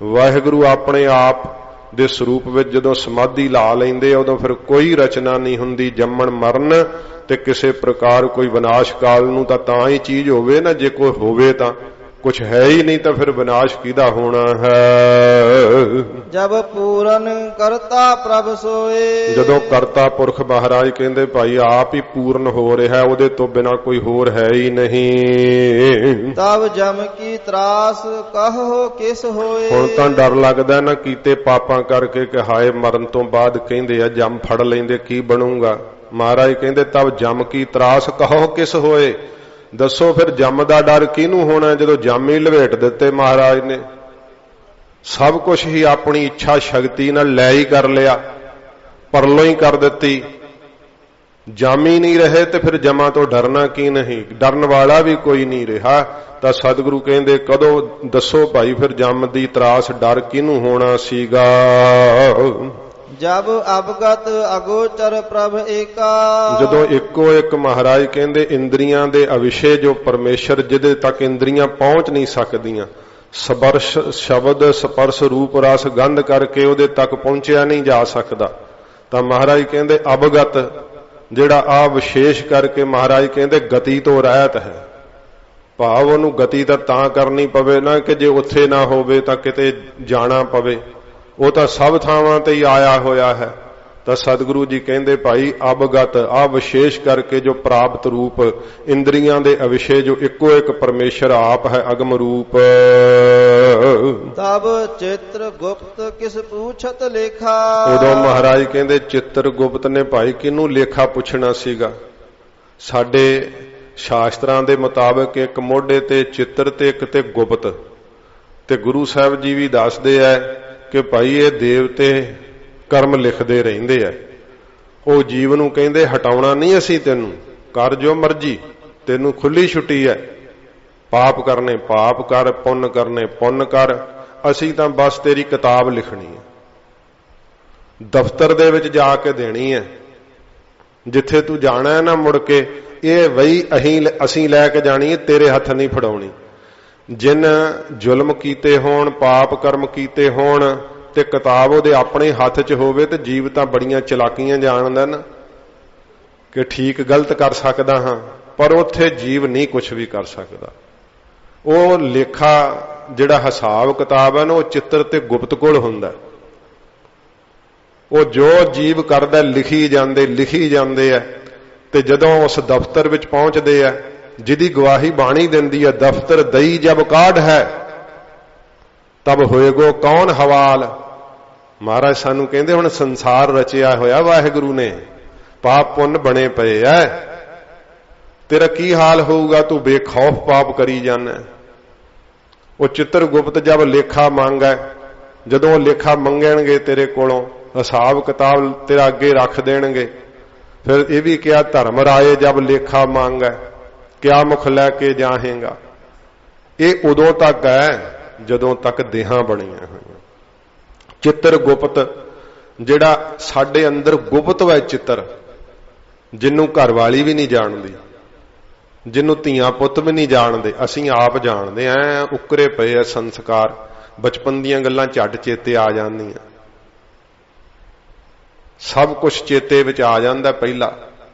ਵਾਹਿਗੁਰੂ ਆਪਣੇ ਆਪ ਦੇ ਸਰੂਪ ਵਿੱਚ ਜਦੋਂ ਸਮਾਧੀ ਲਾ ਲੈਂਦੇ ਉਦੋਂ ਫਿਰ ਕੋਈ ਰਚਨਾ ਨਹੀਂ ਹੁੰਦੀ, ਜੰਮਣ ਮਰਨ ਤੇ ਕਿਸੇ ਪ੍ਰਕਾਰ ਕੋਈ ਵਿਨਾਸ਼ ਕਾਲ ਨੂੰ ਤਾਂ ਹੀ ਚੀਜ਼ ਹੋਵੇ ਨਾ, ਜੇ ਕੋਈ ਹੋਵੇ ਤਾਂ ਕੁਛ ਹੈ ਹੀ ਨਹੀਂ, ਤਾਂ ਫਿਰ ਵਿਨਾਸ਼ ਕਿਹਦਾ ਹੋਣਾ ਹੈ? ਜਬ ਪੂਰਨ ਕਰਤਾ ਪ੍ਰਭ ਸੋਏ। ਜਦੋਂ ਕਰਤਾ ਪੁਰਖ ਮਹਾਰਾਜ ਕਹਿੰਦੇ ਭਾਈ ਆਪ ਹੀ ਪੂਰਨ ਹੋ ਰਿਹਾ, ਉਹਦੇ ਤੋਂ ਬਿਨਾ ਕੋਈ ਹੋਰ ਹੈ ਹੀ ਨਹੀਂ। ਤਬ ਜਮ ਕੀ ਤਰਾਸ ਕਹੋ ਕਿਸ ਹੋਏ। ਹੁਣ ਤਾਂ ਡਰ ਲੱਗਦਾ ਨਾ ਕੀਤੇ ਪਾਪਾਂ ਕਰਕੇ ਕਿ ਹਾਏ ਮਰਨ ਤੋਂ ਬਾਅਦ ਕਹਿੰਦੇ ਆ ਜਮ ਫੜ ਲੈਂਦੇ ਕੀ ਬਣੂਗਾ। ਮਹਾਰਾਜ ਕਹਿੰਦੇ ਤਬ ਜਮ ਕੀ ਤਰਾਸ ਕਹੋ ਕਿਸ ਹੋਏ। ਦੱਸੋ ਫਿਰ ਜੰਮ ਦਾ ਡਰ ਕਿਹਨੂੰ ਹੋਣਾ ਜਦੋਂ ਜੰਮ ਹੀ ਲਵੇਟ ਦਿੱਤੇ ਮਹਾਰਾਜ ਨੇ। ਸਭ ਕੁਝ ਹੀ ਆਪਣੀ ਇੱਛਾ ਸ਼ਕਤੀ ਨਾਲ ਲੈ ਹੀ ਕਰ ਲਿਆ, ਪਰਲੋਂ ਹੀ ਕਰ ਦਿੱਤੀ। ਜੰਮ ਹੀ ਨਹੀਂ ਰਹੇ ਤੇ ਫਿਰ ਜਮਾਂ ਤੋਂ ਡਰਨਾ ਕੀ ਨਹੀਂ, ਡਰਨ ਵਾਲਾ ਵੀ ਕੋਈ ਨਹੀਂ ਰਿਹਾ। ਤਾਂ ਸਤਿਗੁਰੂ ਕਹਿੰਦੇ ਕਦੋਂ ਦੱਸੋ ਭਾਈ ਫਿਰ ਜੰਮ ਦੀ ਤਰਾਸ ਡਰ ਕਿਹਨੂੰ ਹੋਣਾ ਸੀਗਾ। ਜਬ ਅਵਗਤ ਅਗੋਚਰ ਪ੍ਰਭ ਏਕਾ। ਜਦੋਂ ਇੱਕੋ ਇੱਕ ਮਹਾਰਾਜ ਕਹਿੰਦੇ ਇੰਦਰੀਆਂ ਦੇ ਅਵਿਸ਼ੇ ਜੋ ਪਰਮੇਸ਼ਰ ਜਿਹਦੇ ਤੱਕ ਇੰਦਰੀਆਂ ਪਹੁੰਚ ਨਹੀਂ ਸਕਦੀਆਂ, ਸਪਰਸ਼ ਸ਼ਬਦ ਸਪਰਸ਼ ਰੂਪ ਰਸ ਗੰਧ ਕਰਕੇ ਉਹਦੇ ਤੱਕ ਪਹੁੰਚਿਆ ਨਹੀਂ ਜਾ ਸਕਦਾ, ਤਾਂ ਮਹਾਰਾਜ ਕਹਿੰਦੇ ਅਵਗਤ ਜਿਹੜਾ ਆ ਵਿਸ਼ੇਸ਼ ਕਰਕੇ ਮਹਾਰਾਜ ਕਹਿੰਦੇ ਗਤੀ ਤੋਂ ਰਹਿਤ ਹੈ। ਭਾਵ ਉਹਨੂੰ ਗਤੀ ਤਾਂ ਕਰਨੀ ਪਵੇ ਨਾ ਕਿ ਜੇ ਉੱਥੇ ਨਾ ਹੋਵੇ ਤਾਂ ਕਿਤੇ ਜਾਣਾ ਪਵੇ, ਉਹ ਤਾਂ ਸਭ ਥਾਵਾਂ ਤੇ ਹੀ ਆਇਆ ਹੋਇਆ ਹੈ। ਤਾਂ ਸਤਿਗੁਰੂ ਜੀ ਕਹਿੰਦੇ ਭਾਈ ਅਵਗਤ ਆ ਵਿਸ਼ੇਸ਼ ਕਰਕੇ ਜੋ ਪ੍ਰਾਪਤ ਰੂਪ ਇੰਦਰੀਆਂ ਦੇ ਅਵਿਸ਼ੇ ਜੋ ਇੱਕੋ ਇੱਕ ਪਰਮੇਸ਼ਰ ਆਪ ਹੈ ਅਗਮ ਰੂਪ। ਤਬ ਚਿੱਤਰ ਗੁਪਤ ਕਿਸ ਪੁੱਛਤ ਲੇਖਾ। ਉਦੋਂ ਮਹਾਰਾਜ ਕਹਿੰਦੇ ਚਿੱਤਰ ਗੁਪਤ ਨੇ ਭਾਈ ਕਿਹਨੂੰ ਲੇਖਾ ਪੁੱਛਣਾ ਸੀਗਾ। ਸਾਡੇ ਸ਼ਾਸਤਰਾਂ ਦੇ ਮੁਤਾਬਕ ਇੱਕ ਮੋਢੇ ਤੇ ਚਿੱਤਰ ਤੇ ਇੱਕ ਤੇ ਗੁਪਤ, ਤੇ ਗੁਰੂ ਸਾਹਿਬ ਜੀ ਵੀ ਦੱਸਦੇ ਐ ਕਿ ਭਾਈ ਇਹ ਦੇਵਤੇ ਕਰਮ ਲਿਖਦੇ ਰਹਿੰਦੇ ਐ। ਉਹ ਜੀਵ ਨੂੰ ਕਹਿੰਦੇ ਹਟਾਉਣਾ ਨਹੀਂ ਅਸੀਂ, ਤੈਨੂੰ ਕਰ ਜੋ ਮਰਜੀ, ਤੈਨੂੰ ਖੁੱਲੀ ਛੁੱਟੀ ਐ, ਪਾਪ ਕਰਨੇ ਪਾਪ ਕਰ, ਪੁੰਨ ਕਰਨੇ ਪੁੰਨ ਕਰ, ਅਸੀਂ ਤਾਂ ਬਸ ਤੇਰੀ ਕਿਤਾਬ ਲਿਖਣੀ ਹੈ, ਦਫ਼ਤਰ ਦੇ ਵਿੱਚ ਜਾ ਕੇ ਦੇਣੀ ਹੈ, ਜਿੱਥੇ ਤੂੰ ਜਾਣਾ ਹੈ ਨਾ ਮੁੜ ਕੇ ਇਹ ਵਈ ਅਸੀਂ ਲੈ ਕੇ ਜਾਣੀ ਹੈ, ਤੇਰੇ ਹੱਥ ਨਹੀਂ ਫੜਾਉਣੀ। ਜਿਨ ਜ਼ੁਲਮ ਕੀਤੇ ਹੋਣ, ਪਾਪ ਕਰਮ ਕੀਤੇ ਹੋਣ ਤੇ ਕਿਤਾਬ ਉਹਦੇ ਆਪਣੇ ਹੱਥ 'ਚ ਹੋਵੇ ਤੇ ਜੀਵ ਤਾਂ ਬੜੀਆਂ ਚਲਾਕੀਆਂ ਜਾਣਦਾ ਨਾ ਕਿ ਠੀਕ ਗਲਤ ਕਰ ਸਕਦਾ ਹਾਂ, ਪਰ ਉੱਥੇ ਜੀਵ ਨਹੀਂ ਕੁਝ ਵੀ ਕਰ ਸਕਦਾ। ਉਹ ਲੇਖਾ ਜਿਹੜਾ ਹਿਸਾਬ ਕਿਤਾਬ ਹੈ ਨਾ ਉਹ ਚਿੱਤਰ ਤੇ ਗੁਪਤ ਕੋਲ ਹੁੰਦਾ। ਉਹ ਜੋ ਜੀਵ ਕਰਦਾ ਲਿਖੀ ਜਾਂਦੇ ਆ, ਤੇ ਜਦੋਂ ਉਸ ਦਫ਼ਤਰ ਵਿੱਚ ਪਹੁੰਚਦੇ ਆ ਜਿਹਦੀ ਗਵਾਹੀ ਬਾਣੀ ਦਿੰਦੀ ਹੈ, ਦਫ਼ਤਰ ਦਈ ਜਬ ਕਾਢ ਹੈ ਤਬ ਹੋਏਗੋ ਕੌਣ ਹਵਾਲ। ਮਹਾਰਾਜ ਸਾਨੂੰ ਕਹਿੰਦੇ ਹੁਣ ਸੰਸਾਰ ਰਚਿਆ ਹੋਇਆ ਵਾਹਿਗੁਰੂ ਨੇ, ਪਾਪ ਪੁੰਨ ਬਣੇ ਪਏ ਐ, ਤੇਰਾ ਕੀ ਹਾਲ ਹੋਊਗਾ, ਤੂੰ ਬੇਖੌਫ ਪਾਪ ਕਰੀ ਜਾਣਾ। ਉਹ ਚਿੱਤਰ ਗੁਪਤ ਜਬ ਲੇਖਾ ਮੰਗੈ, ਜਦੋਂ ਉਹ ਲੇਖਾ ਮੰਗਣਗੇ ਤੇਰੇ ਕੋਲੋਂ, ਹਿਸਾਬ ਕਿਤਾਬ ਤੇਰਾ ਅੱਗੇ ਰੱਖ ਦੇਣਗੇ। ਫਿਰ ਇਹ ਵੀ ਕਿਹਾ ਧਰਮ ਰਾਏ ਜਬ ਲੇਖਾ ਮੰਗੈ ਕਿਆ ਮੁਖ ਲੈ ਕੇ ਜਾਹੇਗਾ। ਇਹ ਉਦੋਂ ਤੱਕ ਹੈ ਜਦੋਂ ਤੱਕ ਦੇਹਾਂ ਬਣੀਆਂ ਹੋਈਆਂ। ਚਿੱਤਰ ਗੁਪਤ, ਜਿਹੜਾ ਸਾਡੇ ਅੰਦਰ ਗੁਪਤ ਹੈ ਚਿੱਤਰ, ਜਿਹਨੂੰ ਘਰ ਵਾਲੀ ਵੀ ਨਹੀਂ ਜਾਣਦੀ, ਜਿਹਨੂੰ ਧੀਆਂ ਪੁੱਤ ਵੀ ਨਹੀਂ ਜਾਣਦੇ, ਅਸੀਂ ਆਪ ਜਾਣਦੇ ਐ। ਉੱਕਰੇ ਪਏ ਆ ਸੰਸਕਾਰ, ਬਚਪਨ ਦੀਆਂ ਗੱਲਾਂ ਝੱਟ ਚੇਤੇ ਆ ਜਾਂਦੀਆਂ, ਸਭ ਕੁਝ ਚੇਤੇ ਵਿੱਚ ਆ ਜਾਂਦਾ। ਪਹਿਲਾਂ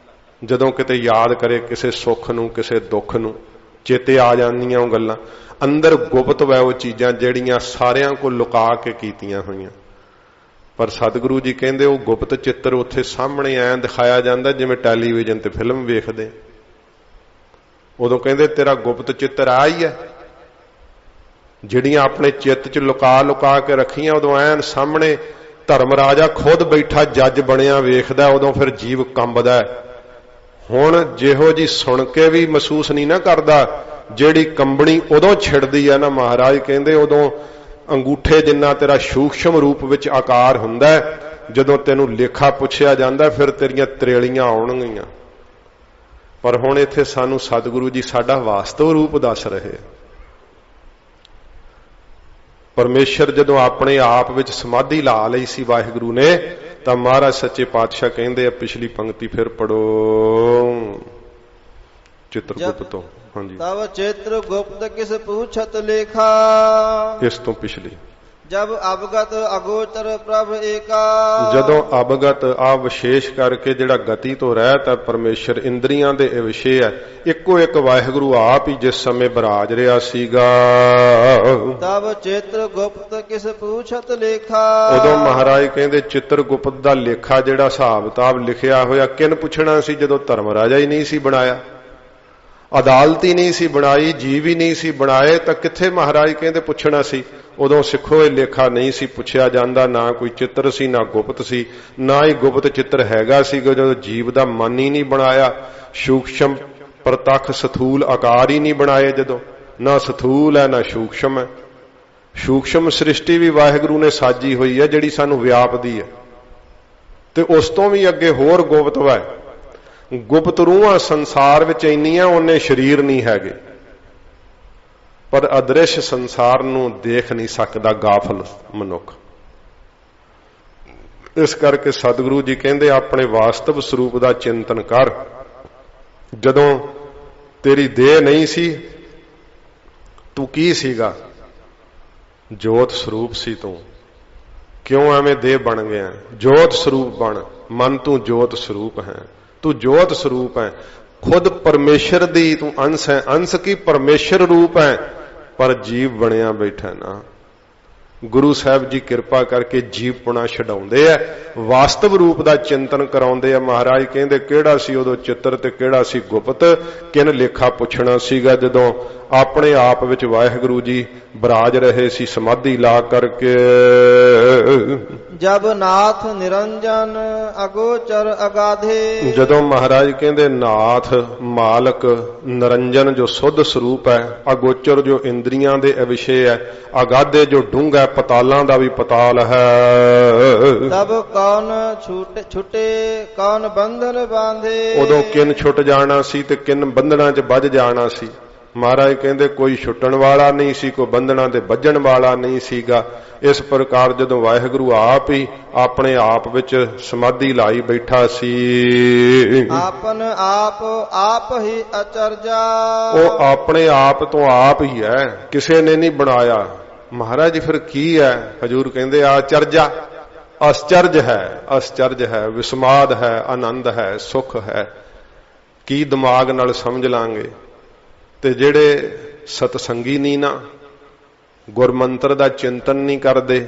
ਜਦੋਂ ਕਿਤੇ ਯਾਦ ਕਰੇ ਕਿਸੇ ਸੁੱਖ ਨੂੰ, ਕਿਸੇ ਦੁੱਖ ਨੂੰ, ਚੇਤੇ ਆ ਜਾਂਦੀਆਂ ਉਹ ਗੱਲਾਂ। ਅੰਦਰ ਗੁਪਤ ਵੈ ਉਹ ਚੀਜ਼ਾਂ ਜਿਹੜੀਆਂ ਸਾਰਿਆਂ ਕੋਲ ਲੁਕਾ ਕੇ ਕੀਤੀਆਂ ਹੋਈਆਂ। ਪਰ ਸਤਿਗੁਰੂ ਜੀ ਕਹਿੰਦੇ ਉਹ ਗੁਪਤ ਚਿੱਤਰ ਉੱਥੇ ਸਾਹਮਣੇ ਐਂ ਦਿਖਾਇਆ ਜਾਂਦਾ ਜਿਵੇਂ ਟੈਲੀਵਿਜ਼ਨ ਤੇ ਫਿਲਮ ਵੇਖਦੇ। ਉਦੋਂ ਕਹਿੰਦੇ ਤੇਰਾ ਗੁਪਤ ਚਿੱਤਰ ਆ ਹੀ ਹੈ, ਜਿਹੜੀਆਂ ਆਪਣੇ ਚਿੱਤ 'ਚ ਲੁਕਾ ਲੁਕਾ ਕੇ ਰੱਖੀਆਂ, ਉਦੋਂ ਐਨ ਸਾਹਮਣੇ ਧਰਮ ਰਾਜਾ ਖੁਦ ਬੈਠਾ ਜੱਜ ਬਣਿਆ ਵੇਖਦਾ, ਉਦੋਂ ਫਿਰ ਜੀਵ ਕੰਬਦਾ। ਹੁਣ ਜਿਹੋ ਜੀ ਸੁਣ ਕੇ ਵੀ ਮਹਿਸੂਸ ਨਹੀਂ ਨਾ ਕਰਦਾ, ਜਿਹੜੀ ਕੰਬਣੀ ਉਦੋਂ ਛਿੜਦੀ ਆ ਨਾ, ਮਹਾਰਾਜ ਕਹਿੰਦੇ ਉਦੋਂ ਅੰਗੂਠੇ ਜਿੰਨਾ ਤੇਰਾ ਸੂਖਸ਼ਮ ਰੂਪ ਵਿੱਚ ਆਕਾਰ ਹੁੰਦਾ, ਜਦੋਂ ਤੈਨੂੰ ਲੇਖਾ ਪੁੱਛਿਆ ਜਾਂਦਾ ਫਿਰ ਤੇਰੀਆਂ ਤਰੇਲੀਆਂ ਆਉਣਗੀਆਂ। ਪਰ ਹੁਣ ਇੱਥੇ ਸਾਨੂੰ ਸਤਿਗੁਰੂ ਜੀ ਸਾਡਾ ਵਾਸਤਵ ਰੂਪ ਦੱਸ ਰਹੇ। ਪਰਮੇਸ਼ਰ ਜਦੋਂ ਆਪਣੇ ਆਪ ਵਿੱਚ ਸਮਾਧੀ ਲਾ ਲਈ ਸੀ ਵਾਹਿਗੁਰੂ ਨੇ, ਤਾਂ ਮਹਾਰਾਜ ਸੱਚੇ ਪਾਤਸ਼ਾਹ ਕਹਿੰਦੇ ਆ, ਪਿਛਲੀ ਪੰਕਤੀ ਫਿਰ ਪੜੋ ਚਿੱਤਰਗੁਪਤ ਤੋਂ। ਹਾਂਜੀ, ਤਵ ਚਿੱਤਰ ਗੁਪਤ ਕਿਸ ਪੁੱਛਤ ਲੇਖਾ, ਇਸ ਤੋਂ ਪਿਛਲੀ। ਜਬ ਅਵਗਤ ਅਗੋਚਰ ਪ੍ਰਭ ਏਕਾ, ਜਦੋਂ ਅਵਗਤ ਆ ਵਿਸ਼ੇਸ਼ ਕਰਕੇ ਜਿਹੜਾ ਗਤੀ ਤੋਂ ਰਹਿਤ ਹੈ ਪਰਮੇਸ਼ਰ, ਇੰਦਰੀਆਂ ਦੇ ਇਹ ਵਿਸ਼ੇ ਹੈ, ਇੱਕੋ ਇੱਕ ਵਾਹਿਗੁਰੂ ਆਪ ਹੀ ਜਿਸ ਸਮੇਂ ਬਿਰਾਜ ਰਿਹਾ ਸੀਗਾ। ਤਬ ਚਿੱਤਰ ਗੁਪਤ ਕਿਸ ਪੁੱਛਤ ਲੇਖਾ, ਉਦੋਂ ਮਹਾਰਾਜ ਕਹਿੰਦੇ ਚਿੱਤਰ ਗੁਪਤ ਦਾ ਲੇਖਾ ਜਿਹੜਾ ਹਿਸਾਬ ਕਿਤਾਬ ਲਿਖਿਆ ਹੋਇਆ ਕਿਨ ਪੁੱਛਣਾ ਸੀ, ਜਦੋਂ ਧਰਮ ਰਾਜਾ ਹੀ ਨਹੀਂ ਸੀ ਬਣਾਇਆ, ਅਦਾਲਤ ਹੀ ਨਹੀਂ ਸੀ ਬਣਾਈ, ਜੀਵ ਹੀ ਨਹੀਂ ਸੀ ਬਣਾਏ, ਤਾਂ ਕਿੱਥੇ ਮਹਾਰਾਜ ਕਹਿੰਦੇ ਪੁੱਛਣਾ ਸੀ। ਉਦੋਂ ਸਿੱਖੋ ਇਹ ਲੇਖਾ ਨਹੀਂ ਸੀ ਪੁੱਛਿਆ ਜਾਂਦਾ, ਨਾ ਕੋਈ ਚਿੱਤਰ ਸੀ, ਨਾ ਗੁਪਤ ਸੀ, ਨਾ ਹੀ ਗੁਪਤ ਚਿੱਤਰ ਹੈਗਾ ਸੀ। ਜਦੋਂ ਜੀਵ ਦਾ ਮਨ ਹੀ ਨਹੀਂ ਬਣਾਇਆ, ਸੂਖਸ਼ਮ ਪ੍ਰਤੱਖ ਸਥੂਲ ਆਕਾਰ ਹੀ ਨਹੀਂ ਬਣਾਏ, ਜਦੋਂ ਨਾ ਸਥੂਲ ਹੈ ਨਾ ਸੂਖਸ਼ਮ ਹੈ। ਸੂਖਸ਼ਮ ਸ੍ਰਿਸ਼ਟੀ ਵੀ ਵਾਹਿਗੁਰੂ ਨੇ ਸਾਜੀ ਹੋਈ ਹੈ ਜਿਹੜੀ ਸਾਨੂੰ ਵਿਆਪਦੀ ਹੈ, ਤੇ ਉਸ ਤੋਂ ਵੀ ਅੱਗੇ ਹੋਰ ਗੁਪਤ ਹੈ। ਗੁਪਤ ਰੂਹਾਂ ਸੰਸਾਰ ਵਿੱਚ ਇੰਨੀਆਂ, ਉਹਨੇ ਸਰੀਰ ਨਹੀਂ ਹੈਗੇ, ਪਰ ਅਦ੍ਰਿਸ਼ ਸੰਸਾਰ ਨੂੰ ਦੇਖ ਨਹੀਂ ਸਕਦਾ ਗਾਫਲ ਮਨੁੱਖ। ਇਸ ਕਰਕੇ ਸਤਿਗੁਰੂ ਜੀ ਕਹਿੰਦੇ ਆਪਣੇ ਵਾਸਤਵ ਸਰੂਪ ਦਾ ਚਿੰਤਨ ਕਰ। ਜਦੋਂ ਤੇਰੀ ਦੇਹ ਨਹੀਂ ਸੀ, ਤੂੰ ਕੀ ਸੀਗਾ? ਜੋਤ ਸਰੂਪ ਸੀ ਤੂੰ। ਕਿਉਂ ਐਵੇਂ ਦੇਹ ਬਣ ਗਿਆ? ਜੋਤ ਸਰੂਪ ਬਣ। ਮਨ ਤੂੰ ਜੋਤ ਸਰੂਪ ਹੈ, ਤੂੰ ਜੋਤ ਸਰੂਪ ਹੈ, ਖੁਦ ਪਰਮੇਸ਼ਰ ਦੀ ਤੂੰ ਅੰਸ਼ ਹੈ। ਅੰਸ਼ ਕੀ ਪਰਮੇਸ਼ਰ ਰੂਪ ਹੈ, ਪਰ ਜੀਵ ਬਣਿਆ ਬੈਠਾ ਨਾ। ਗੁਰੂ ਸਾਹਿਬ ਜੀ ਕਿਰਪਾ ਕਰਕੇ ਜੀਵਪੁਣਾ ਛਡਾਉਂਦੇ ਆ, ਵਾਸਤਵ ਰੂਪ ਦਾ ਚਿੰਤਨ ਕਰਾਉਂਦੇ ਆ। ਮਹਾਰਾਜ ਕਹਿੰਦੇ ਕਿਹੜਾ ਸੀ ਉਦੋਂ ਚਿੱਤਰ ਤੇ ਕਿਹੜਾ ਸੀ ਗੁਪਤ, ਕਿਨ ਲੇਖਾ ਪੁੱਛਣਾ ਸੀਗਾ ਜਦੋਂ ਆਪਣੇ ਆਪ ਵਿੱਚ ਵਾਹਿਗੁਰੂ ਜੀ ਬਿਰਾਜ ਰਹੇ ਸੀ ਸਮਾਧੀ ਲਾ ਕਰਕੇ। ਜਬ ਨਾਥ ਨਿਰੰਜਨ ਅਗੋਚਰ ਅਗਾਧੇ, ਜਦੋਂ ਮਹਾਰਾਜ ਕਹਿੰਦੇ ਨਾਥ ਮਾਲਕ ਨਿਰੰਜਨ ਜੋ ਸੁੱਧ ਸਰੂਪ ਹੈ, ਅਗੋਚਰ ਜੋ ਇੰਦਰੀਆਂ ਦੇ ਅਵਿਸ਼ੇ ਹੈ, ਅਗਾਧੇ ਜੋ ਡੂੰਘਾ ਪਤਾਲਾਂ ਦਾ ਵੀ ਪਤਾਲ ਹੈ। ਤਬ ਕੌਣ ਛੁੱਟੇ ਕੌਣ ਬੰਧਨ ਬਾਂਧੇ, ਉਦੋਂ ਕਿਨ ਛੁੱਟ ਜਾਣਾ ਸੀ ਤੇ ਕਿਨ ਬੰਧਨਾਂ 'ਚ ਵੱਜ ਜਾਣਾ ਸੀ। ਮਹਾਰਾਜ ਕਹਿੰਦੇ ਕੋਈ ਛੁੱਟਣ ਵਾਲਾ ਨਹੀਂ ਸੀ, ਕੋਈ ਬੰਧਨਾਂ ਦੇ ਵੱਜਣ ਵਾਲਾ ਨਹੀਂ ਸੀਗਾ। ਇਸ ਪ੍ਰਕਾਰ ਜਦੋਂ ਵਾਹਿਗੁਰੂ ਆਪ ਹੀ ਆਪਣੇ ਆਪ ਵਿੱਚ ਸਮਾਧੀ ਲਾਈ ਬੈਠਾ ਸੀ, ਆਪਨ ਆਪ ਹੀ ਅਚਰਜਾ, ਉਹ ਆਪਣੇ ਆਪ ਤੋਂ ਆਪ ਹੀ ਹੈ, ਕਿਸੇ ਨੇ ਨਹੀਂ ਬਣਾਇਆ। ਮਹਾਰਾਜ ਫਿਰ ਕੀ ਹੈ? ਹਜੂਰ ਕਹਿੰਦੇ ਆਚਰਜਾ, ਅਸਚਰਜ ਹੈ, ਅਸਚਰਜ ਹੈ, ਵਿਸਮਾਦ ਹੈ, ਆਨੰਦ ਹੈ, ਸੁਖ ਹੈ। ਕੀ ਦਿਮਾਗ ਨਾਲ ਸਮਝ ਲਾਂਗੇ? ਤੇ ਜਿਹੜੇ ਸਤਸੰਗੀ ਨਹੀਂ ਨਾ, ਗੁਰਮੰਤਰ ਦਾ ਚਿੰਤਨ ਨਹੀਂ ਕਰਦੇ,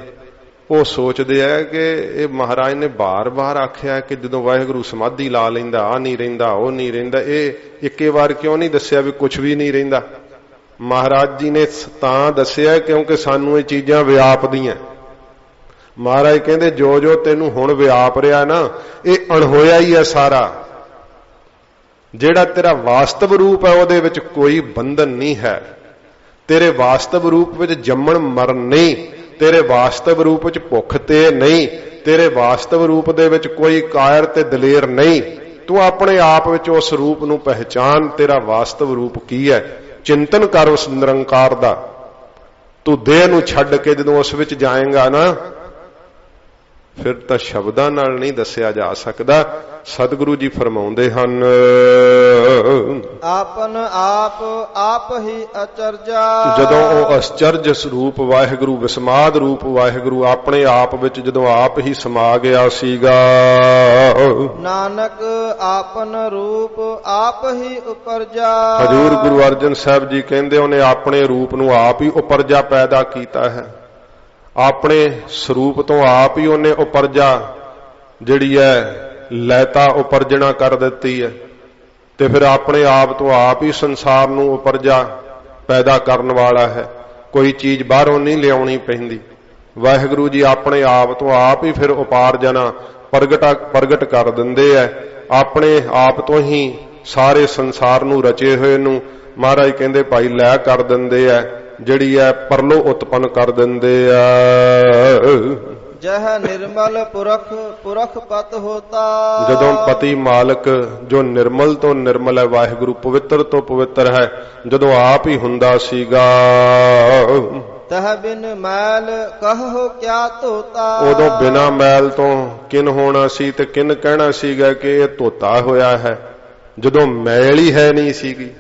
ਉਹ ਸੋਚਦੇ ਆ ਕਿ ਇਹ ਮਹਾਰਾਜ ਨੇ ਬਾਰ-ਬਾਰ ਆਖਿਆ ਕਿ ਜਦੋਂ ਵਾਹਿਗੁਰੂ ਸਮਾਧੀ ਲਾ ਲੈਂਦਾ ਆ ਨਹੀਂ ਰਹਿੰਦਾ, ਉਹ ਨਹੀਂ ਰਹਿੰਦਾ। ਇਹ ਇੱਕੇ ਵਾਰ ਕਿਉਂ ਨਹੀਂ ਦੱਸਿਆ ਵੀ ਕੁਝ ਵੀ ਨਹੀਂ ਰਹਿੰਦਾ? ਮਹਾਰਾਜ ਜੀ ਨੇ ਤਾਂ ਦੱਸਿਆ ਕਿਉਂਕਿ ਸਾਨੂੰ ਇਹ ਚੀਜ਼ਾਂ ਵਿਆਪਦੀਆਂ। ਮਹਾਰਾਜ ਕਹਿੰਦੇ ਜੋ ਜੋ ਤੈਨੂੰ ਹੁਣ ਵਿਆਪ ਰਿਹਾ ਨਾ, ਇਹ ਅਣਹੋਇਆ ਹੀ ਹੈ ਸਾਰਾ। ਜਿਹੜਾ ਤੇਰਾ ਵਾਸਤਵ ਰੂਪ ਹੈ ਉਹਦੇ ਵਿੱਚ ਕੋਈ ਬੰਧਨ ਨਹੀਂ ਹੈ। ਤੇਰੇ ਵਾਸਤਵ ਰੂਪ ਵਿੱਚ ਜੰਮਣ ਮਰਨ ਨਹੀਂ, ਤੇਰੇ ਵਾਸਤਵ ਰੂਪ ਵਿੱਚ ਭੁੱਖ ਤੇ ਨਹੀਂ, ਤੇਰੇ ਵਾਸਤਵ ਰੂਪ ਦੇ ਵਿੱਚ ਕੋਈ ਕਾਇਰ ਤੇ ਦਲੇਰ ਨਹੀਂ। ਤੂੰ ਆਪਣੇ ਆਪ ਵਿੱਚ ਉਸ ਰੂਪ ਨੂੰ ਪਹਿਚਾਨ, ਤੇਰਾ ਵਾਸਤਵ ਰੂਪ ਕੀ ਹੈ। ਚਿੰਤਨ ਕਰ ਉਸ ਨਿਰੰਕਾਰ ਦਾ। ਤੂੰ ਦੇਹ ਨੂੰ ਛੱਡ ਕੇ ਜਦੋਂ ਉਸ ਵਿੱਚ ਜਾਏਗਾ ਨਾ, ਫਿਰ ਤਾਂ ਸ਼ਬਦਾਂ ਨਾਲ ਨਹੀਂ ਦੱਸਿਆ ਜਾ ਸਕਦਾ। ਸਤਿਗੁਰੂ ਜੀ ਫਰਮਾਉਂਦੇ ਹਨ, ਆਪਨ ਆਪ ਆਪ ਹੀ ਅਚਰਜਾ। ਜਦੋਂ ਉਹ ਅਚਰਜ ਸਰੂਪ ਵਾਹਿਗੁਰੂ, ਵਿਸਮਾਦ ਰੂਪ ਵਾਹਿਗੁਰੂ ਆਪਣੇ ਆਪ ਵਿੱਚ ਜਦੋਂ ਆਪ ਹੀ ਸਮਾ ਗਿਆ ਸੀਗਾ, ਨਾਨਕ ਆਪਨ ਰੂਪ ਆਪ ਹੀ ਉਪਰਜਾ। ਹਜ਼ੂਰ ਗੁਰੂ ਅਰਜਨ ਸਾਹਿਬ ਜੀ ਕਹਿੰਦੇ ਉਹਨੇ ਆਪਣੇ ਰੂਪ ਨੂੰ ਆਪ ਹੀ ਉਪਰਜਾ ਪੈਦਾ ਕੀਤਾ ਹੈ। ਆਪਣੇ ਸਰੂਪ ਤੋਂ ਆਪ ਹੀ ਉਹਨੇ ਉਪਰਜਾ ਜਿਹੜੀ ਹੈ ਲੈਤਾ ਉਪਰਜਣਾ ਕਰ ਦਿੱਤੀ ਹੈ, ਤੇ ਫਿਰ ਆਪਣੇ ਆਪ ਤੋਂ ਆਪ ਹੀ ਸੰਸਾਰ ਨੂੰ ਉਪਰਜਾ ਪੈਦਾ ਕਰਨ ਵਾਲਾ ਹੈ। ਕੋਈ ਚੀਜ਼ ਬਾਹਰੋਂ ਨਹੀਂ ਲਿਆਉਣੀ ਪੈਂਦੀ। ਵਾਹਿਗੁਰੂ ਜੀ ਆਪਣੇ ਆਪ ਤੋਂ ਆਪ ਹੀ ਫਿਰ ਉਪਾਰਜਨਾ ਪ੍ਰਗਟ ਕਰ ਦਿੰਦੇ ਹੈ। ਆਪਣੇ ਆਪ ਤੋਂ ਹੀ ਸਾਰੇ ਸੰਸਾਰ ਨੂੰ ਰਚੇ ਹੋਏ ਨੂੰ ਮਹਾਰਾਜ ਕਹਿੰਦੇ ਭਾਈ ਲੈ ਕਰ ਦਿੰਦੇ ਹੈ, ਜਿਹੜੀ ਹੈ ਪਰਲੋ ਉਤਪੰਨ ਕਰ ਦਿੰਦੇ ਆ। ਜਹ ਨਿਰਮਲ ਪੁਰਖ ਪਤ ਹੋਤਾ। ਜਦੋਂ ਪਤੀ ਮਾਲਕ ਜੋ ਨਿਰਮਲ ਤੋਂ ਨਿਰਮਲ ਹੈ, ਵਾਹਿਗੁਰੂ ਪਵਿੱਤਰ ਤੋਂ ਪਵਿੱਤਰ ਹੈ, ਜਦੋਂ ਆਪ ਹੀ ਹੁੰਦਾ ਸੀਗਾ, ਤਹ ਬਿਨ ਮੈਲ ਕਹੋ ਕਿਆ ਧੋਤਾ। ਉਦੋਂ ਬਿਨਾ ਮੈਲ ਤੋਂ ਕਿਨ ਹੋਣਾ ਸੀ ਤੇ ਕਿਨ ਕਹਿਣਾ ਸੀਗਾ ਕਿ ਇਹ ਧੋਤਾ ਹੋਇਆ ਹੈ। ਜਦੋਂ ਮੈਲ ਹੀ ਹੈ ਨਹੀਂ ਸੀਗੀ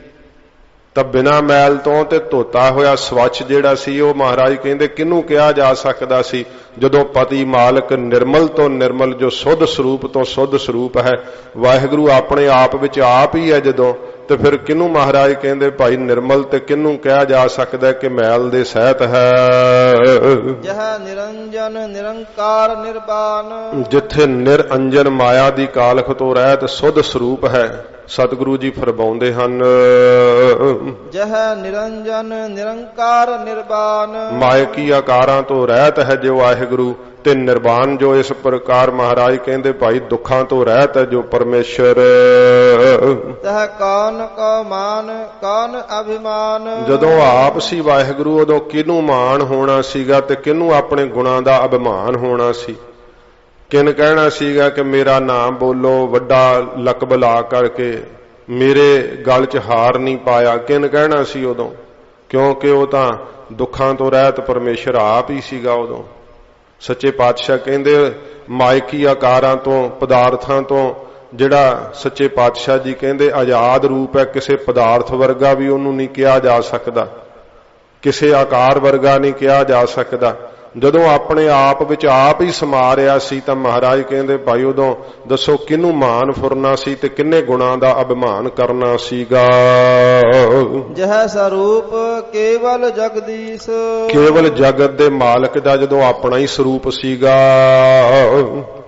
ਤਾਂ ਬਿਨਾ ਮੈਲ ਤੋਂ ਤੇ ਧੋਤਾ ਹੋਇਆ ਸਵੱਛ ਜਿਹੜਾ ਸੀ ਉਹ ਮਹਾਰਾਜ ਕਹਿੰਦੇ ਕਿਹਨੂੰ ਕਿਹਾ ਜਾ ਸਕਦਾ ਸੀ। ਜਦੋਂ ਪਤੀ ਮਾਲਕ ਨਿਰਮਲ ਤੋਂ ਨਿਰਮਲ ਜੋ ਸੁੱਧ ਸਰੂਪ ਤੋਂ ਸੁੱਧ ਸਰੂਪ ਹੈ, ਵਾਹਿਗੁਰੂ ਆਪਣੇ ਆਪ ਵਿੱਚ ਆਪ ਹੀ ਹੈ ਜਦੋਂ, ਤੇ ਫਿਰ ਕਿਹਨੂੰ ਮਹਾਰਾਜ ਕਹਿੰਦੇ ਭਾਈ ਨਿਰਮਲ, ਤੇ ਕਿਹਨੂੰ ਕਿਹਾ ਜਾ ਸਕਦਾ ਕਿ ਮੈਲ ਦੇ ਸਹਿਤ ਹੈ। ਜਹ ਨਿਰੰਜਨ ਨਿਰੰਕਾਰ ਨਿਰਵਾਨ। ਜਿੱਥੇ ਨਿਰੰਜਨ ਮਾਇਆ ਦੀ ਕਾਲਖ ਤੋਂ ਰਹਿਤ ਸੁੱਧ ਸਰੂਪ ਹੈ, ਸਤਿਗੁਰੂ ਜੀ ਫਰਮਾਉਂਦੇ ਹਨ, ਜਹ ਨਿਰੰਜਨ ਨਿਰੰਕਾਰ ਨਿਰਵਾਨ। ਮਾਇਕੀ ਆਕਾਰਾਂ ਤੋਂ ਰਹਿਤ ਹੈ ਜੋ ਵਾਹਿਗੁਰੂ, ਤੇ ਨਿਰਵਾਨ ਜੋ ਇਸ ਪ੍ਰਕਾਰ ਮਹਾਰਾਜ ਕਹਿੰਦੇ ਭਾਈ ਦੁੱਖਾਂ ਤੋਂ ਰਹਿਤ ਹੈ ਜੋ ਪਰਮੇਸ਼ਰ। ਤਹ ਕੌਣ ਕੋ ਮਾਨ ਕੌਣ ਅਭਿਮਾਨ। ਜਦੋਂ ਆਪ ਸੀ ਵਾਹਿਗੁਰੂ ਉਦੋਂ ਕਿਹਨੂੰ ਮਾਣ ਹੋਣਾ ਸੀਗਾ ਤੇ ਕਿਹਨੂੰ ਆਪਣੇ ਗੁਣਾਂ ਦਾ ਅਭਿਮਾਨ ਹੋਣਾ ਸੀ। ਕਿਨ ਕਹਿਣਾ ਸੀਗਾ ਕਿ ਮੇਰਾ ਨਾਮ ਬੋਲੋ ਵੱਡਾ ਲਕਬ ਲਾ ਕਰਕੇ, ਮੇਰੇ ਗਲ 'ਚ ਹਾਰ ਨਹੀਂ ਪਾਇਆ। ਕਿਨ ਕਹਿਣਾ ਸੀ ਉਦੋਂ, ਕਿਉਂਕਿ ਉਹ ਤਾਂ ਦੁੱਖਾਂ ਤੋਂ ਰਹਿਤ ਪਰਮੇਸ਼ਰ ਆਪ ਹੀ ਸੀਗਾ ਉਦੋਂ। ਸੱਚੇ ਪਾਤਸ਼ਾਹ ਕਹਿੰਦੇ ਮਾਇਕੀ ਆਕਾਰਾਂ ਤੋਂ ਪਦਾਰਥਾਂ ਤੋਂ ਜਿਹੜਾ ਸੱਚੇ ਪਾਤਸ਼ਾਹ ਜੀ ਕਹਿੰਦੇ ਆਜ਼ਾਦ ਰੂਪ ਹੈ, ਕਿਸੇ ਪਦਾਰਥ ਵਰਗਾ ਵੀ ਉਹਨੂੰ ਨਹੀਂ ਕਿਹਾ ਜਾ ਸਕਦਾ, ਕਿਸੇ ਆਕਾਰ ਵਰਗਾ ਨਹੀਂ ਕਿਹਾ ਜਾ ਸਕਦਾ। ਜਦੋਂ ਆਪਣੇ ਆਪ ਵਿੱਚ ਆਪ ਹੀ ਸਮਾ ਰਿਹਾ ਸੀ ਤਾਂ ਮਹਾਰਾਜ ਕਹਿੰਦੇ ਭਾਈ ਉਦੋਂ ਦੱਸੋ ਕਿਹਨੂੰ ਮਾਨ ਫੁਰਨਾ ਸੀ ਤੇ ਕਿੰਨੇ ਗੁਣਾਂ ਦਾ ਅਭਿਮਾਨ ਕਰਨਾ ਸੀਗਾ। ਜਹ ਸਰੂਪ ਕੇਵਲ ਜਗਦੀਸ਼। ਕੇਵਲ ਜਗਤ ਦੇ ਮਾਲਕ ਦਾ ਜਦੋਂ ਆਪਣਾ ਹੀ ਸਰੂਪ ਸੀਗਾ।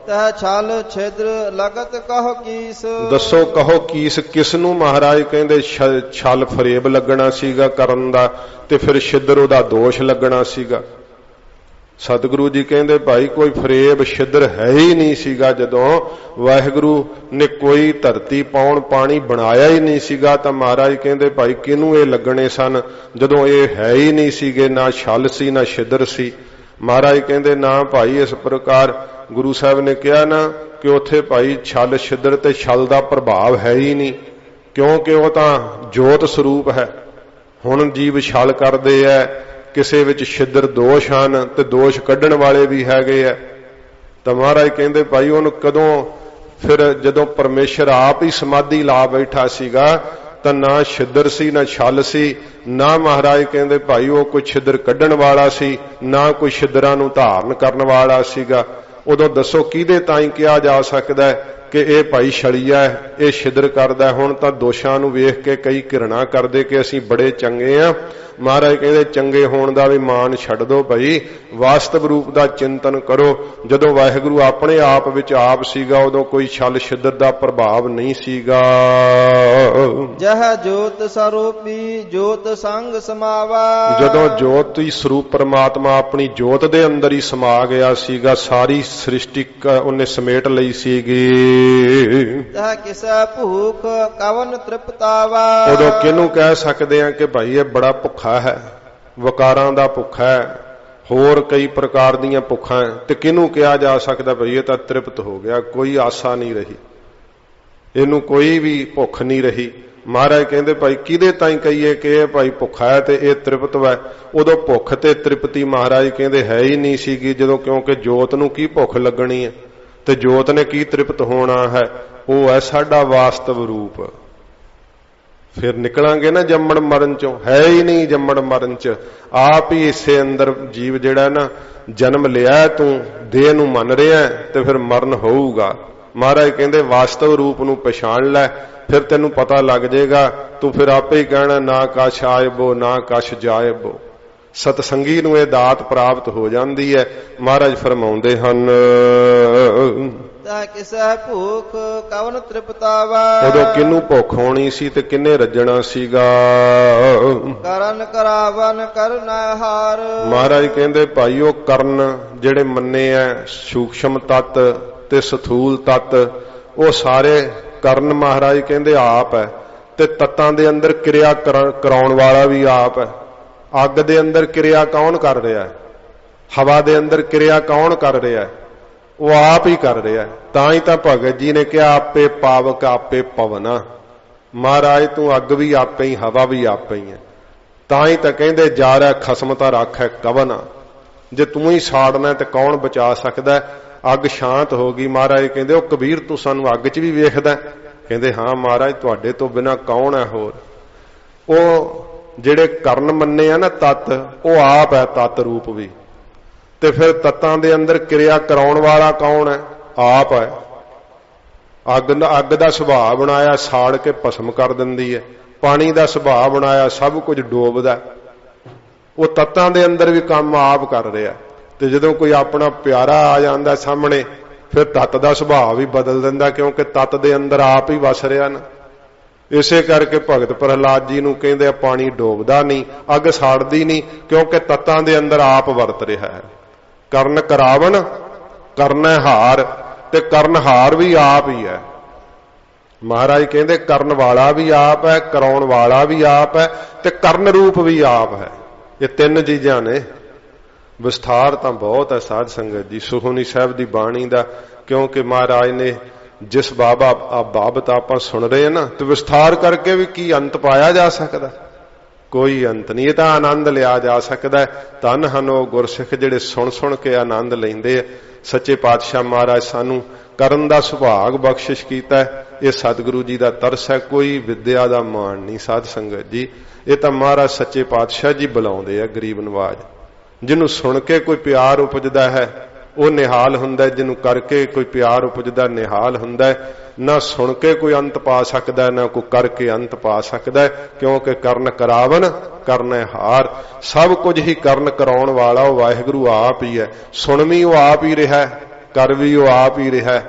ਤਹ ਛਲ ਛਿਦਰ ਲਗਤ ਕਹੋ ਕੀਸ। ਦੱਸੋ ਕਹੋ ਕੀਸ, ਕਿਸ ਨੂੰ ਮਹਾਰਾਜ ਕਹਿੰਦੇ ਛਲ ਫਰੇਬ ਲੱਗਣਾ ਸੀਗਾ ਕਰਨ ਦਾ, ਤੇ ਫਿਰ ਛਿਦਰ ਉਹਦਾ ਦੋਸ਼ ਲੱਗਣਾ ਸੀਗਾ। ਸਤਿਗੁਰੂ ਜੀ ਕਹਿੰਦੇ ਭਾਈ ਕੋਈ ਫਰੇਬ ਛਿਦਰ ਹੈ ਹੀ ਨਹੀਂ ਸੀਗਾ। ਜਦੋਂ ਵਾਹਿਗੁਰੂ ਨੇ ਕੋਈ ਧਰਤੀ ਪੌਣ ਪਾਣੀ ਬਣਾਇਆ ਹੀ ਨਹੀਂ ਸੀਗਾ ਤਾਂ ਮਹਾਰਾਜ ਕਹਿੰਦੇ ਭਾਈ ਕਿਹਨੂੰ ਇਹ ਲੱਗਣੇ ਸਨ, ਜਦੋਂ ਇਹ ਹੈ ਹੀ ਨਹੀਂ ਸੀਗੇ, ਨਾ ਛਲ ਸੀ ਨਾ ਛਿਦਰ ਸੀ। ਮਹਾਰਾਜ ਕਹਿੰਦੇ ਨਾ ਭਾਈ ਇਸ ਪ੍ਰਕਾਰ ਗੁਰੂ ਸਾਹਿਬ ਨੇ ਕਿਹਾ ਨਾ ਕਿ ਉੱਥੇ ਭਾਈ ਛਲ ਛਿਦਰ ਤੇ ਛਲ ਦਾ ਪ੍ਰਭਾਵ ਹੈ ਹੀ ਨਹੀਂ, ਕਿਉਂਕਿ ਉਹ ਤਾਂ ਜੋਤ ਸਰੂਪ ਹੈ। ਹੁਣ ਜੀਵ ਛਲ ਕਰਦੇ ਐ, ਕਿਸੇ ਵਿੱਚ ਛਿਦਰ ਦੋਸ਼ ਹਨ ਤੇ ਦੋਸ਼ ਕੱਢਣ ਵਾਲੇ ਵੀ ਹੈਗੇ ਆ। ਤਾਂ ਮਹਾਰਾਜ ਕਹਿੰਦੇ ਭਾਈ ਉਹਨੂੰ ਕਦੋਂ, ਫਿਰ ਜਦੋਂ ਪਰਮੇਸ਼ਰ ਆਪ ਹੀ ਸਮਾਧੀ ਲਾ ਬੈਠਾ ਸੀਗਾ ਤਾਂ ਨਾ ਛਿਦਰ ਸੀ ਨਾ ਛਲ ਸੀ, ਨਾ ਮਹਾਰਾਜ ਕਹਿੰਦੇ ਭਾਈ ਉਹ ਕੋਈ ਛਿਦਰ ਕੱਢਣ ਵਾਲਾ ਸੀ, ਨਾ ਕੋਈ ਛਿਦਰਾਂ ਨੂੰ ਧਾਰਨ ਕਰਨ ਵਾਲਾ ਸੀਗਾ। ਉਦੋਂ ਦੱਸੋ ਕਿਹਦੇ ਤਾਈਂ ਕਿਹਾ ਜਾ ਸਕਦਾ ਕਿ ਇਹ ਭਾਈ ਛਲੀਆ ਹੈ, ਇਹ ਛਿਦਰ ਕਰਦਾ। ਹੁਣ ਤਾਂ ਦੋਸ਼ਾਂ ਨੂੰ ਵੇਖ ਕੇ ਕਈ ਘਿਰਣਾ ਕਰਦੇ ਕਿ ਅਸੀਂ ਬੜੇ ਚੰਗੇ ਆ। ਮਹਾਰਾਜ ਕਹਿੰਦੇ ਚੰਗੇ ਹੋਣ ਦਾ ਵੀ ਮਾਣ ਛੱਡ ਦਿਓ ਭਾਈ, ਵਾਸਤਵ ਰੂਪ ਦਾ ਚਿੰਤਨ ਕਰੋ। ਜਦੋਂ ਵਾਹਿਗੁਰੂ ਆਪਣੇ ਆਪ ਵਿੱਚ ਆਪ ਸੀਗਾ ਉਦੋਂ ਕੋਈ ਛਲ ਛਿਦਰ ਦਾ ਪ੍ਰਭਾਵ ਨਹੀਂ ਸੀਗਾ। ਜਹ ਜੋਤ ਸਰੂਪੀ ਜੋਤ ਸੰਗ ਸਮਾਵਾ। ਜਦੋਂ ਜੋਤੀ ਸਰੂਪ ਪਰਮਾਤਮਾ ਆਪਣੀ ਜੋਤ ਦੇ ਅੰਦਰ ਹੀ ਸਮਾ ਗਿਆ ਸੀਗਾ, ਸਾਰੀ ਸ੍ਰਿਸ਼ਟੀ ਉਹਨੇ ਸਮੇਟ ਲਈ ਸੀਗੀ। ਤਹ ਕਿਸੈ ਭੂਖ ਕਵਨ ਤ੍ਰਿਪਤਾਵਾ। ਉਦੋਂ ਕਿਹਨੂੰ ਕਹਿ ਸਕਦੇ ਆ ਕਿ ਭਾਈ ਇਹ ਬੜਾ ਭੁੱਖਾ ਹੈ, ਵਕਾਰਾਂ ਦਾ ਭੁੱਖਾ ਹੈ, ਹੋਰ ਕਈ ਪ੍ਰਕਾਰ ਦੀਆਂ ਭੁੱਖਾਂ, ਤੇ ਕਿਹਨੂੰ ਕਿਹਾ ਜਾ ਸਕਦਾ ਭਈ ਇਹ ਤਾਂ ਤ੍ਰਿਪਤ ਹੋ ਗਿਆ, ਕੋਈ ਆਸਾ ਨਹੀਂ ਰਹੀ, ਇਹਨੂੰ ਕੋਈ ਵੀ ਭੁੱਖ ਨਹੀਂ ਰਹੀ। ਮਹਾਰਾਜ ਕਹਿੰਦੇ ਭਾਈ ਕਿਹਦੇ ਤਾਈਂ ਕਹੀਏ ਕਿ ਇਹ ਭਾਈ ਭੁੱਖਾ ਹੈ ਤੇ ਇਹ ਤ੍ਰਿਪਤ ਹੈ। ਉਦੋਂ ਭੁੱਖ ਤੇ ਤ੍ਰਿਪਤੀ ਮਹਾਰਾਜ ਕਹਿੰਦੇ ਹੈ ਹੀ ਨਹੀਂ ਸੀਗੀ, ਜਦੋਂ ਕਿਉਂਕਿ ਜੋਤ ਨੂੰ ਕੀ ਭੁੱਖ ਲੱਗਣੀ ਹੈ ਤੇ ਜੋਤ ਨੇ ਕੀ ਤ੍ਰਿਪਤ ਹੋਣਾ ਹੈ। ਉਹ ਹੈ ਸਾਡਾ ਵਾਸਤਵ ਰੂਪ। ਫਿਰ ਨਿਕਲਾਂਗੇ ਨਾ ਜੰਮਣ ਮਰਨ ਚੋਂ, ਹੈ ਹੀ ਨਹੀਂ ਜੰਮਣ ਮਰਨ ਚ, ਆਪ ਹੀ ਇਸੇ ਅੰਦਰ ਜੀਵ ਜਿਹੜਾ ਨਾ ਜਨਮ ਲਿਆ, ਤੂੰ ਦੇਹ ਨੂੰ ਮੰਨ ਰਿਹਾ ਤੇ ਫਿਰ ਮਰਨ ਹੋਊਗਾ। ਮਹਾਰਾਜ ਕਹਿੰਦੇ ਵਾਸਤਵ ਰੂਪ ਨੂੰ ਪਛਾਣ ਲੈ, ਫਿਰ ਤੈਨੂੰ ਪਤਾ ਲੱਗ ਜਾਏਗਾ। ਤੂੰ ਫਿਰ ਆਪੇ ਹੀ ਕਹਿਣਾ ਨਾ ਕਛ ਆਇਬੋ ਨਾ ਕਛ ਜਾਇਬੋ। ਸਤਸੰਗੀ ਨੂੰ ਇਹ ਦਾਤ ਪ੍ਰਾਪਤ ਹੋ ਜਾਂਦੀ ਹੈ। ਮਹਾਰਾਜ ਫਰਮਾਉਂਦੇ ਹਨ ਤਾ ਕਿਸੈ ਭੂਖ ਕਵਨ ਤ੍ਰਿਪਤਾਵਾ। ਉਦੋਂ ਕਿਹਨੂੰ ਭੁੱਖ ਹੋਣੀ ਸੀ ਤੇ ਕਿੰਨੇ ਰੱਜਣਾ ਸੀਗਾ। ਕਰਨ ਕਰਾਵਨ ਕਰਨਾ ਹਾਰ। ਮਹਾਰਾਜ ਕਹਿੰਦੇ ਭਾਈ ਉਹ ਕਰਨ ਜਿਹੜੇ ਮੰਨੇ ਐ ਸੂਖਸ਼ਮ ਤੱਤ ਤੇ ਸਥੂਲ ਤੱਤ, ਉਹ ਸਾਰੇ ਕਰਨ ਮਹਾਰਾਜ ਕਹਿੰਦੇ ਆਪ ਹੈ। ਤੇ ਤੱਤਾਂ ਦੇ ਅੰਦਰ ਕਿਰਿਆ ਕਰਾਉਣ ਵਾਲਾ ਵੀ ਆਪ ਹੈ। ਅੱਗ ਦੇ ਅੰਦਰ ਕਿਰਿਆ ਕੌਣ ਕਰ ਰਿਹਾ? ਹਵਾ ਦੇ ਅੰਦਰ ਕਿਰਿਆ ਕੌਣ ਕਰ ਰਿਹਾ? ਉਹ ਆਪ ਹੀ ਕਰ ਰਿਹਾ। ਤਾਂ ਹੀ ਤਾਂ ਭਗਤ ਜੀ ਨੇ ਕਿਹਾ ਆਪੇ ਪਾਵਕ ਆਪੇ ਪਵਨਾ। ਮਹਾਰਾਜ ਤੂੰ ਅੱਗ ਵੀ ਆਪੇ ਹੀ, ਹਵਾ ਵੀ ਆਪੇ ਹੀ ਹੈ। ਤਾਂ ਹੀ ਤਾਂ ਕਹਿੰਦੇ ਜਾ ਰਿਹਾ ਖਸਮ ਤਾਂ ਰੱਖੈ ਕਵਨਾ। ਜੇ ਤੂੰ ਹੀ ਸਾੜਨਾ ਤੇ ਕੌਣ ਬਚਾ ਸਕਦਾ? ਅੱਗ ਸ਼ਾਂਤ ਹੋ ਗਈ। ਮਹਾਰਾਜ ਕਹਿੰਦੇ ਉਹ ਕਬੀਰ ਤੂੰ ਸਾਨੂੰ ਅੱਗ 'ਚ ਵੀ ਵੇਖਦਾ? ਕਹਿੰਦੇ ਹਾਂ ਮਹਾਰਾਜ ਤੁਹਾਡੇ ਤੋਂ ਬਿਨਾਂ ਕੌਣ ਹੈ ਹੋਰ। ਉਹ ਜਿਹੜੇ ਕਰਨ ਮੰਨੇ ਆ ਨਾ ਤੱਤ, ਉਹ ਆਪ ਹੈ ਤੱਤ ਰੂਪ ਵੀ। ਤੇ ਫਿਰ ਤੱਤਾਂ ਦੇ ਅੰਦਰ ਕਿਰਿਆ ਕਰਾਉਣ ਵਾਲਾ ਕੌਣ ਹੈ? ਆਪ ਹੈ। ਅੱਗ ਦਾ ਸੁਭਾਅ ਬਣਾਇਆ ਸਾੜ ਕੇ ਭਸਮ ਕਰ ਦਿੰਦੀ ਹੈ। ਪਾਣੀ ਦਾ ਸੁਭਾਅ ਬਣਾਇਆ ਸਭ ਕੁਝ ਡੋਬਦਾ। ਉਹ ਤੱਤਾਂ ਦੇ ਅੰਦਰ ਵੀ ਕੰਮ ਆਪ ਕਰ ਰਿਹਾ। ਤੇ ਜਦੋਂ ਕੋਈ ਆਪਣਾ ਪਿਆਰਾ ਆ ਜਾਂਦਾ ਸਾਹਮਣੇ, ਫਿਰ ਤੱਤ ਦਾ ਸੁਭਾਅ ਵੀ ਬਦਲ ਦਿੰਦਾ, ਕਿਉਂਕਿ ਤੱਤ ਦੇ ਅੰਦਰ ਆਪ ਹੀ ਵਸ ਰਿਹਾ ਨਾ। ਇਸੇ ਕਰਕੇ ਭਗਤ ਪ੍ਰਹਲਾਦ ਜੀ ਨੂੰ ਕਹਿੰਦੇ ਪਾਣੀ ਡੋਬਦਾ ਨਹੀਂ, ਅੱਗ ਸਾੜਦੀ ਨਹੀਂ, ਕਿਉਂਕਿ ਤੱਤਾਂ ਦੇ ਅੰਦਰ ਆਪ ਵਰਤ ਰਿਹਾ ਹੈ। ਕਰਨ ਕਰਾਵਨ ਕਰਨਾ ਹਾਰ, ਤੇ ਕਰਨ ਹਾਰ ਵੀ ਆਪ ਹੀ ਹੈ। ਮਹਾਰਾਜ ਕਹਿੰਦੇ ਕਰਨ ਵਾਲਾ ਵੀ ਆਪ ਹੈ, ਕਰਾਉਣ ਵਾਲਾ ਵੀ ਆਪ ਹੈ, ਤੇ ਕਰਨ ਰੂਪ ਵੀ ਆਪ ਹੈ। ਇਹ ਤਿੰਨ ਚੀਜ਼ਾਂ ਨੇ। ਵਿਸਥਾਰ ਤਾਂ ਬਹੁਤ ਹੈ ਸਾਧ ਸੰਗਤ ਜੀ ਸੁਖਮਨੀ ਸਾਹਿਬ ਦੀ ਬਾਣੀ ਦਾ, ਕਿਉਂਕਿ ਮਹਾਰਾਜ ਨੇ ਜਿਸ ਬਾਬਤ ਆਪਾਂ ਸੁਣ ਰਹੇ ਹਾਂ ਨਾ, ਤੇ ਵਿਸਥਾਰ ਕਰਕੇ ਵੀ ਕੀ ਅੰਤ ਪਾਇਆ ਜਾ ਸਕਦਾ? ਕੋਈ ਅੰਤ ਨਹੀਂ। ਇਹ ਤਾਂ ਆਨੰਦ ਲਿਆ ਜਾ ਸਕਦਾ। ਧੰਨ ਹਨ ਉਹ ਗੁਰਸਿੱਖ ਜਿਹੜੇ ਸੁਣ ਸੁਣ ਕੇ ਆਨੰਦ ਲੈਂਦੇ ਆ। ਸੱਚੇ ਪਾਤਸ਼ਾਹ ਮਹਾਰਾਜ ਸਾਨੂੰ ਕਰਨ ਦਾ ਸੁਭਾਗ ਬਖਸ਼ਿਸ਼ ਕੀਤਾ ਹੈ। ਇਹ ਸਤਿਗੁਰੂ ਜੀ ਦਾ ਤਰਸ ਹੈ। ਕੋਈ ਵਿਦਿਆ ਦਾ ਮਾਣ ਨਹੀਂ ਸਾਧ ਸੰਗਤ ਜੀ। ਇਹ ਤਾਂ ਮਹਾਰਾਜ ਸੱਚੇ ਪਾਤਸ਼ਾਹ ਜੀ ਬੁਲਾਉਂਦੇ ਆ ਗਰੀਬ ਨਵਾਜ। ਜਿਹਨੂੰ ਸੁਣ ਕੇ ਕੋਈ ਪਿਆਰ ਉਪਜਦਾ ਹੈ ਉਹ ਨਿਹਾਲ ਹੁੰਦਾ, ਜਿਹਨੂੰ ਕਰਕੇ ਕੋਈ ਪਿਆਰ ਉਪਜਦਾ ਨਿਹਾਲ ਹੁੰਦਾ। ਨਾ ਸੁਣ ਕੇ ਕੋਈ ਅੰਤ ਪਾ ਸਕਦਾ, ਨਾ ਕੋਈ ਕਰਕੇ ਅੰਤ ਪਾ ਸਕਦਾ, ਕਿਉਂਕਿ ਕਰਨ ਕਰਾਵਨ ਕਰਨਾ ਹਾਰ। ਸਭ ਕੁਝ ਹੀ ਕਰਨ ਕਰਾਉਣ ਵਾਲਾ ਉਹ ਵਾਹਿਗੁਰੂ ਆਪ ਹੀ ਹੈ। ਸੁਣ ਵੀ ਉਹ ਆਪ ਹੀ ਰਿਹਾ, ਕਰ ਵੀ ਉਹ ਆਪ ਹੀ ਰਿਹਾ।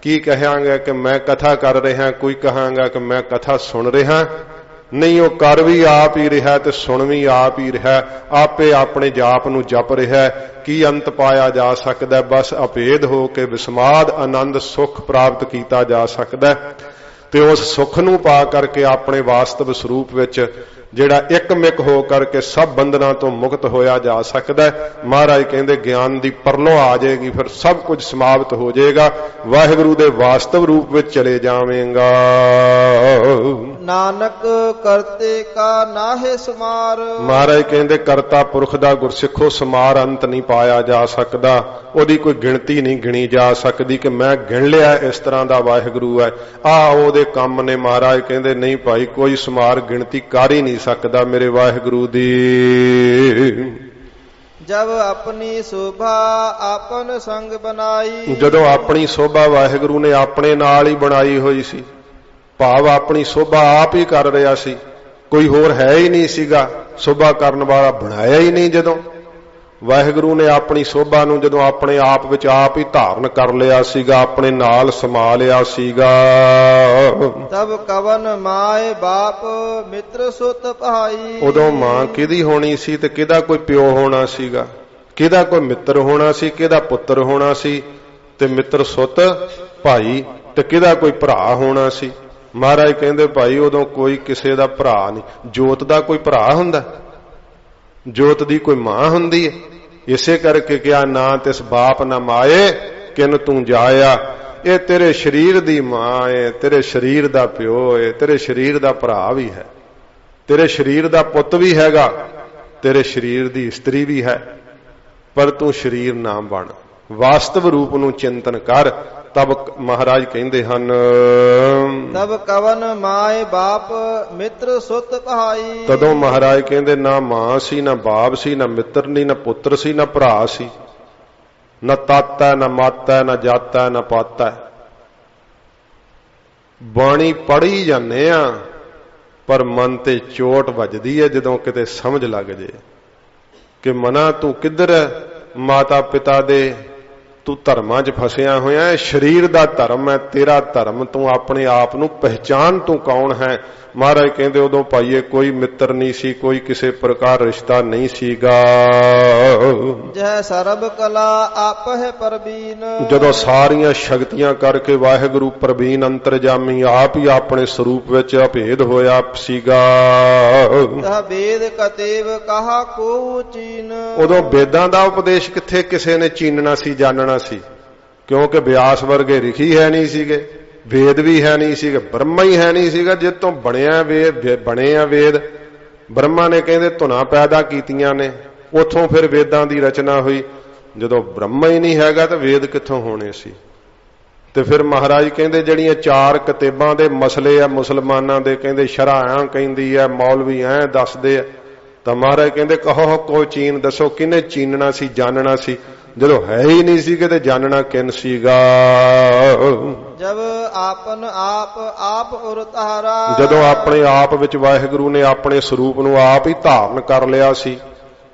ਕੀ ਕਹਾਂਗਾ ਕਿ ਮੈਂ ਕਥਾ ਕਰ ਰਿਹਾ, ਕੋਈ ਕਹਾਂਗਾ ਕਿ ਮੈਂ ਕਥਾ ਸੁਣ ਰਿਹਾ? ਨਹੀਂ, ਉਹ ਕਰ ਵੀ ਆਪ ਹੀ ਰਿਹਾ ਤੇ ਸੁਣ ਵੀ ਆਪ ਹੀ ਰਿਹਾ। ਆਪੇ ਆਪਣੇ ਜਾਪ ਨੂੰ ਜਪ ਰਿਹਾ। ਕੀ ਅੰਤ ਪਾਇਆ ਜਾ ਸਕਦਾ? ਬਸ ਅਭੇਦ ਹੋ ਕੇ ਵਿਸਮਾਦ ਆਨੰਦ ਸੁਖ ਪ੍ਰਾਪਤ ਕੀਤਾ ਜਾ ਸਕਦਾ। ਤੇ ਉਸ ਸੁਖ ਨੂੰ ਪਾ ਕਰਕੇ ਆਪਣੇ ਵਾਸਤਵ ਸਰੂਪ ਵਿੱਚ ਜਿਹੜਾ ਇੱਕਮਿਕ ਹੋ ਕਰਕੇ ਸਭ ਬੰਧਨਾਂ ਤੋਂ ਮੁਕਤ ਹੋਇਆ ਜਾ ਸਕਦਾ। ਮਹਾਰਾਜ ਕਹਿੰਦੇ ਗਿਆਨ ਦੀ ਪਰਲੋ ਆ ਜਾਏਗੀ, ਫਿਰ ਸਭ ਕੁਝ ਸਮਾਪਤ ਹੋ ਜਾਏਗਾ। ਵਾਹਿਗੁਰੂ ਦੇ ਵਾਸਤਵ ਰੂਪ ਵਿੱਚ ਚਲੇ ਜਾਵੇਂਗਾ। ਨਾਨਕ ਕਰਤੇ ਕਾ ਨਾਹੇ ਸਮਾਰ। ਮਹਾਰਾਜ ਕਹਿੰਦੇ ਕਰਤਾ ਪੁਰਖ ਦਾ ਗੁਰਸਿੱਖੋ ਸਮਾਰ ਅੰਤ ਨਹੀਂ ਪਾਇਆ ਜਾ ਸਕਦਾ। ਉਹਦੀ ਕੋਈ ਗਿਣਤੀ ਨਹੀਂ ਗਿਣੀ ਜਾ ਸਕਦੀ ਕਿ ਮੈਂ ਗਿਣ ਲਿਆ ਇਸ ਤਰ੍ਹਾਂ ਦਾ ਵਾਹਿਗੁਰੂ ਹੈ, ਆਹ ਉਹਦੇ ਕੰਮ ਨੇ। ਮਹਾਰਾਜ ਕਹਿੰਦੇ ਨਹੀਂ ਭਾਈ, ਕੋਈ ਸਮਾਰ ਗਿਣਤੀ ਕਰ ਹੀ ਨਹੀਂ ਸਕਦਾ ਮੇਰੇ ਵਾਹਿਗੁਰੂ ਦੀ। ਜਬ ਆਪਣੀ ਸ਼ੋਭਾ ਆਪਨ ਸੰਗ ਬਣਾਈ। ਜਦੋਂ ਆਪਣੀ ਸ਼ੋਭਾ ਵਾਹਿਗੁਰੂ ਨੇ ਆਪਣੇ ਨਾਲ ਹੀ ਬਣਾਈ ਹੋਈ ਸੀ, ਭਾਵ ਆਪਣੀ ਸ਼ੋਭਾ ਆਪ ਹੀ ਕਰ ਰਿਹਾ ਸੀ, ਕੋਈ ਹੋਰ ਹੈ ਹੀ ਨਹੀਂ ਸੀਗਾ। ਸ਼ੋਭਾ ਕਰਨ ਵਾਲਾ ਬਣਾਇਆ ਹੀ ਨਹੀਂ। ਜਦੋਂ ਵਾਹਿਗੁਰੂ ਨੇ ਆਪਣੀ ਸ਼ੋਭਾ ਨੂੰ ਜਦੋਂ ਆਪਣੇ ਆਪ ਵਿੱਚ ਆਪ ਹੀ ਧਾਰਨ ਕਰ ਲਿਆ ਸੀਗਾ, ਆਪਣੇ ਨਾਲ ਸਮਾ ਲਿਆ ਸੀਗਾ। ਤਬ ਕਵਨ ਮਾਏ ਬਾਪ ਮਿੱਤਰ ਸੁਤ ਭਾਈ। ਉਦੋਂ ਮਾਂ ਕਿਹਦੀ ਹੋਣੀ ਸੀ ਤੇ ਕਿਹਦਾ ਕੋਈ ਪਿਓ ਹੋਣਾ ਸੀਗਾ, ਕਿਹਦਾ ਕੋਈ ਮਿੱਤਰ ਹੋਣਾ ਸੀ, ਕਿਹਦਾ ਪੁੱਤਰ ਹੋਣਾ ਸੀ, ਤੇ ਮਿੱਤਰ ਸੁਤ ਭਾਈ, ਤੇ ਕਿਹਦਾ ਕੋਈ ਭਰਾ ਹੋਣਾ ਸੀ। ਮਹਾਰਾਜ ਕਹਿੰਦੇ ਭਾਈ ਉਦੋਂ ਕੋਈ ਕਿਸੇ ਦਾ ਭਰਾ ਨਹੀਂ। ਜੋਤ ਦਾ ਕੋਈ ਭਰਾ ਹੁੰਦਾ? ਜੋਤ ਦੀ ਕੋਈ ਮਾਂ ਹੁੰਦੀ ਹੈ? ਇਸੇ ਕਰਕੇ ਕਿਹਾ ਨਾ ਤਿਸ ਬਾਪ ਨਾ ਮਾਏ ਕਿਨ ਤੂੰ ਜਾਇਆ। ਇਹ ਤੇਰੇ ਸਰੀਰ ਦੀ ਮਾਂ ਏ, ਤੇਰੇ ਸਰੀਰ ਦਾ ਪਿਓ ਏ, ਤੇਰੇ ਸਰੀਰ ਦਾ ਭਰਾ ਵੀ ਹੈ, ਤੇਰੇ ਸਰੀਰ ਦਾ ਪੁੱਤ ਵੀ ਹੈਗਾ, ਤੇਰੇ ਸਰੀਰ ਦੀ ਇਸਤਰੀ ਵੀ ਹੈ, ਪਰ ਤੂੰ ਸਰੀਰ ਨਾ ਬਣ, ਵਾਸਤਵ ਰੂਪ ਨੂੰ ਚਿੰਤਨ ਕਰ। ਤਬ ਮਹਾਰਾਜ ਕਹਿੰਦੇ ਹਨ, ਤਬ ਕਵਨ ਮਾਏ ਬਾਪ ਮਿੱਤਰ ਸੁਤ ਕਹਾਈ। ਤਦੋਂ ਮਹਾਰਾਜ ਕਹਿੰਦੇ ਨਾ ਮਾਂ ਸੀ, ਨਾ ਬਾਪ ਸੀ, ਨਾ ਮਿੱਤਰ ਨਹੀਂ, ਨਾ ਪੁੱਤਰ ਸੀ, ਨਾ ਭਰਾ ਸੀ, ਨਾ ਤਾਤਾ, ਨਾ ਮਾਤਾ, ਨਾ ਜਾਤਾ, ਨਾ ਪਾਤਾ। ਬਾਣੀ ਪੜ੍ਹੀ ਜਾਂਦੇ ਆ ਪਰ ਮਨ ਤੇ ਚੋਟ ਵੱਜਦੀ ਹੈ ਜਦੋਂ ਕਿਤੇ ਸਮਝ ਲੱਗ ਜੇ ਕਿ ਮਨਾ ਤੂੰ ਕਿੱਧਰ ਮਾਤਾ ਪਿਤਾ ਦੇ ਤੂੰ ਧਰਮਾਂ 'ਚ ਫਸਿਆ ਹੋਇਆ। ਸਰੀਰ ਦਾ ਧਰਮ ਹੈ ਤੇਰਾ ਧਰਮ, ਤੂੰ ਆਪਣੇ ਆਪ ਨੂੰ ਪਹਿਚਾਨ, ਤੂੰ ਕੌਣ ਹੈ। ਮਹਾਰਾਜ ਕਹਿੰਦੇ ਉਦੋਂ ਭਾਈਏ ਕੋਈ ਮਿੱਤਰ ਨਹੀਂ ਸੀ, ਕੋਈ ਕਿਸੇ ਪ੍ਰਕਾਰ ਰਿਸ਼ਤਾ ਨਹੀਂ ਸੀਗਾ। ਜੈ ਸਰਬ ਕਲਾ ਆਪਹਿ ਪ੍ਰਬੀਨ। ਜਦੋਂ ਸਾਰੀਆਂ ਸ਼ਕਤੀਆਂ ਕਰਕੇ ਵਾਹਿਗੁਰੂ ਪ੍ਰਬੀਨ ਅੰਤਰਜਾਮੀ ਆਪ ਹੀ ਆਪਣੇ ਸਰੂਪ ਵਿੱਚ ਅਭੇਦ ਹੋਇਆ ਸੀਗਾ। ਤਹ ਵੇਦ ਕਤੇਵ ਕਹਾ ਕੋ ਚੀਨ। ਉਦੋਂ ਵੇਦਾਂ ਦਾ ਉਪਦੇਸ਼ ਕਿੱਥੇ ਕਿਸੇ ਨੇ ਚੀਨਣਾ ਸੀ, ਜਾਣਨਾ ਸੀ, ਕਿਉਂਕਿ ਬਿਆਸ ਵਰਗੇ ਰਿਖੀ ਹੈ ਨਹੀਂ ਸੀਗੇ, ਵੇਦ ਵੀ ਹੈ ਨਹੀਂ ਸੀਗੇ, ਬ੍ਰਹਮਾ ਹੀ ਹੈ ਨਹੀਂ ਸੀਗਾ। ਜਿਸ ਤੋਂ ਬਣਿਆ ਬਣੇ ਆ ਵੇਦ, ਬ੍ਰਹਮਾ ਨੇ ਕਹਿੰਦੇ ਧੁਨਾਂ ਪੈਦਾ ਕੀਤੀਆਂ ਨੇ, ਉਥੋਂ ਫਿਰ ਵੇਦਾਂ ਦੀ ਰਚਨਾ ਹੋਈ। ਜਦੋਂ ਬ੍ਰਹਮਾ ਹੀ ਨਹੀਂ ਹੈਗਾ ਤਾਂ ਵੇਦ ਕਿੱਥੋਂ ਹੋਣੇ ਸੀ। ਤੇ ਫਿਰ ਮਹਾਰਾਜ ਕਹਿੰਦੇ ਜਿਹੜੀਆਂ ਚਾਰ ਕਿਤਾਬਾਂ ਦੇ ਮਸਲੇ ਆ ਮੁਸਲਮਾਨਾਂ ਦੇ, ਕਹਿੰਦੇ ਸ਼ਰ੍ਹਾਂ ਕਹਿੰਦੀ ਆ, ਮੌਲਵੀ ਐ ਦੱਸਦੇ ਆ, ਤਾਂ ਮਹਾਰਾਜ ਕਹਿੰਦੇ ਕਹੋ ਕੋ ਚੀਨ, ਦੱਸੋ ਕਿਹਨੇ ਚੀਨਣਾ ਸੀ, ਜਾਣਨਾ ਸੀ। ਜਦੋਂ ਹੈ ਹੀ ਨਹੀਂ ਸੀ ਕਿਤੇ ਜਾਣਨਾ ਕਿਨ ਸੀਗਾ। ਜਬ ਆਪਨ ਆਪ ਉਰ ਤਾਰਾ। ਜਦੋਂ ਆਪਣੇ ਆਪ ਵਿੱਚ ਵਾਹਿਗੁਰੂ ਨੇ ਆਪਣੇ ਸਰੂਪ ਨੂੰ ਆਪ ਹੀ ਧਾਰਨ ਕਰ ਲਿਆ ਸੀ,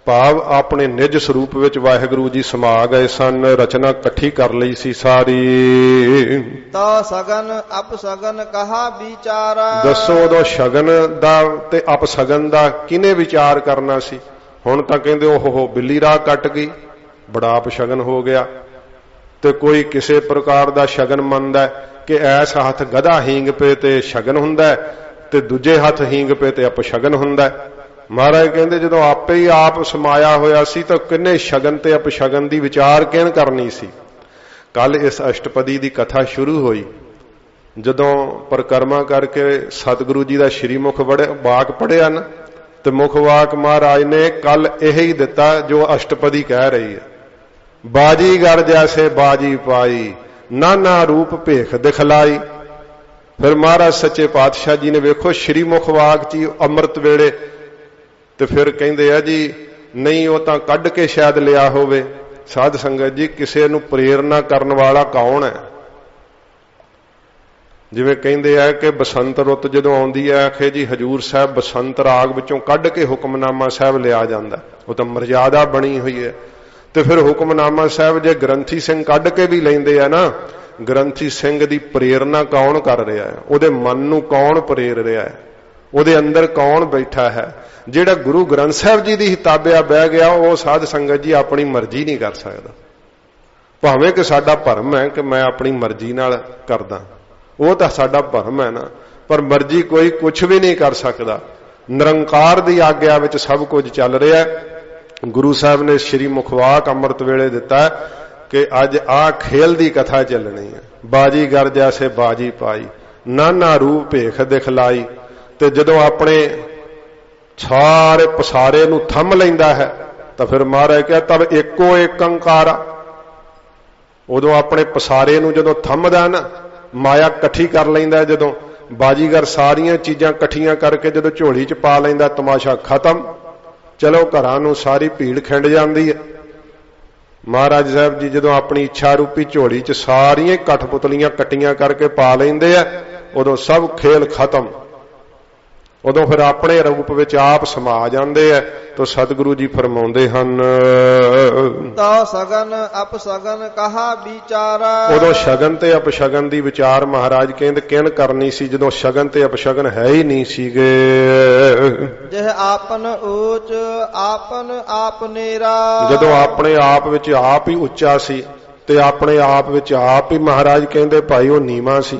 ਭਾਵ ਆਪਣੇ ਨਿਜ ਸਰੂਪ ਵਿੱਚ ਵਾਹਿਗੁਰੂ ਜੀ ਸਮਾ ਗਏ ਸਨ, ਰਚਨਾ ਇਕੱਠੀ ਕਰ ਲਈ ਸੀ ਸਾਰੀ। ਤਾ ਸਗਨ ਅਪਸਗਨ ਕਹਾ ਵਿਚਾਰਾ। ਦੱਸੋ ਉਦੋਂ ਸ਼ਗਨ ਦਾ ਤੇ ਅਪਸਗਨ ਦਾ ਕਿਹਨੇ ਵਿਚਾਰ ਕਰਨਾ ਸੀ। ਹੁਣ ਤਾਂ ਕਹਿੰਦੇ ਉਹ ਬਿੱਲੀ ਰਾਹ ਕੱਟ ਗਈ, ਬੜਾ ਅਪਸ਼ਗਨ ਹੋ ਗਿਆ। ਤੇ ਕੋਈ ਕਿਸੇ ਪ੍ਰਕਾਰ ਦਾ ਸ਼ਗਨ ਮੰਨਦਾ ਕਿ ਐਸ ਹੱਥ ਗਧਾ ਹੀਂਗ ਪੇ ਤੇ ਸ਼ਗਨ ਹੁੰਦਾ, ਤੇ ਦੂਜੇ ਹੱਥ ਹੀਂਗ ਪੇ ਤੇ ਅਪਸ਼ਗਨ ਹੁੰਦਾ। ਮਹਾਰਾਜ ਕਹਿੰਦੇ ਜਦੋਂ ਆਪੇ ਹੀ ਆਪ ਸਮਾਇਆ ਹੋਇਆ ਸੀ ਤਾਂ ਕਿੰਨੇ ਸ਼ਗਨ ਤੇ ਅਪਸ਼ਗਨ ਦੀ ਵਿਚਾਰ ਕਿਹਨ ਕਰਨੀ ਸੀ। ਕੱਲ ਇਸ ਅਸ਼ਟਪਦੀ ਦੀ ਕਥਾ ਸ਼ੁਰੂ ਹੋਈ, ਜਦੋਂ ਪਰਿਕਰਮਾ ਕਰਕੇ ਸਤਿਗੁਰੂ ਜੀ ਦਾ ਸ਼੍ਰੀ ਮੁਖ ਵਾਕ ਪੜਿਆ ਨਾ, ਤੇ ਮੁਖ ਵਾਕ ਮਹਾਰਾਜ ਨੇ ਕੱਲ ਇਹ ਹੀ ਦਿੱਤਾ ਜੋ ਅਸ਼ਟਪਦੀ ਕਹਿ ਰਹੀ ਹੈ। ਬਾਜੀਗਰ ਜੈਸੇ ਬਾਜੀ ਪਾਈ, ਨਾਨਾ ਰੂਪ ਭੇਖ ਦਿਖਲਾਈ। ਫਿਰ ਮਹਾਰਾਜ ਸੱਚੇ ਪਾਤਸ਼ਾਹ ਜੀ ਨੇ ਵੇਖੋ ਸ਼੍ਰੀ ਮੁਖ ਵਾਕ ਚ ਅੰਮ੍ਰਿਤ ਵੇਲੇ, ਤੇ ਫਿਰ ਕਹਿੰਦੇ ਆ ਜੀ ਨਹੀਂ ਉਹ ਤਾਂ ਕੱਢ ਕੇ ਸ਼ਾਇਦ ਲਿਆ ਹੋਵੇ। ਸਾਧ ਸੰਗਤ ਜੀ ਕਿਸੇ ਨੂੰ ਪ੍ਰੇਰਨਾ ਕਰਨ ਵਾਲਾ ਕੌਣ ਹੈ। ਜਿਵੇਂ ਕਹਿੰਦੇ ਆ ਕਿ ਬਸੰਤ ਰੁੱਤ ਜਦੋਂ ਆਉਂਦੀ ਹੈ, ਆਖੇ ਜੀ ਹਜੂਰ ਸਾਹਿਬ ਬਸੰਤ ਰਾਗ ਵਿੱਚੋਂ ਕੱਢ ਕੇ ਹੁਕਮਨਾਮਾ ਸਾਹਿਬ ਲਿਆ ਜਾਂਦਾ, ਉਹ ਤਾਂ ਮਰਜ਼ਾਦਾ ਬਣੀ ਹੋਈ ਹੈ। ਤੇ ਫਿਰ ਹੁਕਮਨਾਮਾ ਸਾਹਿਬ ਜੇ ਗ੍ਰੰਥੀ ਸਿੰਘ ਕੱਢ ਕੇ ਵੀ ਲੈਂਦੇ ਆ ਨਾ, ਗ੍ਰੰਥੀ ਸਿੰਘ ਦੀ ਪ੍ਰੇਰਨਾ ਕੌਣ ਕਰ ਰਿਹਾ ਹੈ, ਉਹਦੇ ਮਨ ਨੂੰ ਕੌਣ ਪ੍ਰੇਰ ਰਿਹਾ ਹੈ, ਉਹਦੇ ਅੰਦਰ ਕੌਣ ਬੈਠਾ ਹੈ। ਜਿਹੜਾ ਗੁਰੂ ਗ੍ਰੰਥ ਸਾਹਿਬ ਜੀ ਦੀ ਹਿਤਾਬਿਆ ਬਹਿ ਗਿਆ ਉਹ ਸਾਧ ਸੰਗਤ ਜੀ ਆਪਣੀ ਮਰਜ਼ੀ ਨਹੀਂ ਕਰ ਸਕਦਾ। ਭਾਵੇਂ ਕਿ ਸਾਡਾ ਭਰਮ ਹੈ ਕਿ ਮੈਂ ਆਪਣੀ ਮਰਜ਼ੀ ਨਾਲ ਕਰਦਾ, ਉਹ ਤਾਂ ਸਾਡਾ ਭਰਮ ਹੈ ਨਾ, ਪਰ ਮਰਜ਼ੀ ਕੋਈ ਕੁਝ ਵੀ ਨਹੀਂ ਕਰ ਸਕਦਾ। ਨਿਰੰਕਾਰ ਦੀ ਆਗਿਆ ਵਿੱਚ ਸਭ ਕੁਝ ਚੱਲ ਰਿਹਾ। ਗੁਰੂ ਸਾਹਿਬ ਨੇ ਸ਼੍ਰੀ ਮੁਖਵਾਕ ਅੰਮ੍ਰਿਤ ਵੇਲੇ ਦਿੱਤਾ ਕਿ ਅੱਜ ਆਹ ਖੇਲ ਦੀ ਕਥਾ ਚੱਲਣੀ ਹੈ। ਬਾਜੀਗਰ ਜੈਸੇ ਬਾਜੀ ਪਾਈ, ਨਾਨਾ ਰੂਪ ਭੇਖ ਦਿਖਲਾਈ। ਤੇ ਜਦੋਂ ਆਪਣੇ ਸਾਰੇ ਪਸਾਰੇ ਨੂੰ ਥੰਮ ਲੈਂਦਾ ਹੈ ਤਾਂ ਫਿਰ ਮਹਾਰਾਜ ਕਿਹਾ ਤਬ ਏਕੋ ਏਕੰਕਾਰ। ਉਦੋਂ ਆਪਣੇ ਪਸਾਰੇ ਨੂੰ ਜਦੋਂ ਥੰਮਦਾ ਨਾ, ਮਾਇਆ ਇਕੱਠੀ ਕਰ ਲੈਂਦਾ, ਜਦੋਂ ਬਾਜੀਗਰ ਸਾਰੀਆਂ ਚੀਜ਼ਾਂ ਇਕੱਠੀਆਂ ਕਰਕੇ ਜਦੋਂ ਝੋਲੀ 'ਚ ਪਾ ਲੈਂਦਾ, ਤਮਾਸ਼ਾ ਖਤਮ। ਚਲੋ ਘਰਾਂ ਨੂੰ ਸਾਰੀ ਭੀੜ ਖਿੰਡ ਜਾਂਦੀ ਹੈ। ਮਹਾਰਾਜ ਸਾਹਿਬ ਜੀ ਜਦੋਂ ਆਪਣੀ ਇੱਛਾ ਰੂਪੀ ਝੋਲੀ 'ਚ ਸਾਰੀਆਂ ਕਠਪੁਤਲੀਆਂ ਕੱਟੀਆਂ ਕਰਕੇ ਪਾ ਲੈਂਦੇ ਆ, ਉਦੋਂ ਸਭ ਖੇਲ ਖਤਮ। ਉਦੋਂ ਫਿਰ ਆਪਣੇ ਰੂਪ ਵਿੱਚ ਆਪ ਸਮਾ ਜਾਂਦੇ ਆ। ਤਾਂ ਸਤਿਗੁਰੂ ਜੀ ਫਰਮਾਉਂਦੇ ਹਨ ਤਾ ਸਗਨ ਅਪਸਗਨ ਕਹਾ ਵਿਚਾਰਾ। ਉਦੋਂ ਸ਼ਗਨ ਤੇ ਅਪਸ਼ਗਨ ਦੀ ਵਿਚਾਰ ਮਹਾਰਾਜ ਕਹਿੰਦੇ ਕਿਹਨ ਕਰਨੀ ਸੀ ਜਦੋਂ ਸ਼ਗਨ ਤੇ ਅਪਸ਼ਗਨ ਹੈ ਹੀ ਨਹੀਂ ਸੀਗੇ। ਜਿਹ ਆਪਨ ਊਚ ਆਪਨ ਆਪ ਨੇਰਾ। ਜਦੋਂ ਆਪਣੇ ਆਪ ਵਿੱਚ ਆਪ ਹੀ ਉੱਚਾ ਸੀ ਤੇ ਆਪਣੇ ਆਪ ਵਿੱਚ ਆਪ ਹੀ ਮਹਾਰਾਜ ਕਹਿੰਦੇ ਭਾਈ ਉਹ ਨੀਵਾਂ ਸੀ।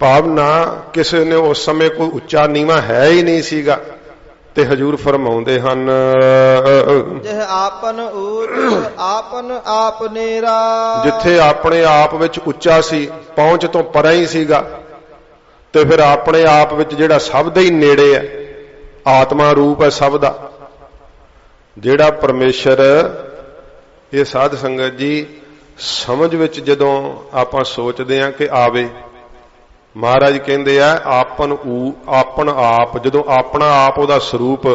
ਭਾਵ ਨਾ ਕਿਸੇ ਨੇ ਉਸ ਸਮੇਂ ਕੋਈ ਉੱਚਾ ਨੀਵਾਂ ਹੈ ਹੀ ਨਹੀਂ ਸੀਗਾ। ਤੇ ਹਜੂਰ ਫਰਮਾਉਂਦੇ ਹਨ, ਜਿਹ ਆਪਨ ਊਚ ਆਪਨ ਆਪ ਨੇਰਾ। ਜਿੱਥੇ ਆਪਣੇ ਆਪ ਵਿੱਚ ਉੱਚਾ ਸੀ, ਪਹੁੰਚ ਤੋਂ ਪਰਾਂ ਹੀ ਸੀਗਾ, ਤੇ ਫਿਰ ਆਪਣੇ ਆਪ ਵਿੱਚ ਜਿਹੜਾ ਸਭ ਦੇ ਹੀ ਨੇੜੇ ਹੈ, ਆਤਮਾ ਰੂਪ ਹੈ ਸਭ ਦਾ, ਜਿਹੜਾ ਪਰਮੇਸ਼ਰ। ਇਹ ਸਾਧ ਸੰਗਤ ਜੀ ਸਮਝ ਵਿੱਚ ਜਦੋਂ ਆਪਾਂ ਸੋਚਦੇ ਹਾਂ ਕਿ ਆਵੇ, ਮਹਾਰਾਜ ਕਹਿੰਦੇ ਆ ਆਪਣ ਆਪ, ਜਦੋਂ ਆਪਣਾ ਆਪ ਉਹਦਾ ਸਰੂਪ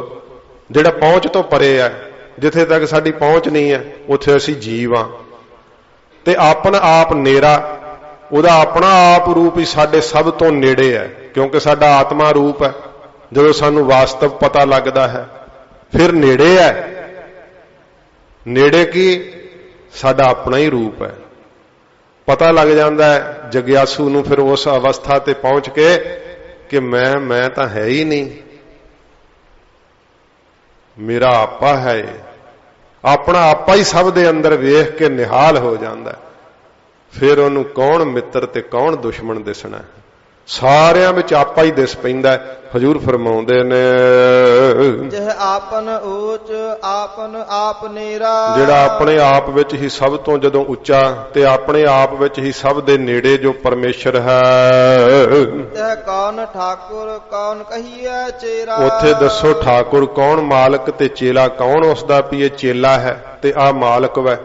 ਜਿਹੜਾ ਪਹੁੰਚ ਤੋਂ ਪਰੇ ਹੈ, ਜਿੱਥੇ ਤੱਕ ਸਾਡੀ ਪਹੁੰਚ ਨਹੀਂ ਹੈ ਉੱਥੇ ਅਸੀਂ ਜੀਵ ਹਾਂ, ਤੇ ਆਪਣ ਆਪ ਨੇਰਾ, ਉਹਦਾ ਆਪਣਾ ਆਪ ਰੂਪ ਹੀ ਸਾਡੇ ਸਭ ਤੋਂ ਨੇੜੇ ਹੈ, ਕਿਉਂਕਿ ਸਾਡਾ ਆਤਮਾ ਰੂਪ ਹੈ। ਜਦੋਂ ਸਾਨੂੰ ਵਾਸਤਵ ਪਤਾ ਲੱਗਦਾ ਹੈ ਫਿਰ ਨੇੜੇ ਹੈ। ਨੇੜੇ ਕੀ? ਸਾਡਾ ਆਪਣਾ ਹੀ ਰੂਪ ਹੈ। ਪਤਾ ਲੱਗ ਜਾਂਦਾ ਹੈ ਜਗਿਆਸੂ ਨੂੰ ਫਿਰ ਉਸ ਅਵਸਥਾ ਤੇ ਪਹੁੰਚ ਕੇ ਕਿ ਮੈਂ ਤਾਂ ਹੈ ਹੀ ਨਹੀਂ, ਮੇਰਾ ਆਪਾ ਹੈ। ਆਪਣਾ ਆਪਾ ਹੀ ਸਭ ਦੇ ਅੰਦਰ ਵੇਖ ਕੇ ਨਿਹਾਲ ਹੋ ਜਾਂਦਾ। ਫਿਰ ਉਹਨੂੰ ਕੌਣ ਮਿੱਤਰ ਤੇ ਕੌਣ ਦੁਸ਼ਮਣ ਦਿਸਣਾ, ਸਾਰਿਆਂ ਵਿੱਚ ਆਪਾ ਹੀ ਦਿਸ ਪੈਂਦਾ। ਹਜੂਰ ਫਰਮਾਉਂਦੇ ਨੇ, ਜਿਹ ਆਪਨ ਊਚ ਆਪਨ ਆਪ ਨੇਰਾ। ਜਿਹੜਾ ਆਪਣੇ ਆਪ ਵਿੱਚ ਹੀ ਸਭ ਤੋਂ ਜਦੋਂ ਉੱਚਾ ਤੇ ਆਪਣੇ ਆਪ ਵਿੱਚ ਹੀ ਸਭ ਦੇ ਨੇੜੇ ਜੋ ਪਰਮੇਸ਼ਰ ਹੈ, ਤਹ ਕੌਣ ਠਾਕੁਰ ਕੌਣ ਕਹੀਐ ਚੇਰਾ। ਉੱਥੇ ਦੱਸੋ ਠਾਕੁਰ ਕੌਣ, ਮਾਲਕ ਤੇ ਚੇਲਾ ਕੌਣ ਉਸਦਾ? ਵੀ ਇਹ ਚੇਲਾ ਹੈ ਤੇ ਆਹ ਮਾਲਕ ਵੈ।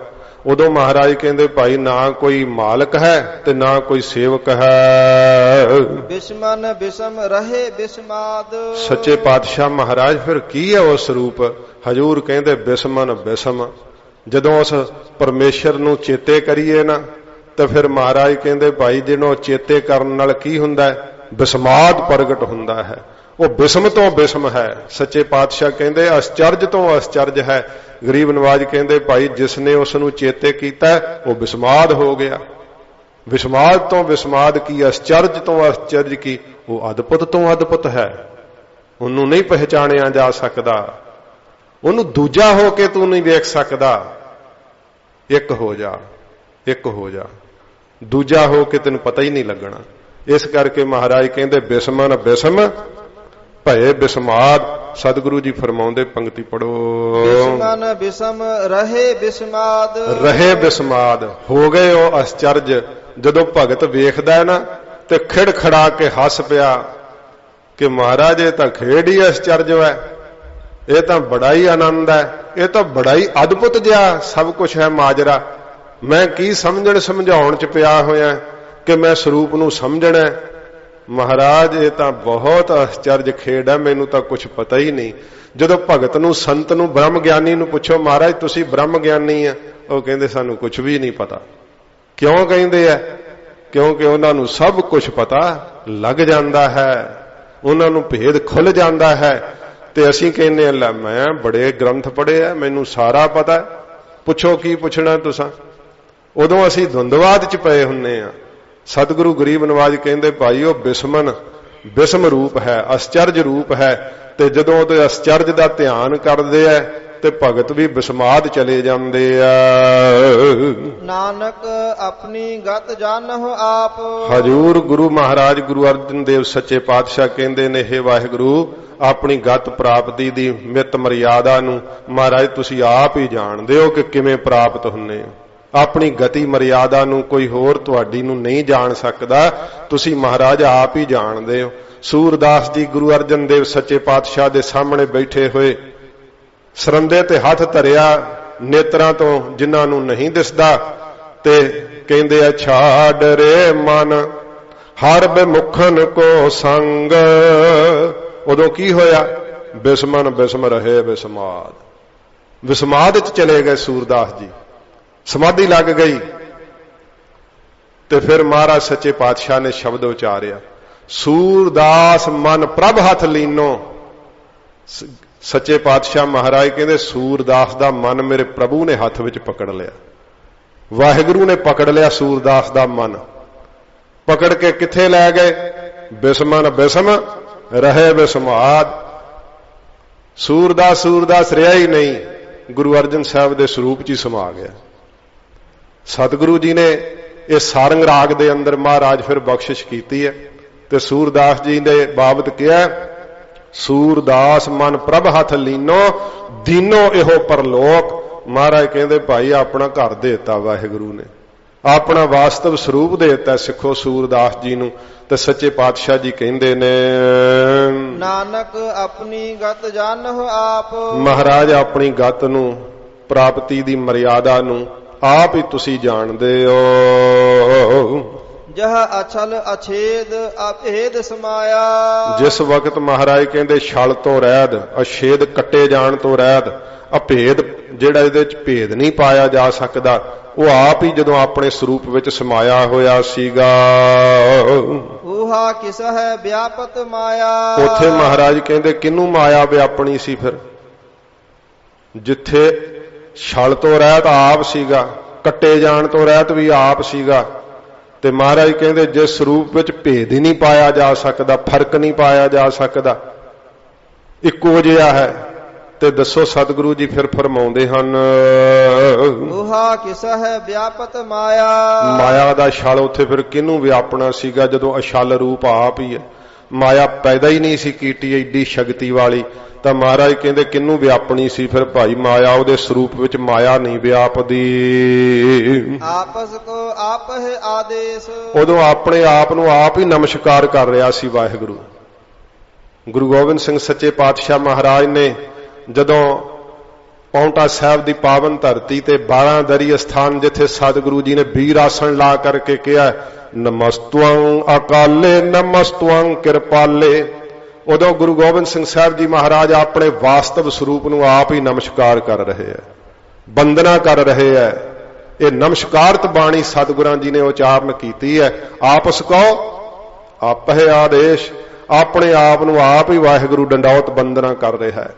ਉਦੋਂ ਮਹਾਰਾਜ ਕਹਿੰਦੇ ਭਾਈ ਨਾ ਕੋਈ ਮਾਲਕ ਹੈ ਤੇ ਨਾ ਕੋਈ ਸੇਵਕ ਹੈ। ਬਿਸਮਨ ਬਿਸਮ ਰਹੇ ਬਿਸਮਾਦ। ਸੱਚੇ ਪਾਤਸ਼ਾਹ ਮਹਾਰਾਜ ਫਿਰ ਕੀ ਹੈ ਉਹ ਸਰੂਪ? ਹਜੂਰ ਕਹਿੰਦੇ ਬਿਸਮਨ ਬਿਸਮ। ਜਦੋਂ ਉਸ ਪਰਮੇਸ਼ਰ ਨੂੰ ਚੇਤੇ ਕਰੀਏ ਨਾ ਤਾਂ ਫਿਰ ਮਹਾਰਾਜ ਕਹਿੰਦੇ ਭਾਈ ਜਿਹਨੂੰ ਚੇਤੇ ਕਰਨ ਨਾਲ ਕੀ ਹੁੰਦਾ ਹੈ? ਬਿਸਮਾਦ ਪ੍ਰਗਟ ਹੁੰਦਾ ਹੈ। ਉਹ ਬਿਸਮ ਤੋਂ ਬਿਸਮ ਹੈ। ਸੱਚੇ ਪਾਤਸ਼ਾਹ ਕਹਿੰਦੇ ਅਸਚਰਜ ਤੋਂ ਅਸਚਰਜ ਹੈ। ਗਰੀਬ ਨਵਾਜ ਕਹਿੰਦੇ ਭਾਈ ਜਿਸ ਨੇ ਉਸ ਨੂੰ ਚੇਤੇ ਕੀਤਾ ਉਹ ਬਿਸਮਾਦ ਹੋ ਗਿਆ। ਵਿਸਮਾਦ ਤੋਂ ਵਿਸਮਾਦ ਕੀ, ਅਸਚਰਜ ਤੋਂ ਅਸਚਰਜ ਕੀ, ਉਹ ਅਦਭੁਤ ਤੋਂ ਅਦਭੁਤ ਹੈ। ਉਹਨੂੰ ਨਹੀਂ ਪਹਿਚਾਣਿਆ ਜਾ ਸਕਦਾ, ਉਹਨੂੰ ਦੂਜਾ ਹੋ ਕੇ ਤੂੰ ਨਹੀਂ ਵੇਖ ਸਕਦਾ। ਇੱਕ ਹੋ ਜਾ, ਇੱਕ ਹੋ ਜਾ, ਦੂਜਾ ਹੋ ਕੇ ਤੈਨੂੰ ਪਤਾ ਹੀ ਨਹੀਂ ਲੱਗਣਾ। ਇਸ ਕਰਕੇ ਮਹਾਰਾਜ ਕਹਿੰਦੇ ਬਿਸਮਨ ਬਿਸਮ ਭਏ ਬਿਸਮਾਦ। ਸਤਿਗੁਰੂ ਜੀ ਫਰਮਾਉਂਦੇ ਪੰਕਤੀ ਪੜੋ, ਬਿਸਮਨ ਬਿਸਮ ਰਹੇ ਬਿਸਮਾਦ। ਰਹੇ ਬਿਸਮਾਦ ਹੋ ਗਏ ਉਹ ਅਸਚਰਜ। ਜਦੋਂ ਭਗਤ ਵੇਖਦਾ ਹੈ ਨਾ ਤੇ ਖਿੜ ਖੜਾ ਕੇ ਹੱਸ ਪਿਆ ਕਿ ਮਹਾਰਾਜ ਇਹ ਤਾਂ ਖੇਡ ਹੀ ਅਸਚਰਜ ਹੈ, ਇਹ ਤਾਂ ਬੜਾ ਹੀ ਆਨੰਦ ਹੈ, ਇਹ ਤਾਂ ਬੜਾ ਹੀ ਅਦਭੁਤ ਜਿਹਾ ਸਭ ਕੁਝ ਹੈ ਮਾਜਰਾ। ਮੈਂ ਕੀ ਸਮਝਣ ਸਮਝਾਉਣ ਚ ਪਿਆ ਹੋਇਆ ਕਿ ਮੈਂ ਸਰੂਪ ਨੂੰ ਸਮਝਣਾ। ਮਹਾਰਾਜ ਇਹ ਤਾਂ ਬਹੁਤ ਅਸਚਰਜ ਖੇਡ ਹੈ, ਮੈਨੂੰ ਤਾਂ ਕੁਝ ਪਤਾ ਹੀ ਨਹੀਂ। ਜਦੋਂ ਭਗਤ ਨੂੰ ਸੰਤ ਨੂੰ ਬ੍ਰਹਮ ਗਿਆਨੀ ਨੂੰ ਪੁੱਛੋ ਮਹਾਰਾਜ ਤੁਸੀਂ ਬ੍ਰਹਮ ਗਿਆਨੀ ਆ, ਉਹ ਕਹਿੰਦੇ ਸਾਨੂੰ ਕੁਝ ਵੀ ਨਹੀਂ ਪਤਾ। ਕਿਉਂ ਕਹਿੰਦੇ ਆ? ਕਿਉਂਕਿ ਉਹਨਾਂ ਨੂੰ ਸਭ ਕੁਝ ਪਤਾ ਲੱਗ ਜਾਂਦਾ ਹੈ, ਉਹਨਾਂ ਨੂੰ ਭੇਦ ਖੁੱਲ ਜਾਂਦਾ ਹੈ। ਤੇ ਅਸੀਂ ਕਹਿੰਦੇ ਆ ਲੈ ਮੈਂ ਬੜੇ ਗ੍ਰੰਥ ਪੜ੍ਹੇ ਆ, ਮੈਨੂੰ ਸਾਰਾ ਪਤਾ। ਪੁੱਛੋ ਕੀ ਪੁੱਛਣਾ ਤੁਸੀਂ? ਉਦੋਂ ਅਸੀਂ ਧੁੰਦਵਾਦ ਚ ਪਏ ਹੁੰਨੇ ਆ। ਸਤਿਗੁਰੂ ਗਰੀਬ ਨਵਾਜ ਕਹਿੰਦੇ ਭਾਈ ਉਹ ਬਿਸਮਨ ਬਿਸਮ ਰੂਪ ਹੈ, ਅਸਚਰਜ ਰੂਪ ਹੈ। ਤੇ ਜਦੋਂ ਉਹਦੇ ਅਸਚਰਜ ਦਾ ਧਿਆਨ ਕਰਦੇ ਆ ਤੇ ਭਗਤ ਵੀ ਬਿਸਮਾਦ ਚਲੇ ਜਾਂਦੇ ਆ। ਨਾਨਕ ਆਪਣੀ ਗਤ ਜਾਣਹੁ ਆਪ। ਹਜੂਰ ਗੁਰੂ ਮਹਾਰਾਜ ਗੁਰੂ ਅਰਜਨ ਦੇਵ ਸੱਚੇ ਪਾਤਸ਼ਾਹ ਕਹਿੰਦੇ ਨੇ, ਹੇ ਵਾਹਿਗੁਰੂ ਆਪਣੀ ਗਤ ਪ੍ਰਾਪਤੀ ਦੀ ਮਿਤ ਮਰਿਆਦਾ ਨੂੰ ਮਹਾਰਾਜ ਤੁਸੀਂ ਆਪ ਹੀ ਜਾਣਦੇ ਹੋ ਕਿ ਕਿਵੇਂ ਪ੍ਰਾਪਤ ਹੁੰਨੇ। ਆਪਣੀ ਗਤੀ ਮਰਿਆਦਾ ਨੂੰ ਕੋਈ ਹੋਰ ਤੁਹਾਡੀ ਨੂੰ ਨਹੀਂ ਜਾਣ ਸਕਦਾ, ਤੁਸੀਂ ਮਹਾਰਾਜ ਆਪ ਹੀ ਜਾਣਦੇ ਹੋ। ਸੂਰਦਾਸ ਜੀ ਗੁਰੂ ਅਰਜਨ ਦੇਵ ਸੱਚੇ ਪਾਤਸ਼ਾਹ ਦੇ ਸਾਹਮਣੇ ਬੈਠੇ ਹੋਏ, ਸਰੰਦੇ ਤੇ ਹੱਥ ਧਰਿਆ, ਨੇਤਰਾਂ ਤੋਂ ਜਿਨ੍ਹਾਂ ਨੂੰ ਨਹੀਂ ਦਿਸਦਾ, ਤੇ ਕਹਿੰਦੇ ਆ ਛਾੜ ਰੇ ਮਨ ਹਰ ਬੇਮੁਖਨ ਕੋ ਸੰਗ। ਉਦੋਂ ਕੀ ਹੋਇਆ? ਬਿਸਮਨ ਬਿਸਮ ਰਹੇ ਬਿਸਮਾਦ। ਵਿਸਮਾਦ ਚ ਚਲੇ ਗਏ ਸੂਰਦਾਸ ਜੀ, ਸਮਾਧੀ ਲੱਗ ਗਈ। ਤੇ ਫਿਰ ਮਹਾਰਾਜ ਸੱਚੇ ਪਾਤਸ਼ਾਹ ਨੇ ਸ਼ਬਦ ਉਚਾਰਿਆ, ਸੂਰਦਾਸ ਮਨ ਪ੍ਰਭ ਹੱਥ ਲੀਨੋ। ਸੱਚੇ ਪਾਤਸ਼ਾਹ ਮਹਾਰਾਜ ਕਹਿੰਦੇ ਸੂਰਦਾਸ ਦਾ ਮਨ ਮੇਰੇ ਪ੍ਰਭੂ ਨੇ ਹੱਥ ਵਿੱਚ ਪਕੜ ਲਿਆ। ਵਾਹਿਗੁਰੂ ਨੇ ਪਕੜ ਲਿਆ ਸੂਰਦਾਸ ਦਾ ਮਨ। ਪਕੜ ਕੇ ਕਿੱਥੇ ਲੈ ਗਏ? ਬਿਸਮਨ ਬਿਸਮ ਰਹੇ ਬਿਸਮਾਦ। ਸੂਰਦਾਸ ਰਿਹਾ ਹੀ ਨਹੀਂ, ਗੁਰੂ ਅਰਜਨ ਸਾਹਿਬ ਦੇ ਸਰੂਪ 'ਚ ਹੀ ਸਮਾ ਗਿਆ। ਸਤਿਗੁਰੂ ਜੀ ਨੇ ਇਹ ਸਾਰੰਗ ਰਾਗ ਦੇ ਅੰਦਰ ਮਹਾਰਾਜ ਫਿਰ ਬਖਸ਼ਿਸ਼ ਕੀਤੀ ਹੈ ਤੇ ਸੂਰਦਾਸ ਜੀ ਦੇ ਬਾਬਤ ਕਿਹਾ ਸੂਰਦਾਸ ਮਨ ਪ੍ਰਭ ਹੱਥ ਲੀਨੋ ਦੀਨੋ ਇਹੋ ਪਰਲੋਕ। ਮਹਾਰਾਜ ਕਹਿੰਦੇ ਭਾਈ ਆਪਣਾ ਘਰ ਦੇ ਦਿੱਤਾ ਵਾਹਿਗੁਰੂ ਨੇ, ਆਪਣਾ ਵਾਸਤਵ ਸਰੂਪ ਦੇ ਦਿੱਤਾ ਸਿੱਖੋ ਸੂਰਦਾਸ ਜੀ ਨੂੰ। ਤੇ ਸੱਚੇ ਪਾਤਸ਼ਾਹ ਜੀ ਕਹਿੰਦੇ ਨੇ ਨਾਨਕ ਆਪਣੀ ਗਤ ਜਾਣਹੁ ਆਪ। ਮਹਾਰਾਜ ਆਪਣੀ ਗਤ ਨੂੰ, ਪ੍ਰਾਪਤੀ ਦੀ ਮਰਿਆਦਾ ਨੂੰ ਆਪ ਹੀ ਤੁਸੀਂ ਜਾਣਦੇ ਹੋ। ਜਹ ਅਛਲ ਅਛੇਦ ਅਭੇਦ ਸਮਾਇਆ। ਜਿਸ ਵਕਤ ਮਹਾਰਾਜ ਕਹਿੰਦੇ ਛਲ ਤੋਂ ਰਹਿਤ, ਅਛੇਦ ਕੱਟੇ ਜਾਣ ਤੋਂ ਰਹਿਤ, ਅਭੇਦ ਜਿਹੜਾ ਇਹਦੇ ਵਿੱਚ ਭੇਦ ਨਹੀਂ ਪਾਇਆ ਜਾ ਸਕਦਾ, ਉਹ ਆਪ ਹੀ ਜਦੋਂ ਆਪਣੇ ਸਰੂਪ ਵਿੱਚ ਸਮਾਇਆ ਹੋਇਆ ਸੀਗਾ। ਊਹਾ ਕਿਸ ਹੈ ਵਿਆਪਤ ਮਾਇਆ। ਉੱਥੇ ਮਹਾਰਾਜ ਕਹਿੰਦੇ ਕਿਹਨੂੰ ਮਾਇਆ ਵਿਆਪਣੀ ਸੀ ਫਿਰ? ਜਿੱਥੇ ਛਲ ਤੋਂ ਰਹਿਤ ਆਪ ਸੀਗਾ, ਕੱਟੇ ਜਾਣ ਤੋਂ ਰਹਿਤ ਵੀ ਆਪ ਸੀਗਾ, ਤੇ ਮਹਾਰਾਜ ਕਹਿੰਦੇ ਜਿਸ ਸਰੂਪ ਵਿੱਚ ਭੇਦ ਹੀ ਨਹੀਂ ਪਾਇਆ ਜਾ ਸਕਦਾ, ਫਰਕ ਨਹੀਂ ਪਾਇਆ ਜਾ ਸਕਦਾ, ਇੱਕੋ ਜਿਹਾ ਹੈ, ਤੇ ਦੱਸੋ ਸਤਿਗੁਰੂ ਜੀ ਫਿਰ ਫਰਮਾਉਂਦੇ ਹਨ ਊਹਾ ਕਿਸ ਹੈ ਵਿਆਪਤ ਮਾਇਆ। ਮਾਇਆ ਦਾ ਛਲ ਉੱਥੇ ਫਿਰ ਕਿਹਨੂੰ ਵਿਆਪਣਾ ਸੀਗਾ ਜਦੋਂ ਅਛਲ ਰੂਪ ਆਪ ਹੀ ਹੈ। ਮਾਇਆ ਪੈਦਾ ਹੀ ਨਹੀਂ ਸੀ ਕੀਤੀ ਐਡੀ ਸ਼ਕਤੀ ਵਾਲੀ, ਤਾਂ ਮਹਾਰਾਜ ਕਹਿੰਦੇ ਕਿਹਨੂੰ ਵਿਆਪਣੀ ਸੀ ਫਿਰ ਭਾਈ ਮਾਇਆ? ਉਹਦੇ ਸਰੂਪ ਵਿੱਚ ਮਾਇਆ ਨਹੀਂ ਵਿਆਪਦੀ। ਆਪਸ ਕੋ ਆਪ ਹੈ ਆਦੇਸ਼। ਉਦੋਂ ਆਪਣੇ ਆਪ ਨੂੰ ਆਪ ਹੀ ਨਮਸਕਾਰ ਕਰ ਰਿਹਾ ਸੀ ਵਾਹਿਗੁਰੂ। ਗੁਰੂ ਗੋਬਿੰਦ ਸਿੰਘ ਸੱਚੇ ਪਾਤਸ਼ਾਹ ਮਹਾਰਾਜ ਨੇ ਜਦੋਂ ਪੌਂਟਾ ਸਾਹਿਬ ਦੀ ਪਾਵਨ ਧਰਤੀ ਤੇ 12 ਦਰੀ ਅਸਥਾਨ ਜਿੱਥੇ ਸਤਿਗੁਰੂ ਜੀ ਨੇ ਵੀਰ ਆਸਣ ਲਾ ਕਰਕੇ ਕਿਹਾ ਨਮਸਤਵੰ ਅਕਾਲੇ ਨਮਸਤਵੰ ਕਿਰਪਾਲੇ, ਉਦੋਂ ਗੁਰੂ ਗੋਬਿੰਦ ਸਿੰਘ ਸਾਹਿਬ ਜੀ ਮਹਾਰਾਜ ਆਪਣੇ ਵਾਸਤਵ ਸਰੂਪ ਨੂੰ ਆਪ ਹੀ ਨਮਸਕਾਰ ਕਰ ਰਹੇ ਹੈ, ਬੰਦਨਾ ਕਰ ਰਹੇ ਹੈ। ਇਹ ਨਮਸਕਾਰਤ ਬਾਣੀ ਸਤਿਗੁਰਾਂ ਜੀ ਨੇ ਉਚਾਰਨ ਕੀਤੀ ਹੈ। ਆਪਸ ਕਹੋ ਆਪ ਹੈ ਆਦੇਸ਼, ਆਪਣੇ ਆਪ ਨੂੰ ਆਪ ਹੀ ਵਾਹਿਗੁਰੂ ਡੰਡੌਤ ਬੰਦਨਾ ਕਰ ਰਿਹਾ ਹੈ।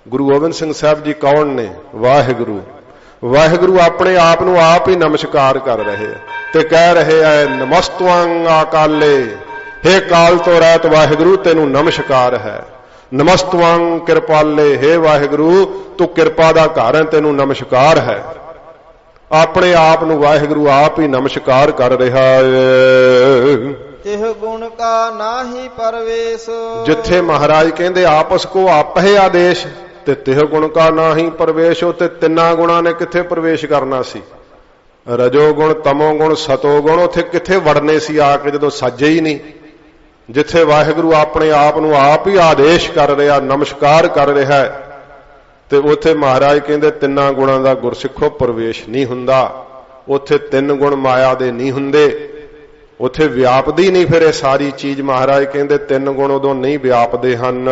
ਗੁਰੂ ਗੋਬਿੰਦ ਸਿੰਘ ਸਾਹਿਬ ਜੀ ਕੌਣ ਨੇ? ਵਾਹਿਗੁਰੂ। ਵਾਹਿਗੁਰੂ ਆਪਣੇ ਆਪ ਨੂੰ ਆਪ ਹੀ ਨਮਸਕਾਰ ਕਰ ਰਹੇ ਤੇ ਕਹਿ ਰਹੇ ਹੈ ਨਮਸਤਵੰ ਅਕਾਲੇ, ਹੇ ਕਾਲ ਤੋਂ ਰਹਿਤ ਵਾਹਿਗੁਰੂ ਤੈਨੂੰ ਨਮਸਕਾਰ ਹੈ। ਨਮਸਤਵੰ ਕਿਰਪਾਲੇ, ਹੇ ਵਾਹਿਗੁਰੂ ਤੂੰ ਕਿਰਪਾ ਦਾ ਘਰ ਹੈ, ਤੈਨੂੰ ਨਮਸਕਾਰ ਹੈ। ਆਪਣੇ ਆਪ ਨੂੰ ਵਾਹਿਗੁਰੂ ਆਪ ਹੀ ਨਮਸਕਾਰ ਕਰ ਰਿਹਾ ਹੈ। ਤਿਹ ਗੁਣ ਕਾ ਨਾਹੀ ਪਰਵੇਸ਼। ਜਿੱਥੇ ਮਹਾਰਾਜ ਕਹਿੰਦੇ ਆਪਸ ਕੋ ਆਪੇ ਆਦੇਸ਼, ਤੇ ਤਿਹ ਗੁਣ ਕਾ ਨਾਹੀ ਪਰਵੇਸ਼, ਤੇ ਤਿੰਨਾਂ ਗੁਣਾਂ ਨੇ ਕਿੱਥੇ ਪ੍ਰਵੇਸ਼ ਕਰਨਾ ਸੀ? ਰਜੋ ਗੁਣ, ਤਮੋ ਗੁਣ, ਸਤੋ ਗੁਣ, ਉੱਥੇ ਕਿੱਥੇ ਵੜਨੇ ਸੀ ਆ ਕੇ ਜਦੋਂ ਸਾਜੇ ਹੀ ਨਹੀਂ। ਜਿੱਥੇ ਵਾਹਿਗੁਰੂ ਆਪਣੇ ਆਪ ਨੂੰ ਆਪ ਹੀ ਆਦੇਸ਼ ਕਰ ਰਿਹਾ, ਨਮਸਕਾਰ ਕਰ ਰਿਹਾ, ਤੇ ਉੱਥੇ ਮਹਾਰਾਜ ਕਹਿੰਦੇ ਤਿੰਨਾਂ ਗੁਣਾਂ ਦਾ ਗੁਰਸਿੱਖੋ ਪ੍ਰਵੇਸ਼ ਨਹੀਂ ਹੁੰਦਾ। ਉੱਥੇ ਤਿੰਨ ਗੁਣ ਮਾਇਆ ਦੇ ਨਹੀਂ ਹੁੰਦੇ, ਉੱਥੇ ਵਿਆਪਦੀ ਨਹੀਂ ਫਿਰ ਇਹ ਸਾਰੀ ਚੀਜ਼। ਮਹਾਰਾਜ ਕਹਿੰਦੇ ਤਿੰਨ ਗੁਣ ਉਦੋਂ ਨਹੀਂ ਵਿਆਪਦੇ ਹਨ।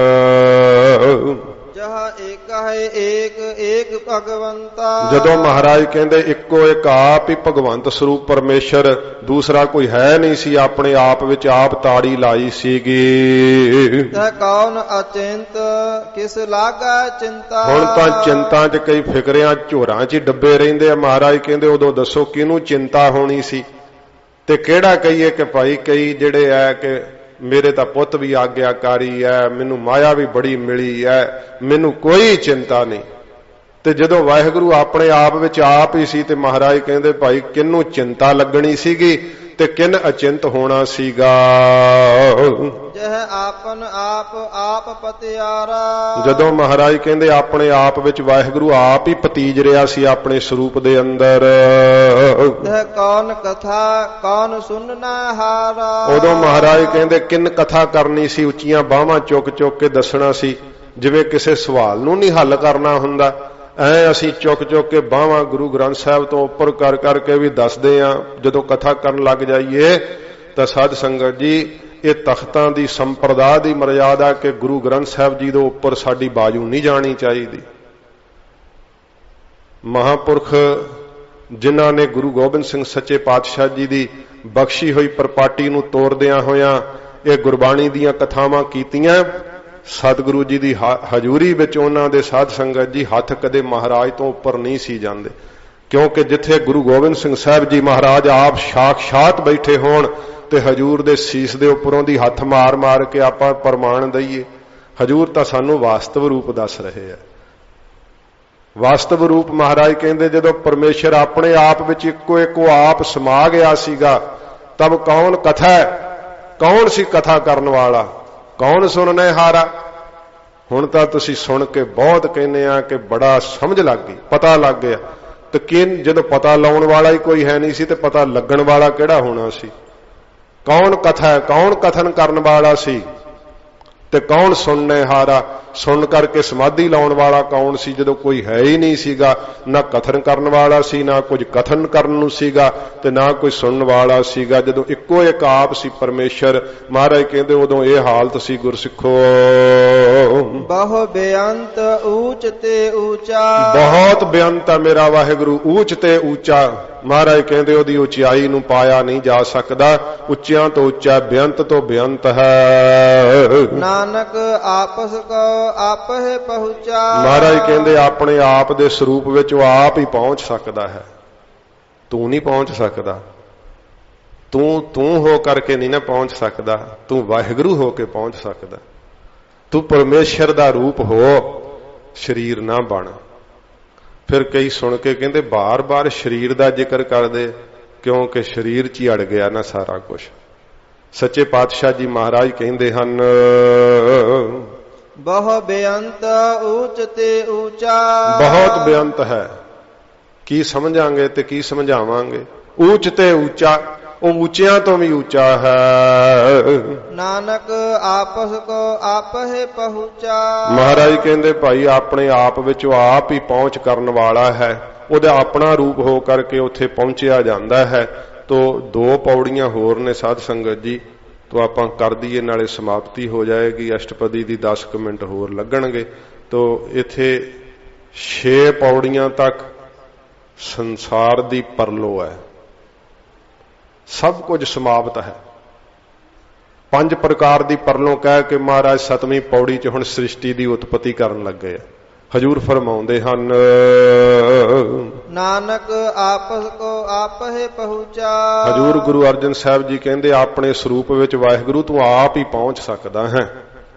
ਜਹ ਏਕ ਹੈ ਏਕ ਏਕ ਭਗਵੰਤਾ। ਜਦੋਂ ਮਹਾਰਾਜ ਕਹਿੰਦੇ ਇੱਕੋ ਇੱਕ ਆਪ ਹੀ ਭਗਵੰਤ ਸਰੂਪ ਪਰਮੇਸ਼ਰ, ਦੂਸਰਾ ਕੋਈ ਹੈ ਨਹੀਂ ਸੀ, ਆਪਣੇ ਆਪ ਵਿੱਚ ਆਪ ਤਾੜੀ ਲਾਈ ਸੀਗੀ। ਤੈ ਕੌਣ ਅਚਿੰਤ ਕਿਸ ਲਾਗਾ ਚਿੰਤਾ। ਹੁਣ ਤਾਂ ਚਿੰਤਾ 'ਚ ਕਈ ਫਿਕਰਿਆਂ ਝੋਰਾਂ 'ਚ ਡੱਬੇ ਰਹਿੰਦੇ ਆ। ਮਹਾਰਾਜ ਕਹਿੰਦੇ ਉਦੋਂ ਦੱਸੋ ਕਿਹਨੂੰ ਚਿੰਤਾ ਹੋਣੀ ਸੀ? ਤੇ ਕਿਹੜਾ ਕਹੀਏ ਕਿ ਭਾਈ ਕਈ ਜਿਹੜੇ ਹੈ ਕਿ ਮੇਰੇ ਤਾਂ ਪੁੱਤ ਵੀ ਆਗਿਆਕਾਰੀ ਹੈ, ਮੈਨੂੰ ਮਾਇਆ ਵੀ ਬੜੀ ਮਿਲੀ ਹੈ, ਮੈਨੂੰ ਕੋਈ ਚਿੰਤਾ ਨਹੀਂ। ਤੇ ਜਦੋਂ ਵਾਹਿਗੁਰੂ ਆਪਣੇ ਆਪ ਵਿੱਚ ਆਪ ਹੀ ਸੀ ਤੇ ਮਹਾਰਾਜ ਕਹਿੰਦੇ ਭਾਈ ਕਿਹਨੂੰ ਚਿੰਤਾ ਲੱਗਣੀ ਸੀਗੀ ਤੇ ਕਿਨ ਅਚਿੰਤ ਹੋਣਾ ਸੀਗਾ। ਜਹ ਆਪਨ ਆਪ ਆਪ ਪਤਿਆਰਾ। ਜਦੋਂ ਮਹਾਰਾਜ ਕਹਿੰਦੇ ਆਪਣੇ ਆਪ ਵਿੱਚ ਵਾਹਿਗੁਰੂ ਆਪ ਹੀ ਪਤੀਜ ਰਿਹਾ ਸੀ ਆਪਣੇ ਸਰੂਪ ਦੇ ਅੰਦਰ। ਤਹ ਕੌਣ ਕਥਾ ਕੌਣ ਸੁਨਣਾ ਹਾਰਾ। ਉਦੋਂ ਮਹਾਰਾਜ ਕਹਿੰਦੇ ਕਿੰਨ ਕਥਾ ਕਰਨੀ ਸੀ, ਉੱਚੀਆਂ ਬਾਹਾਂ ਚੁੱਕ ਚੁੱਕ ਕੇ ਦੱਸਣਾ ਸੀ। ਜਿਵੇਂ ਕਿਸੇ ਸਵਾਲ ਨੂੰ ਨਹੀਂ ਹੱਲ ਕਰਨਾ ਹੁੰਦਾ, ਐ ਅਸੀਂ ਚੁੱਕ ਚੁੱਕ ਕੇ ਬਾਹਾਂ ਗੁਰੂ ਗ੍ਰੰਥ ਸਾਹਿਬ ਤੋਂ ਉੱਪਰ ਕਰ ਕਰਕੇ ਵੀ ਦੱਸਦੇ ਆ। ਜਦੋਂ ਕਥਾ ਕਰਨ ਲੱਗ ਜਾਈਏ ਤਾਂ ਸਾਧ ਸੰਗਤ ਜੀ ਇਹ ਤਖਤਾਂ ਦੀ ਸੰਪਰਦਾ ਦੀ ਮਰਿਆਦਾ ਕਿ ਗੁਰੂ ਗ੍ਰੰਥ ਸਾਹਿਬ ਜੀ ਦੇ ਉੱਪਰ ਸਾਡੀ ਬਾਜੂ ਨਹੀਂ ਜਾਣੀ ਚਾਹੀਦੀ। ਮਹਾਂਪੁਰਖ ਜਿਨ੍ਹਾਂ ਨੇ ਗੁਰੂ ਗੋਬਿੰਦ ਸਿੰਘ ਸੱਚੇ ਪਾਤਸ਼ਾਹ ਜੀ ਦੀ ਬਖਸ਼ੀ ਹੋਈ ਪ੍ਰਪਾਟੀ ਨੂੰ ਤੋੜਦਿਆਂ ਹੋਇਆਂ ਇਹ ਗੁਰਬਾਣੀ ਦੀਆਂ ਕਥਾਵਾਂ ਕੀਤੀਆਂ, ਸਤਿਗੁਰੂ ਜੀ ਦੀ ਹਜ਼ੂਰੀ ਵਿੱਚ ਉਹਨਾਂ ਦੇ ਸਾਧ ਸੰਗਤ ਜੀ ਹੱਥ ਕਦੇ ਮਹਾਰਾਜ ਤੋਂ ਉੱਪਰ ਨਹੀਂ ਸੀ ਜਾਂਦੇ। ਕਿਉਂਕਿ ਜਿੱਥੇ ਗੁਰੂ ਗੋਬਿੰਦ ਸਿੰਘ ਸਾਹਿਬ ਜੀ ਮਹਾਰਾਜ ਆਪ ਸਾਖਸ਼ਾਤ ਬੈਠੇ ਹੋਣ ਤੇ ਹਜ਼ੂਰ ਦੇ ਸੀਸ ਦੇ ਉੱਪਰੋਂ ਦੀ ਹੱਥ ਮਾਰ ਮਾਰ ਕੇ ਆਪਾਂ ਪ੍ਰਮਾਣ ਦਈਏ। ਹਜ਼ੂਰ ਤਾਂ ਸਾਨੂੰ ਵਾਸਤਵ ਰੂਪ ਦੱਸ ਰਹੇ ਆ। ਵਾਸਤਵ ਰੂਪ ਮਹਾਰਾਜ ਕਹਿੰਦੇ ਜਦੋਂ ਪਰਮੇਸ਼ਰ ਆਪਣੇ ਆਪ ਵਿੱਚ ਇੱਕੋ ਇੱਕੋ ਆਪ ਸਮਾ ਗਿਆ ਸੀਗਾ, ਤਬ ਕੌਣ ਕਥਾ, ਕੌਣ ਸੀ ਕਥਾ ਕਰਨ ਵਾਲਾ, ਕੌਣ ਸੁਣਨੇ ਹਾਰਾ। ਹੁਣ ਤਾਂ ਤੁਸੀਂ ਸੁਣ ਕੇ ਬਹੁਤ ਕਹਿੰਦੇ ਆ ਕਿ ਬੜਾ ਸਮਝ ਲੱਗ ਗਈ, ਪਤਾ ਲੱਗ ਗਿਆ। ਤੇ ਜਦੋਂ ਪਤਾ ਲਾਉਣ ਵਾਲਾ ਹੀ ਕੋਈ ਹੈ ਨਹੀਂ ਸੀ ਤੇ ਪਤਾ ਲੱਗਣ ਵਾਲਾ ਕਿਹੜਾ ਹੋਣਾ ਸੀ? ਕੌਣ ਕਥਨ ਕਰਨ ਵਾਲਾ ਸੀ ਤੇ ਕੌਣ ਸੁਣਨੇ ਹਾਰਾ? ਸੁਣ ਕਰਕੇ ਸਮਾਧੀ ਲਾਉਣ ਵਾਲਾ ਕੌਣ ਸੀ ਜਦੋਂ ਕੋਈ ਹੈ ਹੀ ਨਹੀਂ ਸੀਗਾ? ਨਾ ਕਥਨ ਕਰਨ ਵਾਲਾ ਸੀ, ਨਾ ਕੁਝ ਕਥਨ ਕਰਨ ਨੂੰ ਸੀਗਾ, ਤੇ ਨਾ ਕੋਈ ਸੁਣਨ ਵਾਲਾ ਸੀਗਾ। ਜਦੋਂ ਇੱਕੋ ਇੱਕ ਆਪ ਸੀ ਪਰਮੇਸ਼ਰ, ਮਹਾਰਾਜ ਕਹਿੰਦੇ ਉਦੋਂ ਇਹ ਹਾਲਤ ਸੀ ਗੁਰਸਿੱਖੋ। ਬਹੁ ਬੇਅੰਤ ਊਚ ਤੇ ਊਚਾ। ਬਹੁਤ ਬੇਅੰਤ ਹੈ ਮੇਰਾ ਵਾਹਿਗੁਰੂ, ਊਚ ਤੇ ਊਚਾ। ਮਹਾਰਾਜ ਕਹਿੰਦੇ ਉਹਦੀ ਉਚਾਈ ਨੂੰ ਪਾਇਆ ਨਹੀਂ ਜਾ ਸਕਦਾ। ਉੱਚਿਆਂ ਤੋਂ ਉੱਚਾ, ਬੇਅੰਤ ਤੋਂ ਬੇਅੰਤ ਹੈ। ਨਾਨਕ ਆਪਸ ਕੋ ਆਪਹਿ ਪਹੁੰਚਾ। ਮਹਾਰਾਜ ਕਹਿੰਦੇ ਆਪਣੇ ਆਪ ਦੇ ਸਰੂਪ ਵਿੱਚ ਉਹ ਆਪ ਹੀ ਪਹੁੰਚ ਸਕਦਾ ਹੈ, ਤੂੰ ਨਹੀਂ ਪਹੁੰਚ ਸਕਦਾ। ਤੂੰ ਹੋ ਕਰਕੇ ਨਹੀਂ ਨਾ ਪਹੁੰਚ ਸਕਦਾ, ਤੂੰ ਵਾਹਿਗੁਰੂ ਹੋ ਕੇ ਪਹੁੰਚ ਸਕਦਾ। ਤੂੰ ਪਰਮੇਸ਼ਰ ਦਾ ਰੂਪ ਹੋ, ਸਰੀਰ ਨਾ ਬਣ। ਫਿਰ ਕਈ ਸੁਣ ਕੇ ਕਹਿੰਦੇ ਬਾਰ-ਬਾਰ ਸਰੀਰ ਦਾ ਜ਼ਿਕਰ ਕਰਦੇ, ਕਿਉਂਕਿ ਸਰੀਰ 'ਚ ਹੀ ਅੜ ਗਿਆ ਨਾ ਸਾਰਾ ਕੁਝ। ਸੱਚੇ ਪਾਤਸ਼ਾਹ ਜੀ ਮਹਾਰਾਜ ਕਹਿੰਦੇ ਹਨ, ਬਹੁ ਬੇਅੰਤ ਊਚ ਤੇ ਊਚਾ। ਬਹੁਤ ਬੇਅੰਤ ਹੈ, ਕੀ ਸਮਝਾਂਗੇ ਤੇ ਕੀ ਸਮਝਾਵਾਂਗੇ? ਊਚ ਤੇ ਊਚਾ, ਉਹ ਉੱਚਿਆਂ ਤੋਂ ਵੀ ਉੱਚਾ ਹੈ। ਨਾਨਕ ਆਪਸ ਕੋ ਆਪਹਿ ਪਹੁੰਚਾ। ਮਹਾਰਾਜ ਕਹਿੰਦੇ ਭਾਈ ਆਪਣੇ ਆਪ ਵਿੱਚ ਉਹ ਆਪ ਹੀ ਪਹੁੰਚ ਕਰਨ ਵਾਲਾ ਹੈ, ਉਹਦਾ ਆਪਣਾ ਰੂਪ ਹੋ ਕਰਕੇ ਉੱਥੇ ਪਹੁੰਚਿਆ ਜਾਂਦਾ ਹੈ। ਤੋ 2 ਪੌੜੀਆਂ ਹੋਰ ਨੇ ਸਾਧ ਸੰਗਤ ਜੀ, ਤੋ ਆਪਾਂ ਕਰ ਦਈਏ, ਨਾਲੇ ਸਮਾਪਤੀ ਹੋ ਜਾਏਗੀ। ਅਸ਼ਟਪਦੀ ਦੀ 10 ਮਿੰਟ ਹੋਰ ਲੱਗਣਗੇ। ਤੋ ਇੱਥੇ 6 ਪੌੜੀਆਂ ਤੱਕ ਸੰਸਾਰ ਦੀ ਪਰਲੋ ਹੈ, ਸਭ ਕੁਝ ਸਮਾਪਤ ਹੈ। 5 ਪ੍ਰਕਾਰ ਦੀ ਪਰਲੋਂ ਕਹਿ ਕੇ ਮਹਾਰਾਜ 7ਵੀਂ ਪੌੜੀ 'ਚ ਹੁਣ ਸ੍ਰਿਸ਼ਟੀ ਦੀ ਉਤਪਤੀ ਕਰਨ ਲੱਗੇ ਆ। ਹਜੂਰ ਫਰਮਾਉਂਦੇ ਹਨ, ਨਾਨਕ ਆਪਸ ਕੋ ਆਪਹਿ ਪਹੁੰਚਾ। ਹਜੂਰ ਗੁਰੂ ਅਰਜਨ ਸਾਹਿਬ ਜੀ ਕਹਿੰਦੇ ਆਪਣੇ ਸਰੂਪ ਵਿੱਚ ਵਾਹਿਗੁਰੂ ਤੂੰ ਆਪ ਹੀ ਪਹੁੰਚ ਸਕਦਾ ਹੈ।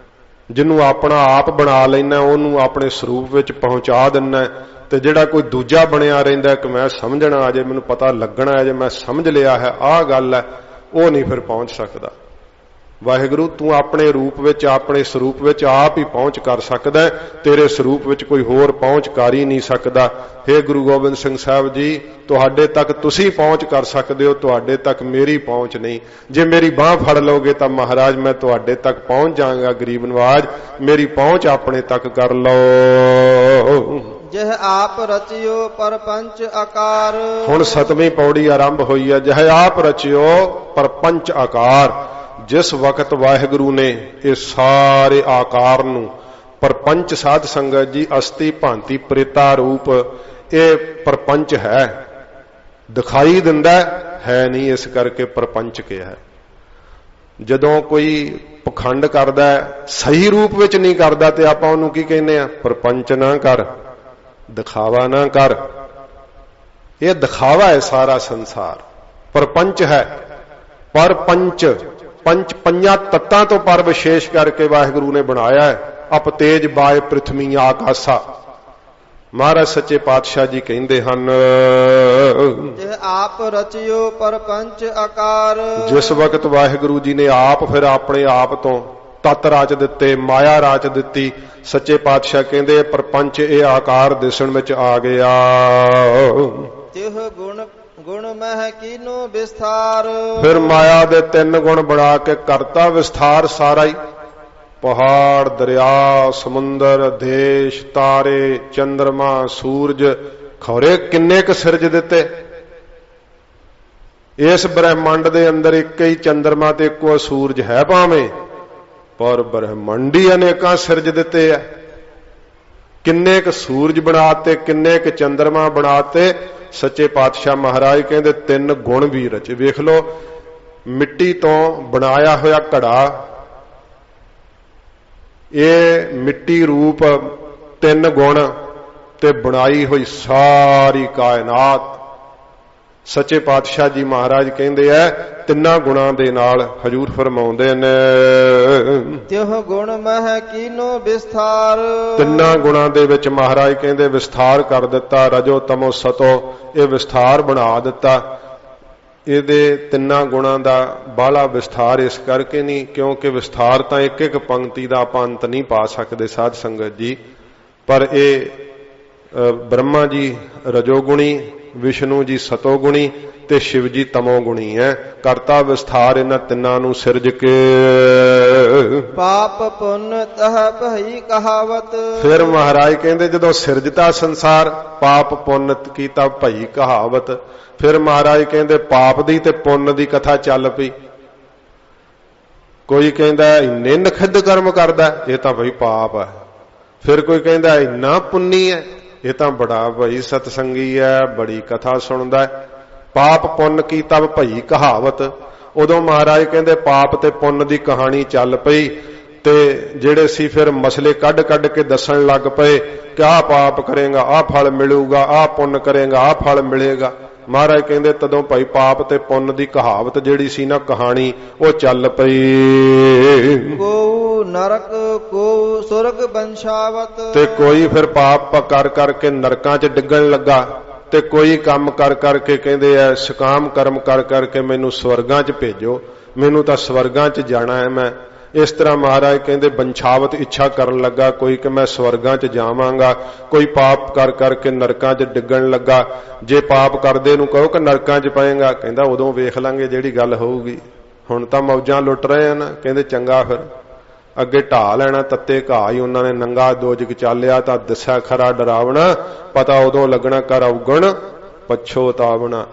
ਜਿਹਨੂੰ ਆਪਣਾ ਆਪ ਬਣਾ ਲੈਣਾ ਉਹਨੂੰ ਆਪਣੇ ਸਰੂਪ ਵਿੱਚ ਪਹੁੰਚਾ ਦਿੰਨਾ। ਤੇ ਜਿਹੜਾ ਕੋਈ ਦੂਜਾ ਬਣਿਆ ਰਹਿੰਦਾ ਕਿ ਮੈਂ ਸਮਝਣਾ ਅਜੇ, ਮੈਨੂੰ ਪਤਾ ਲੱਗਣਾ ਅਜੇ, ਮੈਂ ਸਮਝ ਲਿਆ ਹੈ, ਆਹ ਗੱਲ ਹੈ, ਉਹ ਨਹੀਂ ਫਿਰ ਪਹੁੰਚ ਸਕਦਾ। ਵਾਹਿਗੁਰੂ ਤੂੰ ਆਪਣੇ ਰੂਪ ਵਿੱਚ, ਆਪਣੇ ਸਰੂਪ ਵਿੱਚ ਆਪ ਹੀ ਪਹੁੰਚ ਕਰ ਸਕਦਾ, ਤੇਰੇ ਸਰੂਪ ਵਿੱਚ ਕੋਈ ਹੋਰ ਪਹੁੰਚ ਕਰ ਹੀ ਨਹੀਂ ਸਕਦਾ। ਹੇ ਗੁਰੂ ਗੋਬਿੰਦ ਸਿੰਘ ਸਾਹਿਬ ਜੀ, ਤੁਹਾਡੇ ਤੱਕ ਤੁਸੀਂ ਪਹੁੰਚ ਕਰ ਸਕਦੇ ਹੋ, ਤੁਹਾਡੇ ਤੱਕ ਮੇਰੀ ਪਹੁੰਚ ਨਹੀਂ। ਜੇ ਮੇਰੀ ਬਾਹ ਫੜ ਲਓਗੇ ਤਾਂ ਮਹਾਰਾਜ ਮੈਂ ਤੁਹਾਡੇ ਤੱਕ ਪਹੁੰਚ ਜਾਵਾਂਗਾ। ਗਰੀਬ ਨਵਾਜ, ਮੇਰੀ ਪਹੁੰਚ ਆਪਣੇ ਤੱਕ ਕਰ ਲਓ। ਜਿਹ ਆਪ ਰਚਿਓ ਪਰਪੰਚ ਆਕਾਰ। ਹੁਣ 7ਵੀਂ ਪੌੜੀ ਆਰੰਭ ਹੋਈ ਹੈ। ਜਿਹ ਆਪ ਰਚਿਓ ਪਰਪੰਚ ਆਕਾਰ। ਜਿਸ ਵਕਤ ਵਾਹਿਗੁਰੂ ਨੇ ਇਹ ਸਾਰੇ ਆਕਾਰ ਨੂੰ, ਪਰਪੰਚ ਸਾਧ ਸੰਗਤ ਜੀ ਅਸਤੀ ਭਾਂਤੀ ਪ੍ਰੇਤਾ ਰੂਪ, ਇਹ ਪਰਪੰਚ ਹੈ, ਦਿਖਾਈ ਦਿੰਦਾ ਹੈ ਨਹੀਂ, ਇਸ ਕਰਕੇ ਪਰਪੰਚ ਕਿਹਾ ਹੈ। ਜਦੋਂ ਕੋਈ ਪਖੰਡ ਕਰਦਾ, ਸਹੀ ਰੂਪ ਵਿੱਚ ਨਹੀਂ ਕਰਦਾ, ਤੇ ਆਪਾਂ ਉਹਨੂੰ ਕੀ ਕਹਿੰਦੇ ਆ? ਪਰਪੰਚ ਨਾ ਕਰ, ਦਿਖਾਵਾ ਨਾ ਕਰ। ਇਹ ਦਿਖਾਵਾ ਹੈ ਸਾਰਾ ਸੰਸਾਰ, ਪਰਪੰਚ ਹੈ। ਪਰਪੰਚ, ਪੰਜਾਂ ਤੱਤਾਂ ਤੋਂ ਪਰ ਵਿਸ਼ੇਸ਼ ਕਰਕੇ ਵਾਹਿਗੁਰੂ ਨੇ ਬਣਾਇਆ ਹੈ। ਅਪ ਤੇਜ ਬਾਏ ਪ੍ਰਿਥਵੀ ਆਕਾਸਾ। ਮਹਾਰਾਜ ਸੱਚੇ ਪਾਤਸ਼ਾਹ ਜੀ ਕਹਿੰਦੇ ਹਨ, ਜੇ ਆਪ ਰਚਿਓ ਪਰਪੰਚ ਆਕਾਰ। ਜਿਸ ਵਕਤ ਵਾਹਿਗੁਰੂ ਜੀ ਨੇ ਆਪ ਫਿਰ ਆਪਣੇ ਆਪ ਤੋਂ ਤਤ ਰਚ ਦਿੱਤੇ, ਮਾਇਆ ਰਚ ਦਿੱਤੀ। ਸੱਚੇ ਪਾਤਸ਼ਾਹ ਕਹਿੰਦੇ ਪਰਪੰਚ ਇਹ ਆਕਾਰ ਦਿਸਣ ਵਿੱਚ ਆ ਗਿਆ। ਤਿਹ ਗੁਣ ਮਹਿ ਕੀਨੋ ਵਿਸਥਾਰ। ਫਿਰ ਮਾਇਆ ਦੇ 3 ਗੁਣ ਬਣਾ ਕੇ ਕਰਤਾ ਵਿਸਥਾਰ ਸਾਰਾ ਹੀ। ਪਹਾੜ, ਦਰਿਆ, ਸਮੁੰਦਰ, ਦੇਸ਼, ਤਾਰੇ, ਚੰਦਰਮਾ, ਸੂਰਜ, ਖੌਰੇ ਕਿੰਨੇ ਕੁ ਸਿਰਜ ਦਿੱਤੇ। ਇਸ ਬ੍ਰਹਿਮੰਡ ਦੇ ਅੰਦਰ ਇੱਕ ਹੀ ਚੰਦਰਮਾ ਤੇ ਇੱਕੋ ਸੂਰਜ ਹੈ ਭਾਵੇਂ, ਪਰ ਬ੍ਰਹਿਮੰਡੀ ਅਨੇਕਾਂ ਸਿਰਜ ਦਿੱਤੇ ਆ। ਕਿੰਨੇ ਕੁ ਸੂਰਜ ਬਣਾਤੇ, ਕਿੰਨੇ ਕੁ ਚੰਦਰਮਾ ਬਣਾਤੇ। ਸੱਚੇ ਪਾਤਸ਼ਾਹ ਮਹਾਰਾਜ ਕਹਿੰਦੇ 3 ਗੁਣ ਵੀ ਰਚੇ। ਵੇਖ ਲਓ, ਮਿੱਟੀ ਤੋਂ ਬਣਾਇਆ ਹੋਇਆ ਘੜਾ, ਇਹ ਮਿੱਟੀ ਰੂਪ 3 ਗੁਣ ਤੇ ਬਣਾਈ ਹੋਈ ਸਾਰੀ ਕਾਇਨਾਤ। ਸੱਚੇ ਪਾਤਸ਼ਾਹ ਜੀ ਮਹਾਰਾਜ ਕਹਿੰਦੇ ਐ 3 ਗੁਣਾਂ ਦੇ ਨਾਲ ਹਜੂਰ ਫਰਮਾਉਂਦੇ ਨੇ, ਤਿਹ ਗੁਣ ਮਹਿ ਕੀਨੋ ਵਿਸਥਾਰ। 3 ਗੁਣਾਂ ਦੇ ਵਿੱਚ ਮਹਾਰਾਜ ਕਹਿੰਦੇ ਵਿਸਥਾਰ ਕਰ ਦਿੱਤਾ। ਰਜੋ ਤਮੋ ਸਤੋ, ਇਹ ਵਿਸਥਾਰ ਬਣਾ ਦਿੱਤਾ। ਇਹਦੇ ਤਿੰਨਾਂ ਗੁਣਾਂ ਦਾ ਬਾਹਲਾ ਵਿਸਥਾਰ ਇਸ ਕਰਕੇ ਨਹੀਂ, ਕਿਉਂਕਿ ਵਿਸਥਾਰ ਤਾਂ ਇੱਕ ਇੱਕ ਪੰਕਤੀ ਦਾ ਆਪਾਂ ਅੰਤ ਨਹੀਂ ਪਾ ਸਕਦੇ ਸਾਧ ਸੰਗਤ ਜੀ। ਪਰ ਇਹ ਬ੍ਰਹਮਾ ਜੀ ਰਜੋਗੁਣੀ, ਵਿਸ਼ਨੂੰ ਜੀ ਸਤੋਗੁਣੀ ਤੇ ਸ਼ਿਵ ਜੀ ਤਮੋਗੁਣੀ ਹੈ। ਕਰਤਾ ਵਿਸਥਾਰ ਇਹਨਾਂ ਤਿੰਨਾਂ ਨੂੰ ਸਿਰਜ ਕੇ ਪਾਪ ਪੁੰਨ ਤਹ ਭਈ ਕਹਾਵਤ। ਫਿਰ ਮਹਾਰਾਜ ਕਹਿੰਦੇ ਜਦੋਂ ਸਿਰਜਤਾ ਸੰਸਾਰ ਪਾਪ ਪੁੰਨ ਕੀਤਾ ਭਈ ਕਹਾਵਤ। ਫਿਰ ਮਹਾਰਾਜ ਕਹਿੰਦੇ ਪਾਪ ਦੀ ਤੇ ਪੁੰਨ ਦੀ ਕਥਾ ਚੱਲ ਪਈ। ਕੋਈ ਕਹਿੰਦਾ ਇੰਨੇ ਨਖਿੱਧ ਕਰਮ ਕਰਦਾ, ਇਹ ਤਾਂ ਭਈ ਪਾਪ ਹੈ। ਫਿਰ ਕੋਈ ਕਹਿੰਦਾ ਇੰਨਾ ਪੁੰਨੀ ਹੈ, ਇਹ ਤਾਂ ਬੜਾ ਭਈ ਸਤਸੰਗੀ ਹੈ, ਬੜੀ ਕਥਾ ਸੁਣਦਾ। ਪਾਪ ਪੁੰਨ ਕੀ ਤਬ ਭਈ ਕਹਾਵਤ। ਉਦੋਂ ਮਹਾਰਾਜ ਕਹਿੰਦੇ ਪਾਪ ਤੇ ਪੁੰਨ ਦੀ ਕਹਾਣੀ ਚੱਲ ਪਈ ਤੇ ਜਿਹੜੇ ਸੀ ਫਿਰ ਮਸਲੇ ਕੱਢ ਕੱਢ ਕੇ ਦੱਸਣ ਲੱਗ ਪਏ ਕਿ ਆਹ ਪਾਪ ਕਰੇਗਾ ਆਹ ਫਲ ਮਿਲੂਗਾ, ਆਹ ਪੁੰਨ ਕਰੇਗਾ ਆਹ ਫਲ ਮਿਲੇਗਾ। ਮਹਾਰਾਜ ਕਹਿੰਦੇ ਤਦੋਂ ਭਾਈ ਪਾਪ ਤੇ ਪੁੰਨ ਦੀ ਕਹਾਵਤ ਜਿਹੜੀ ਸੀ ਨਾ ਕਹਾਣੀ ਉਹ ਚੱਲ ਪਈ। ਕੋ ਨਰਕ ਕੋ ਸੁਰਗ ਬੰਸ਼ਾਵਤ। ਤੇ ਕੋਈ ਫਿਰ ਪਾਪ ਕਰ ਕਰਕੇ ਨਰਕਾਂ 'ਚ ਡਿੱਗਣ ਲੱਗਾ ਤੇ ਕੋਈ ਕੰਮ ਕਰ ਕਰਕੇ ਕਹਿੰਦੇ ਐ ਸਕਾਮ ਕਰਮ ਕਰ ਕਰਕੇ ਮੈਨੂੰ ਸਵਰਗਾਂ 'ਚ ਭੇਜੋ, ਮੈਨੂੰ ਤਾਂ ਸਵਰਗਾਂ 'ਚ ਜਾਣਾ ਹੈ ਮੈਂ। ਇਸ ਤਰ੍ਹਾਂ ਮਹਾਰਾਜ ਕਹਿੰਦੇ ਬੰਛਾਵਤ ਇੱਛਾ ਕਰਨ ਲੱਗਾ ਕੋਈ ਕਿ ਮੈਂ ਸਵਰਗਾਂ 'ਚ ਜਾਵਾਂਗਾ, ਕੋਈ ਪਾਪ ਕਰ ਕਰਕੇ ਨਰਕਾਂ 'ਚ ਡਿੱਗਣ ਲੱਗਾ। ਜੇ ਪਾਪ ਕਰਦੇ ਨੂੰ ਕਹੋ ਕਿ ਨਰਕਾਂ 'ਚ ਪਏਗਾ, ਕਹਿੰਦਾ ਉਦੋਂ ਵੇਖ ਲਾਂਗੇ ਜਿਹੜੀ ਗੱਲ ਹੋਊਗੀ, ਹੁਣ ਤਾਂ ਮੌਜਾਂ ਲੁੱਟ ਰਹੇ ਆ ਨਾ। ਕਹਿੰਦੇ ਚੰਗਾ ਫਿਰ ਅੱਗੇ ਢਾ ਲੈਣਾ ਤੱਤੇ ਘਾਹ ਹੀ ਉਹਨਾਂ ਨੇ ਨੰਗਾ ਦੋਜਕ ਚਾਲਿਆ ਤਾਂ ਦਿਸਾ ਖਰਾ ਡਰਾਵਣਾ, ਪਤਾ ਉਦੋਂ ਲੱਗਣਾ ਕਰ ਔਗਣ ਪਛੋਤਾਵਣਾ।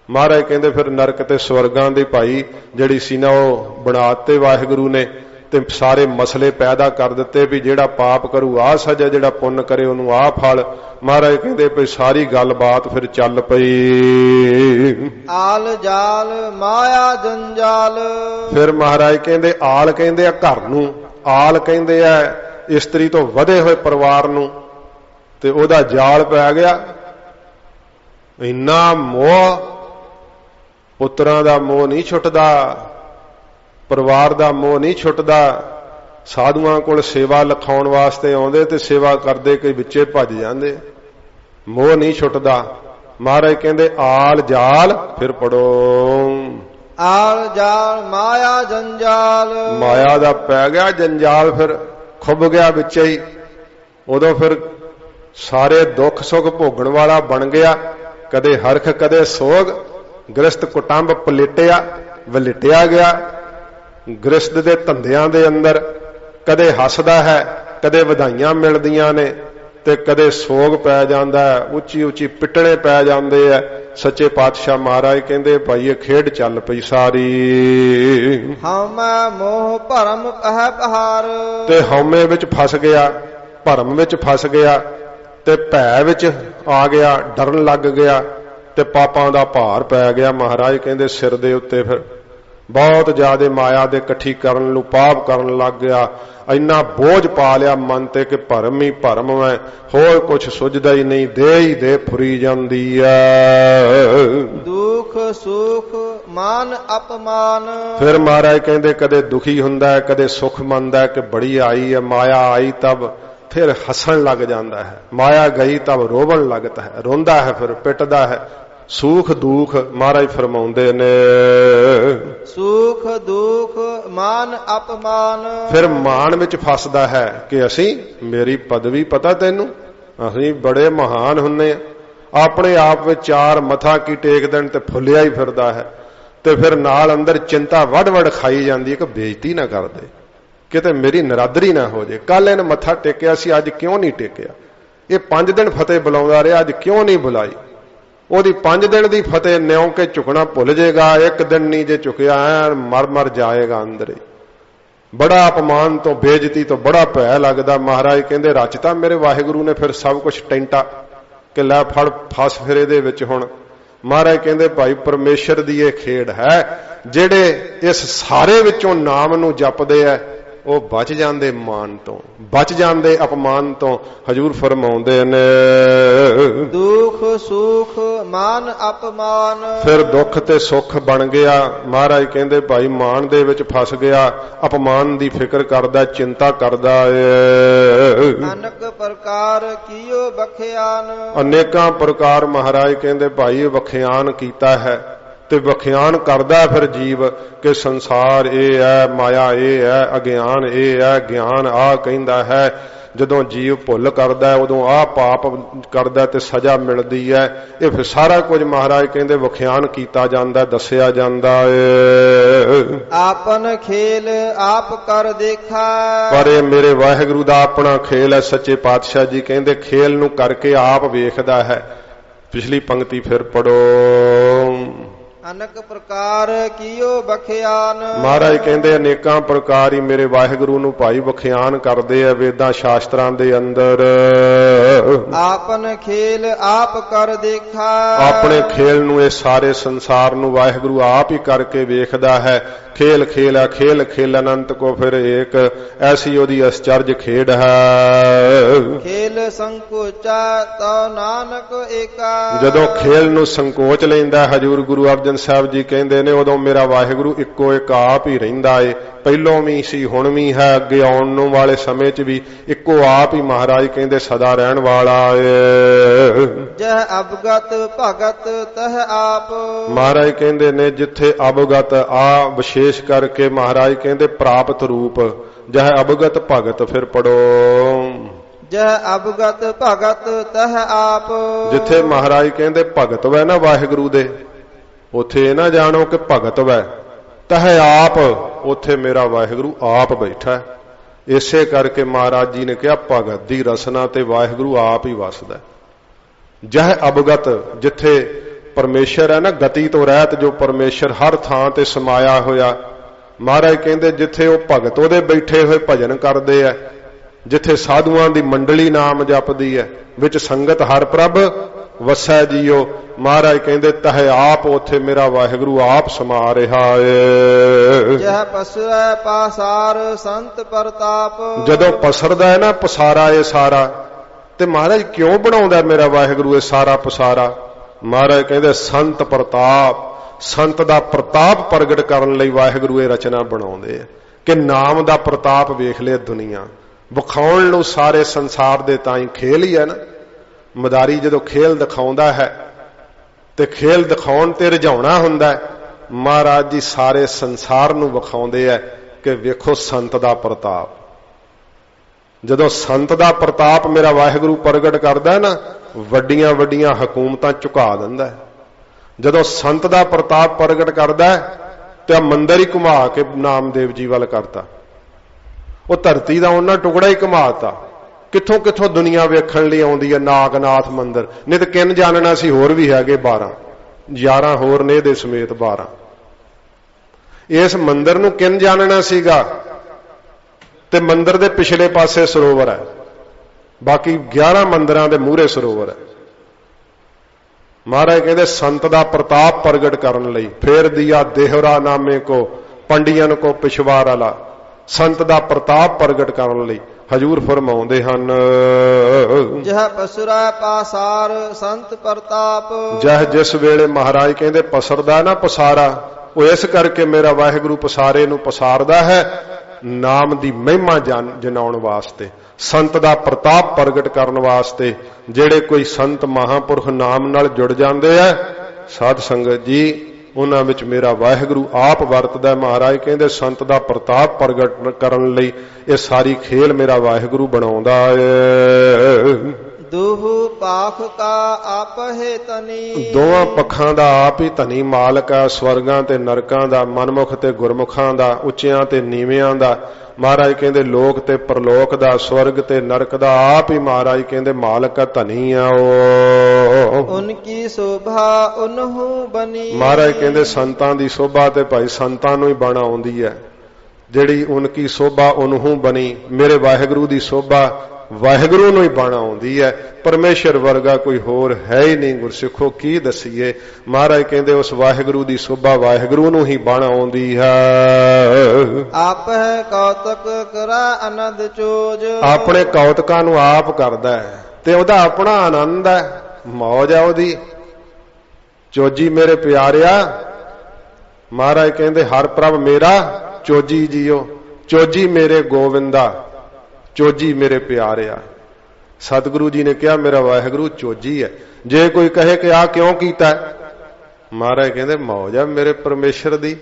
ਮਹਾਰਾਜ ਕਹਿੰਦੇ ਫਿਰ ਨਰਕ ਤੇ ਸਵਰਗਾਂ ਦੀ ਭਾਈ ਜਿਹੜੀ ਸੀ ਨਾ ਉਹ ਬਣਾਤੇ ਵਾਹਿਗੁਰੂ ਨੇ ਤੇ ਸਾਰੇ ਮਸਲੇ ਪੈਦਾ ਕਰ ਦਿੱਤੇ ਵੀ ਜਿਹੜਾ ਪਾਪ ਕਰੂ ਆਹ ਸਜ਼ਾ, ਜਿਹੜਾ ਪੁੰਨ ਕਰੇ ਉਹਨੂੰ ਆਹ ਫਲ। ਮਹਾਰਾਜ ਕਹਿੰਦੇ ਵੀ ਸਾਰੀ ਗੱਲਬਾਤ ਫਿਰ ਚੱਲ ਪਈ। ਆਲ ਜਾਲ ਮਾਇਆ ਜੰਜਾਲ। ਫਿਰ ਮਹਾਰਾਜ ਕਹਿੰਦੇ ਆਲ ਕਹਿੰਦੇ ਆ ਘਰ ਨੂੰ, ਆਲ ਕਹਿੰਦੇ ਆ ਇਸਤਰੀ ਤੋਂ ਵਧੇ ਹੋਏ ਪਰਿਵਾਰ ਨੂੰ, ਤੇ ਉਹਦਾ ਜਾਲ ਪੈ ਗਿਆ। ਇੰਨਾ ਮੋਹ, ਪੁੱਤਰਾਂ ਦਾ ਮੋਹ ਨਹੀਂ ਛੁੱਟਦਾ, ਪਰਿਵਾਰ ਦਾ ਮੋਹ ਨਹੀਂ ਛੁੱਟਦਾ। ਸਾਧੂਆਂ ਕੋਲ ਸੇਵਾ ਲਿਖਾਉਣ ਵਾਸਤੇ ਆਉਂਦੇ ਤੇ ਸੇਵਾ ਕਰਦੇ ਕਈ ਵਿੱਚੇ ਭੱਜ ਜਾਂਦੇ, ਮੋਹ ਨਹੀਂ ਛੁੱਟਦਾ। ਮਹਾਰਾਜ ਕਹਿੰਦੇ ਆਲ ਜਾਲ, ਫਿਰ ਪੜੋ ਆਲ ਜਾਲ ਮਾਇਆ ਜੰਜਾਲ। ਮਾਇਆ ਦਾ ਪੈ ਗਿਆ ਜੰਜਾਲ, ਫਿਰ ਖੁੱਭ ਗਿਆ ਵਿੱਚ ਹੀ। ਉਦੋਂ ਫਿਰ ਸਾਰੇ ਦੁੱਖ ਸੁੱਖ ਭੋਗਣ ਵਾਲਾ ਬਣ ਗਿਆ, ਕਦੇ ਹਰਖ ਕਦੇ ਸੋਗ। ਗ੍ਰਸਤ ਕੁਟੰਬ ਪਲੇਟਿਆ ਵਲੇਟਿਆ ਗਿਆ ਗ੍ਰਸਤ ਦੇ ਧੰਦਿਆਂ ਦੇ ਅੰਦਰ। ਕਦੇ ਹੱਸਦਾ ਹੈ, ਕਦੇ ਵਧਾਈਆਂ ਮਿਲਦੀਆਂ ਨੇ ਤੇ ਕਦੇ ਸੋਗ ਪੈ ਜਾਂਦਾ ਹੈ, ਉੱਚੀ ਉੱਚੀ ਪਿੱਟਣੇ ਪੈ ਜਾਂਦੇ ਆ। ਸੱਚੇ ਪਾਤਸ਼ਾਹ ਮਹਾਰਾਜ ਕਹਿੰਦੇ ਭਾਈ ਇਹ ਖੇਡ ਚੱਲ ਪਈ ਸਾਰੀ। ਹਉਮੈ ਮੋਹ ਭਰਮ ਕਹਿ ਪਹਾਰ। ਤੇ ਹਉਮੈ ਵਿੱਚ ਫਸ ਗਿਆ, ਭਰਮ ਵਿੱਚ ਫਸ ਗਿਆ ਤੇ ਭੈ ਵਿੱਚ ਆ ਗਿਆ, ਡਰਨ ਲੱਗ ਗਿਆ ਤੇ ਪਾਪਾਂ ਦਾ ਭਾਰ ਪੈ ਗਿਆ। ਮਹਾਰਾਜ ਕਹਿੰਦੇ ਸਿਰ ਦੇ ਉੱਤੇ ਫਿਰ ਬਹੁਤ ਜ਼ਿਆਦਾ ਮਾਇਆ ਦੇ ਇਕੱਠੀ ਕਰਨ ਨੂੰ ਪਾਪ ਕਰਨ ਲੱਗ ਗਿਆ। ਇੰਨਾ ਬੋਝ ਪਾ ਲਿਆ ਮਨ ਤੇ ਕਿ ਭਰਮ ਹੀ ਭਰਮ ਹੈ, ਹੋਰ ਕੁਛ ਸੁਝਦਾ ਹੀ ਨਹੀਂ, ਦੇ ਹੀ ਦੇ ਫੁਰੀ ਜਾਂਦੀ ਹੈ। ਦੁੱਖ ਸੁਖ ਮਾਨ ਅਪਮਾਨ। ਫਿਰ ਮਹਾਰਾਜ ਕਹਿੰਦੇ ਕਦੇ ਦੁਖੀ ਹੁੰਦਾ ਹੈ, ਕਦੇ ਸੁਖ ਮੰਨਦਾ ਹੈ ਕਿ ਬੜੀ ਆਈ ਹੈ ਮਾਇਆ, ਆਈ ਤਬ ਫਿਰ ਹੱਸਣ ਲੱਗ ਜਾਂਦਾ ਹੈ, ਮਾਇਆ ਗਈ ਤਬ ਰੋਵਣ ਲੱਗਦਾ ਹੈ, ਰੋਂਦਾ ਹੈ, ਫਿਰ ਪਿੱਟਦਾ ਹੈ। ਸੁਖ ਦੁੱਖ ਮਹਾਰਾਜ ਫਰਮਾਉਂਦੇ ਨੇ, ਸੁਖ ਦੁੱਖ ਮਾਨ ਅਪਮਾਨ। ਫਿਰ ਮਾਨ ਵਿੱਚ ਫਸਦਾ ਹੈ ਕਿ ਅਸੀਂ, ਮੇਰੀ ਪਦਵੀ ਪਤਾ ਤੈਨੂੰ, ਅਸੀਂ ਬੜੇ ਮਹਾਨ ਹੁੰਨੇ ਆ। ਆਪਣੇ ਆਪ ਵਿੱਚ ਚਾਰ ਮੱਥਾ ਕੀ ਟੇਕ ਦੇਣ ਤੇ ਫੁੱਲਿਆ ਹੀ ਫਿਰਦਾ ਹੈ। ਤੇ ਫਿਰ ਨਾਲ ਅੰਦਰ ਚਿੰਤਾ ਵੱਡ ਵੱਡ ਖਾਈ ਜਾਂਦੀ ਹੈ ਕਿ ਬੇਇੱਜ਼ਤੀ ਨਾ ਕਰਦੇ, ਕਿਤੇ ਮੇਰੀ ਨਰਾਦਰੀ ਨਾ ਹੋ ਜੇ। ਕੱਲ ਇਹਨੇ ਮੱਥਾ ਟੇਕਿਆ ਸੀ, ਅੱਜ ਕਿਉਂ ਨਹੀਂ ਟੇਕਿਆ? ਇਹ 5 ਦਿਨ ਫਤਿਹ ਬੁਲਾਉਂਦਾ ਰਿਹਾ, ਅੱਜ ਕਿਉਂ ਨਹੀਂ ਬੁਲਾਈ? ਉਹਦੀ 5 ਦਿਨ ਦੀ ਫਤਿਹ ਨਿਉ ਕੇ ਝੁਕਣਾ ਭੁੱਲ ਜਾਏਗਾ, ਇੱਕ ਦਿਨ ਨਹੀਂ ਜੇ ਝੁਕਿਆ ਐ ਮਰ ਮਰ ਜਾਏਗਾ ਅੰਦਰ ਹੀ। ਬੜਾ ਅਪਮਾਨ ਤੋਂ ਬੇਇੱਜ਼ਤੀ ਤੋਂ ਬੜਾ ਭੈ ਲੱਗਦਾ। ਮਹਾਰਾਜ ਕਹਿੰਦੇ ਰਚਤਾ ਮੇਰੇ ਵਾਹਿਗੁਰੂ ਨੇ ਫਿਰ ਸਭ ਕੁਝ ਟੈਂਟਾ ਕਿ ਲੈ ਫੜ ਫਸ ਫਿਰ ਇਹਦੇ ਵਿੱਚ। ਹੁਣ ਮਹਾਰਾਜ ਕਹਿੰਦੇ ਭਾਈ ਪਰਮੇਸ਼ਰ ਦੀ ਇਹ ਖੇਡ ਹੈ, ਜਿਹੜੇ ਇਸ ਸਾਰੇ ਵਿੱਚੋਂ ਨਾਮ ਨੂੰ ਜਪਦੇ ਐ ਉਹ ਬਚ ਜਾਂਦੇ ਮਾਨ ਤੋਂ, ਬਚ ਜਾਂਦੇ ਅਪਮਾਨ ਤੋਂ। ਹਜੂਰ ਫਰਮਾਉਂਦੇ ਨੇ ਦੁੱਖ ਸੁਖ ਮਾਨ ਅਪਮਾਨ। ਫਿਰ ਦੁੱਖ ਤੇ ਸੁੱਖ ਬਣ ਗਿਆ। ਮਹਾਰਾਜ ਕਹਿੰਦੇ ਭਾਈ ਮਾਨ ਦੇ ਵਿੱਚ ਫਸ ਗਿਆ, ਅਪਮਾਨ ਦੀ ਫਿਕਰ ਕਰਦਾ, ਚਿੰਤਾ ਕਰਦਾ ਏ। ਅਨੇਕ ਪ੍ਰਕਾਰ ਕੀਓ ਵਖਿਆਨ। ਅਨੇਕਾਂ ਪ੍ਰਕਾਰ ਮਹਾਰਾਜ ਕਹਿੰਦੇ ਭਾਈ ਵਖਿਆਨ ਕੀਤਾ ਹੈ। ਤੇ ਵਿਖਿਆਨ ਕਰਦਾ ਫਿਰ ਜੀਵ ਕਿ ਸੰਸਾਰ ਇਹ ਹੈ, ਮਾਇਆ ਇਹ ਹੈ, ਅਗਿਆਨ ਇਹ ਹੈ, ਗਿਆਨ ਆਹ ਕਹਿੰਦਾ ਹੈ। ਜਦੋਂ ਜੀਵ ਭੁੱਲ ਕਰਦਾ ਉਦੋਂ ਆਹ ਪਾਪ ਕਰਦਾ ਤੇ ਸਜ਼ਾ ਮਿਲਦੀ ਹੈ। ਇਹ ਫਿਰ ਸਾਰਾ ਕੁਝ ਮਹਾਰਾਜ ਕਹਿੰਦੇ ਵਿਖਿਆਨ ਕੀਤਾ ਜਾਂਦਾ, ਦੱਸਿਆ ਜਾਂਦਾ ਏ। ਆਪਨ ਖੇਲ ਆਪ ਕਰ ਦੇਖਾ। ਪਰ ਇਹ ਮੇਰੇ ਵਾਹਿਗੁਰੂ ਦਾ ਆਪਣਾ ਖੇਲ ਹੈ। ਸੱਚੇ ਪਾਤਸ਼ਾਹ ਜੀ ਕਹਿੰਦੇ ਖੇਲ ਨੂੰ ਕਰਕੇ ਆਪ ਵੇਖਦਾ ਹੈ। ਪਿਛਲੀ ਪੰਕਤੀ ਫਿਰ ਪੜੋ। ਅਨਕ ਪ੍ਰਕਾਰ ਕੀਓ ਬਖਿਆਨ। ਮਹਾਰਾਜ ਕਹਿੰਦੇ ਅਨੇਕਾਂ ਪ੍ਰਕਾਰ ਹੀ ਮੇਰੇ ਵਾਹਿਗੁਰੂ ਨੂੰ ਭਾਈ ਵਿਖਿਆਨ ਕਰਦੇ ਆ ਵੇਦਾਂ ਸ਼ਾਸਤਰਾਂ ਦੇ ਅੰਦਰ। ਆਪਨ ਖੇਲ ਆਪ ਕਰ ਦੇਖਾ। ਆਪਣੇ ਖੇਲ ਨੂੰ ਇਹ ਸਾਰੇ ਸੰਸਾਰ ਨੂੰ ਵਾਹਿਗੁਰੂ ਆਪ ਹੀ ਕਰਕੇ ਵੇਖਦਾ ਹੈ। खेल खेल खेल खेल अनंत को फिर एक ऐसी ओदी आश्चर्य खेड है। खेल संकोचा तो नानक एका। जदों खेल नूं संकोच लैंदा हजूर गुरु अर्जन साहब जी कहंदे ने उदों मेरा वाहिगुरु इक्को एक आप ही रहिंदा है। पहलों भी सी हुण भी है, अगे आउण नूं वाले समय च भी इक्को आप ही महाराज कहंदे सदा रहण वाला है। जह अवगत भगत तह आप। महाराज कहंदे ने जिथे अवगत आ विशेष करके महाराज कहंदे प्राप्त रूप। जह अवगत भगत फिर पढ़ो। जह अवगत भगत तह आप। जिथे महाराज कहंदे भगत वै ना वाहिगुरु दे, उथे ना जानो कि भगत वै तह आप, उथे मेरा वाहिगुरु आप बैठा है। इसे करके महाराज जी ने कहा भगत दी रसना ते वाहिगुरु आप ही वसदा। जह अवगत जिथे परमेश्वर है ना, गति तो रहत जो परमेश्वर हर थां ते समाया होया। महाराज कहंदे जिथे वो भगत ओदे बैठे हुए भजन करदे है, जिथे साधुआं दी मंडली नाम जपदी है, विच संगत हर प्रभ वसै जियो। महाराज कहंदे तह आप, उथे मेरा वाहिगुरु आप समा रहा है। जह पसरै पासार संत प्रताप। जदों पसरदा है ना पसारा ये सारा, ते महाराज क्यों बनाउंदा मेरा वाहिगुरु ये सारा पसारा। महाराज कहंदे संत प्रताप, संत दा प्रताप प्रगट करन लई वाहिगुरु ये रचना बनाउंदे है कि नाम दा प्रताप वेख ले दुनिया विखाउण नूं सारे संसार दे ताई खेल ही है ना। मदारी जदों खेल दिखाउंदा है ते खेल दिखाउण ते रजाउणा हुंदा है। महाराज जी सारे संसार नूं विखाउंदे है कि वेखो संत दा प्रताप। जदों संत दा प्रताप मेरा वाहिगुरु प्रगट करदा है ना, वड्डियां वड्डियां हुकूमतां झुका दिंदा है। जदों संत दा प्रताप प्रगट करदा है ते मंदिर ही घुमा के नामदेव जी वाल करता। वो धरती दा उन्हां टुकड़ा ही घुमाता। किथों किथों दुनिया वेखण लई आउंदी है नागनाथ मंदिर। नहीं तो किन जानना सी होर भी हैगे 12 11 होर ने दे समेत 12। इस मंदिर नूं किन जानना सीगा। ते मंदिर दे पिछले पासे सरोवर है, बाकी 11 मंदिरां दे मूहरे सरोवर है। महाराज कहंदे संत दा प्रताप प्रगट करन लई फेर दिया देहरा नामे को पंडियन को पिछवार वाला। संत दा प्रताप प्रगट करन लई हजूर फरमाउंदे हन। जह पसरै पासार संत प्रताप। जह जिस वेले महाराज कहंदे पसरदा ना पसारा, वो इस करके मेरा वाहिगुरु पसारे नूं पसारदा है नाम दी महिमा जनाउण वास्ते, संत दा प्रताप प्रगट करन वास्ते। जेड़े कोई संत महापुरख नाम नाल जुड़ जांदे है साध संगत जी, उन्हां विच मेरा वाहिगुरु आप वरतदा। महाराज कहंदे संत दा प्रताप प्रगट करन लई ये सारी खेल मेरा वाहिगुरु बनाउंदा है। दूहु पाख का आप है तनी। दोवां पखां दा आप ही धनी मालक है। स्वर्गां ते नरकां दा, मनमुख ते गुरमुखां दा, उच्चियां ते नीवियां दा। महाराज कहंदे लोक ते परलोक दा, स्वर्ग ते नरक दा आप ही महाराज कहंदे मालक है, धनी है ओ। उनकी शोभा उन्हू बनी। महाराज कहंदे संतां दी शोभा ते भाई संतां नूं ही बण आउंदी है। जिहड़ी उनकी शोभा उन्हू बनी, मेरे वाहिगुरु दी शोभा वाहिगुरु नूं ही बण आउंदी है। परमेश्वर वर्गा कोई होर है ही नहीं। गुरसिखो की दसीए। महाराज कहंदे उस वाहिगुरु दी शोभा वाहिगुरु नूं ही बण आउंदी है। आप है कौतक करा आनंद चोज। अपने कौतकां नूं आप करदा है ते ओहदा अपना आनंद है, मौज है ओहदी। चोजी मेरे प्यारिया, महाराज कहंदे हर प्रभ मेरा चोजी जियो। चोजी मेरे गोविंदा, चोजी मेरे प्यारिया। सतगुरु जी ने कहा मेरा वाहिगुरु चोजी है। जे कोई कहे कि आ क्यों कीता, महाराज कहते मौज है मेरे परमेश्वर दी,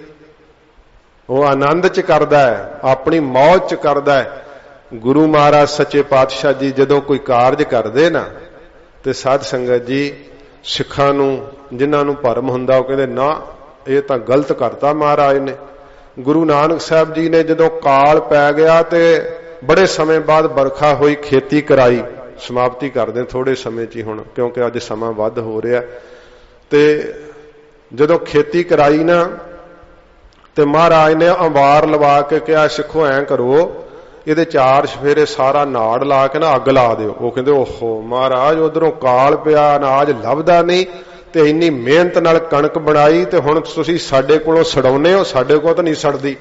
वो आनंद च करदा है, अपनी मौज च करदा है। गुरु महाराज सच्चे पातशाह जी जदों कोई कारज करदे ना ते साध संगत जी सिखां नूं जिन्हां नूं भरम हुंदा, वो कहंदे ना ये तां गलत करता महाराज ने। गुरु नानक साहब जी ने जदों काल पै गया ते बड़े समय बाद बरखा हुई, खेती कराई, समाप्ति करदे थोड़े समय च ही हुण क्योंकि अज समा वध हो रहा। ते जदों खेती कराई ना ते महाराज ने अंवार लवा के कहा सिखो ऐ करो ये 4 सफेरे सारा नाड़ ला के ना अग ला दिओ। वो कहंदे ओहो महाराज उधरों काल पिया अनाज लभदा नहीं ते इन्नी मेहनत नाल कणक बनाई ते हुण तुसीं साडे कोलों सड़ाउने हो, साडे कोल तां नहीं सड़दी।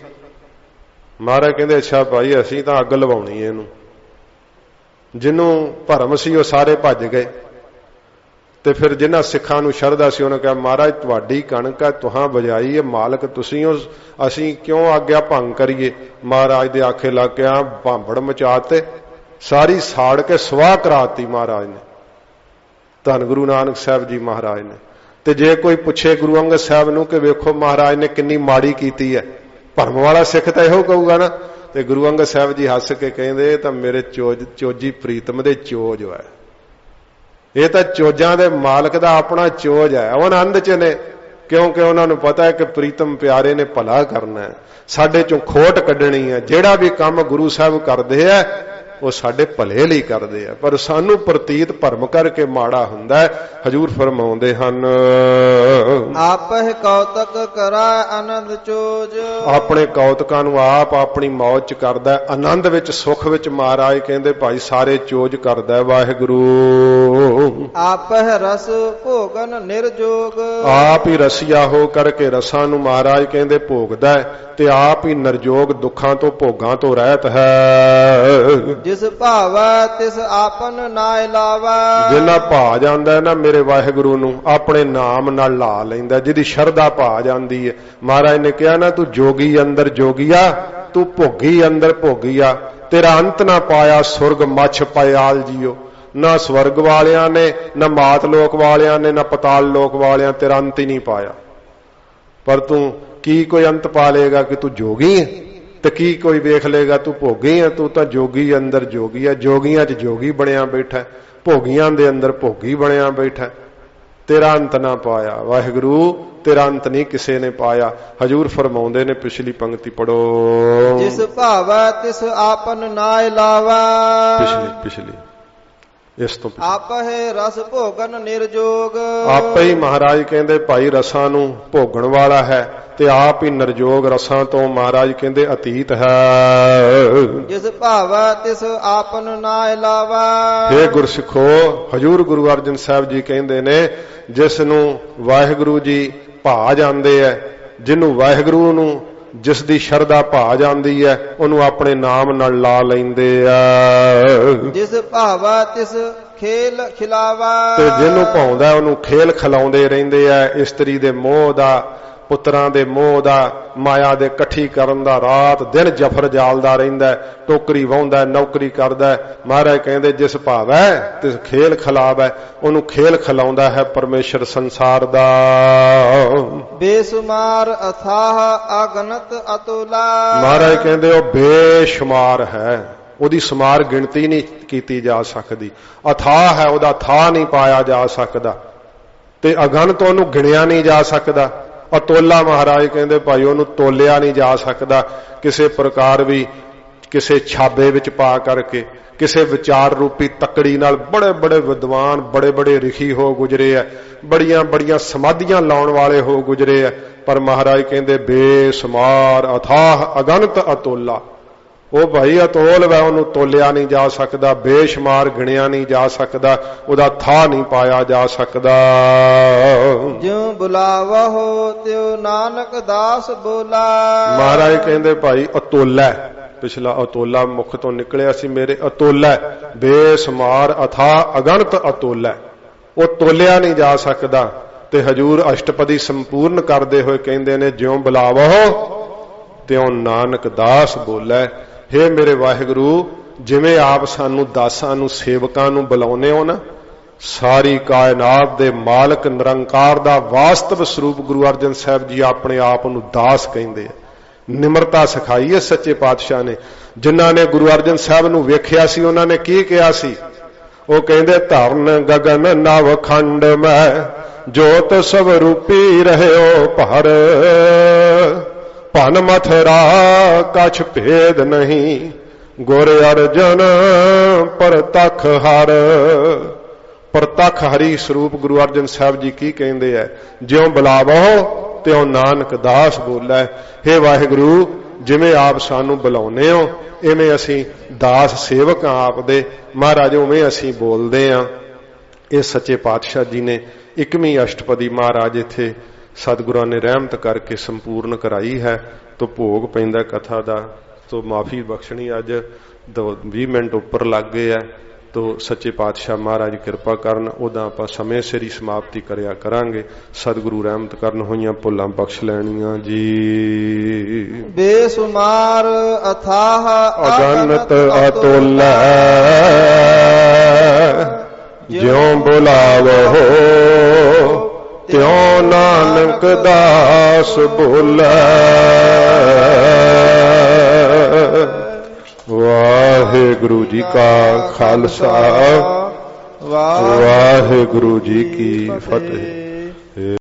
महाराज कहंदे अच्छा भाई असीं तां अग लवाउणी है इहनूं। जिन्हों भरम सी वो सारे भज गए ते फिर जिन्हां सिखां नूं शरधा सी उन्होंने कहा महाराज तुहाडी कणक है तुहां बजाई है, मालक तुसीं हो, असीं क्यों आग्या भंग करिए। महाराज दे आखे लग गया, भांबड़ मचाते, सारी साड़ के स्वाह कराती महाराज ने, धन गुरु नानक साहब जी महाराज ने। ते जे कोई पुछे गुरु अंगद साहब नूं कि वेखो महाराज ने किन्नी माड़ी कीती है, भरम वाला सिख तां इहो कहूगा ना। ते गुरु अंगद साहब जी हस के कहंदे तां मेरे चोजी प्रीतम दे चोज है, ये तो चोजा दे मालक दा अपना चोज है, वो आनंद च ने क्योंकि उन्होंने पता है कि प्रीतम प्यारे ने भला करना है, साडे चों खोट कड्ढणी है। जेड़ा भी काम गुरु साहब करदे है वो साडे भले लई करदे है, पर सानू प्रतीत भरम करके माड़ा हुंदा है। हजूर फरमाउंदे हन आपह कौतक करा आनंद चोज, अपने कौतकां नूं आप अपनी मौज च करदा है, आनंद विच सुख विच महाराज कहंदे भाई सारे चोज करदा है वाहिगुरू। आपह रस भोगन निर्जोग, आप ही रसिया हो करके रसां नूं महाराज कहंदे भोगदा है ते आप ही निर्जोग दुखां तो भोगां तो रहत है। जिस भावा तिस आपन नाय लावा, जिन्ना भा जांदा है ना मेरे वाहिगुरू नूं अपने नाम नाल ला लैंदा, जिहदी शरधा भा जांदी है। महाराज ने कहा ना तू जोगी अंदर जोगिया, तू भोगी अंदर भोगिया, तेरा अंत ना पाया सुरग मछ पयाल जियो। ना स्वर्ग वालियां ने ना मात लोक वालियां ने ना पताल लोक वालियां तेरा अंत ही नहीं पाया, पर तू की कोई अंत पा लेगा कि तू जोगी है, तो की कोई वेख लेगा तू भोगी है। तू तो जोगी अंदर जोगी है, जोगियां च जोगी बनया बैठा, भोगियां दे अंदर भोगी बनया बैठा, तेरा अंत ना पाया वाहिगुरू, तेरा अंत नहीं किसी ने पाया। हजूर फरमाउंदे ने पिछली पंक्ति पढ़ो, जिस भावा तिस आपन नाय लावा, पिछली इस तो आप है रस भोगन निर्जोग, आप ही महाराज कहंदे भाई रसां नूं भोगण वाला है ते आप ही निर्जोग रसां तो महाराज कहंदे अतीत है। जिस भावा तिस आपन नाय लावा, हे गुरसिखो हजूर गुरु अर्जन साहब जी कहंदे ने जिस नूं वाहिगुरू जी भा जांदे है, जिन्हों वाहिगुरू नूं जिस दी शरधा भा जांदी है उन्होंने अपने नाम नाल ला लैंदे आ। जिस भावा तिस खेल खिलावा, ते जिन्हों भाउंदा उन्होंने खेल खिलाउंदे रहिंदे आ, इस्त्री दे मोह दा, पुत्रां दे मोह दा, माया दे कट्ठी करन दा, रात दिन जफर जालदा रहिंदा है, टोकरी वाहुंदा है, नौकरी करदा है। महाराज कहंदे जिस भावै तिस खेल खिलावै, उन्होंने खेल खिलाउंदा है परमेश्वर संसार दा। बेशुमार अथाह अगनत अतुला, महाराज कहंदे ओ बेशुमार है, ओदी शुमार गिनती नहीं कीती जा सकदी, अथाह है ओदा था नहीं पाया जा सकदा, ते अगणत ओनू गिणिया नहीं जा सकदा। अतोला महाराज कहंदे भाई ओनू तोलिया नहीं जा सकदा, किसी प्रकार भी किसी छाबे विच पा करके किसी विचार रूपी तकड़ी नाल बड़े बड़े विद्वान बड़े बड़े रिखी हो गुजरे है, बड़ियां बड़ियां समाधियां लाउण वाले हो गुजरे है, पर महाराज कहंदे बेशुमार अथाह अगणत अतोला, वो भाई अतोल वै ओनू तोलिया नहीं जा सकदा, बेशुमार गिणिया नहीं जा सकदा, उदा था नहीं पाया जा सकदा। ज्यों बुलावा हो त्यो नानक दास बोला, महाराज कहंदे भाई अतोला, पिछला अतोला मुख तो निकलिया सी मेरे, अतोला बेशुमार अथा अगणत अतोला, वो तोलिया नहीं जा सकदा। ते हजूर अष्टपदी संपूर्ण करते हुए कहंदे ने ज्यों बुलावा हो त्यों नानक दास बोलै। हे मेरे वाहिगुरू, जिवें आप सानू दासां नू सेवकां नू बुलाउने हो ना, सारी कायनात दे मालक निरंकार दा वास्तव स्वरूप गुरु अर्जन साहब जी अपने आप नूं दास कहिंदे आ। निमरता सिखाई है सच्चे पातशाह ने। जिन्हां ने गुरु अर्जन साहब नूं वेखिया सी उन्हां ने की कहा सी? वो कहंदे धरन गगन नव खंड में जोत सब रूपी रहयो भर, भन मथुरा कछ भेद नहीं गुर अर्जन परतख हर। परतख हरि स्वरूप गुरु अर्जन साहब जी की कहते हैं? ज्यों बुलावो त्यों नानक दास बोला है। हे वाहिगुरु, जिवें आप सानू बुलाउने हो इवें असीं दास सेवक हाँ आप दे महाराज, उवें असीं बोलदे हाँ। ये सच्चे पातशाह जी ने 21वीं अष्टपदी महाराज इत्थे सतगुरां ने रहमत करके संपूर्ण कराई है। तो भोग पैंदा कथा दा, तो माफी बख्शणी अज 20 मिनट उपर लग गए है। तो सच्चे पातशाह महाराज किरपा करन, उदा आपां समय सिर ही समाप्ति करिया करांगे। सतगुरु रहमत करन, होईयां भुलां बख्श लैणियां जी। बेसुमार अथाह अगनत अतुल ज्यों बुलावो त्यों नानक दास बोलै। वाहिगुरु जी का खालसा, वाहिगुरु जी की फतेह।